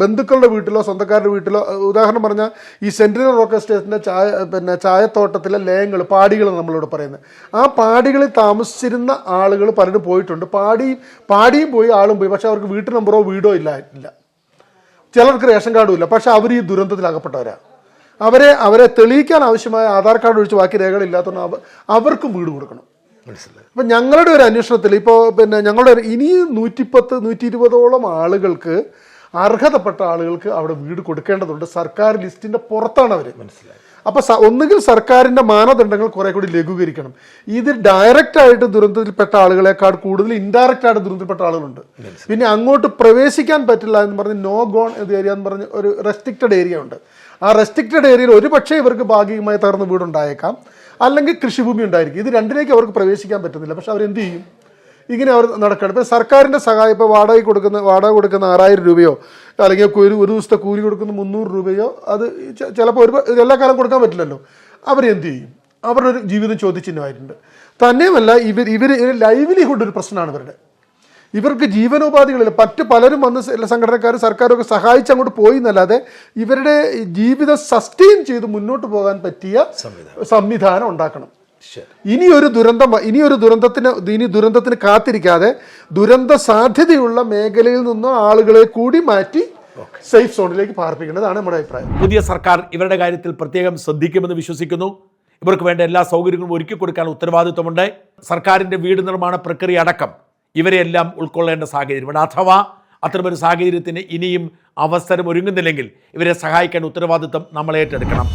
Speaker 4: ബന്ധുക്കളുടെ വീട്ടിലോ സ്വന്തക്കാരുടെ വീട്ടിലോ, ഉദാഹരണം പറഞ്ഞാൽ ഈ സെന്റിനൽ റോക്ക് എസ്റ്റേറ്റിന്റെ ചായത്തോട്ടത്തിലെ ലയങ്ങൾ, പാടികൾ നമ്മളിവിടെ പറയുന്നത്, ആ പാടികളിൽ താമസിച്ചിരുന്ന ആളുകൾ പലരും പോയിട്ടുണ്ട്. പാടിയും പോയി, ആളും പോയി. പക്ഷെ അവർക്ക് വീട്ടു നമ്പറോ വീടോ ഇല്ല. ചിലർക്ക് റേഷൻ കാർഡും ഇല്ല. പക്ഷെ അവർ ഈ ദുരന്തത്തിൽ അകപ്പെട്ടവരാണ്. അവരെ തെളിയിക്കാൻ ആവശ്യമായ ആധാർ കാർഡ് ഒഴിച്ച് ബാക്കി രേഖകളില്ലാത്തതുകൊണ്ട് അവർക്കും വീട് കൊടുക്കണം. മനസ്സിലായി. അപ്പം ഞങ്ങളുടെ ഒരു അന്വേഷണത്തിൽ ഞങ്ങളുടെ ഇനിയും 110-120ഓളം ആളുകൾക്ക്, അർഹതപ്പെട്ട ആളുകൾക്ക് അവിടെ വീട് കൊടുക്കേണ്ടതുണ്ട്. സർക്കാർ ലിസ്റ്റിന്റെ പുറത്താണ് അവർ. മനസ്സിലായി. അപ്പോൾ ഒന്നുകിൽ സർക്കാരിൻ്റെ മാനദണ്ഡങ്ങൾ കുറെ കൂടി ലഘൂകരിക്കണം. ഇത് ഡയറക്റ്റായിട്ട് ദുരന്തത്തിൽപ്പെട്ട ആളുകളെക്കാൾ കൂടുതൽ ഇൻഡയറക്റ്റായിട്ട് ദുരന്തത്തിൽപ്പെട്ട ആളുകളുണ്ട്. പിന്നെ അങ്ങോട്ട് പ്രവേശിക്കാൻ പറ്റില്ല എന്ന് പറഞ്ഞ് നോ ഗോൺ ഏരിയ എന്ന് പറഞ്ഞ് ഒരു റെസ്ട്രിക്റ്റഡ് ഏരിയ ഉണ്ട്. ആ റെസ്ട്രിക്റ്റഡ് ഏരിയയിൽ ഒരു പക്ഷേ ഇവർക്ക് ഭാഗികമായി തകർന്ന് വീടുണ്ടായേക്കാം, അല്ലെങ്കിൽ കൃഷിഭൂമി ഉണ്ടായിരിക്കും. ഇത് രണ്ടിലേക്ക് അവർക്ക് പ്രവേശിക്കാൻ പറ്റുന്നില്ല. പക്ഷെ അവരെന്ത് ചെയ്യും? ഇങ്ങനെ അവർ നടക്കണം. ഇപ്പം സർക്കാരിൻ്റെ സഹായം, ഇപ്പോൾ വാടക കൊടുക്കുന്ന 6000 രൂപയോ അല്ലെങ്കിൽ ഒരു ദിവസത്തെ കൂലി കൊടുക്കുന്ന 300 രൂപയോ, അത് ചിലപ്പോൾ എല്ലാ കാലം കൊടുക്കാൻ പറ്റില്ലല്ലോ. അവരെന്ത് ചെയ്യും? അവരുടെ ഒരു ജീവിതം ചോദ്യചിഹ്നമായിട്ടുണ്ട്. തന്നെയുമല്ല ഇവർ ലൈവ്ലിഹുഡ് ഒരു പ്രശ്നമാണ് ഇവരുടെ. ഇവർക്ക് ജീവനോപാധികളില്ല. പലരും വന്ന് സംഘടനക്കാരും സർക്കാരൊക്കെ സഹായിച്ച് അങ്ങോട്ട് പോയി എന്നല്ലാതെ ഇവരുടെ ജീവിതം സസ്റ്റെയിൻ ചെയ്ത് മുന്നോട്ട് പോകാൻ പറ്റിയ സംവിധാനം ഉണ്ടാക്കണം. ഇനി ദുരന്തത്തിന് കാത്തിരിക്കാതെ ദുരന്ത സാധ്യതയുള്ള മേഖലയിൽ നിന്ന് ആളുകളെ കൂടി മാറ്റി സേഫ് സോണിലേക്ക് പാർപ്പിക്കേണ്ടതാണ് നമ്മുടെ അഭിപ്രായം.
Speaker 2: പുതിയ സർക്കാർ ഇവരുടെ കാര്യത്തിൽ പ്രത്യേകം ശ്രദ്ധിക്കുമെന്ന് വിശ്വസിക്കുന്നു. ഇവർക്ക് വേണ്ട എല്ലാ സൗകര്യങ്ങളും ഒരുക്കി കൊടുക്കാൻ ഉത്തരവാദിത്വമുണ്ട്. സർക്കാരിൻ്റെ വീട് നിർമ്മാണ പ്രക്രിയ അടക്കം ഇവരെയെല്ലാം ഉൾക്കൊള്ളേണ്ട സാഹചര്യമുണ്ട്. അഥവാ അത്തരമൊരു സാഹചര്യത്തിന് ഇനിയും അവസരം ഒരുങ്ങുന്നില്ലെങ്കിൽ ഇവരെ സഹായിക്കേണ്ട ഉത്തരവാദിത്വം നമ്മൾ ഏറ്റെടുക്കണം.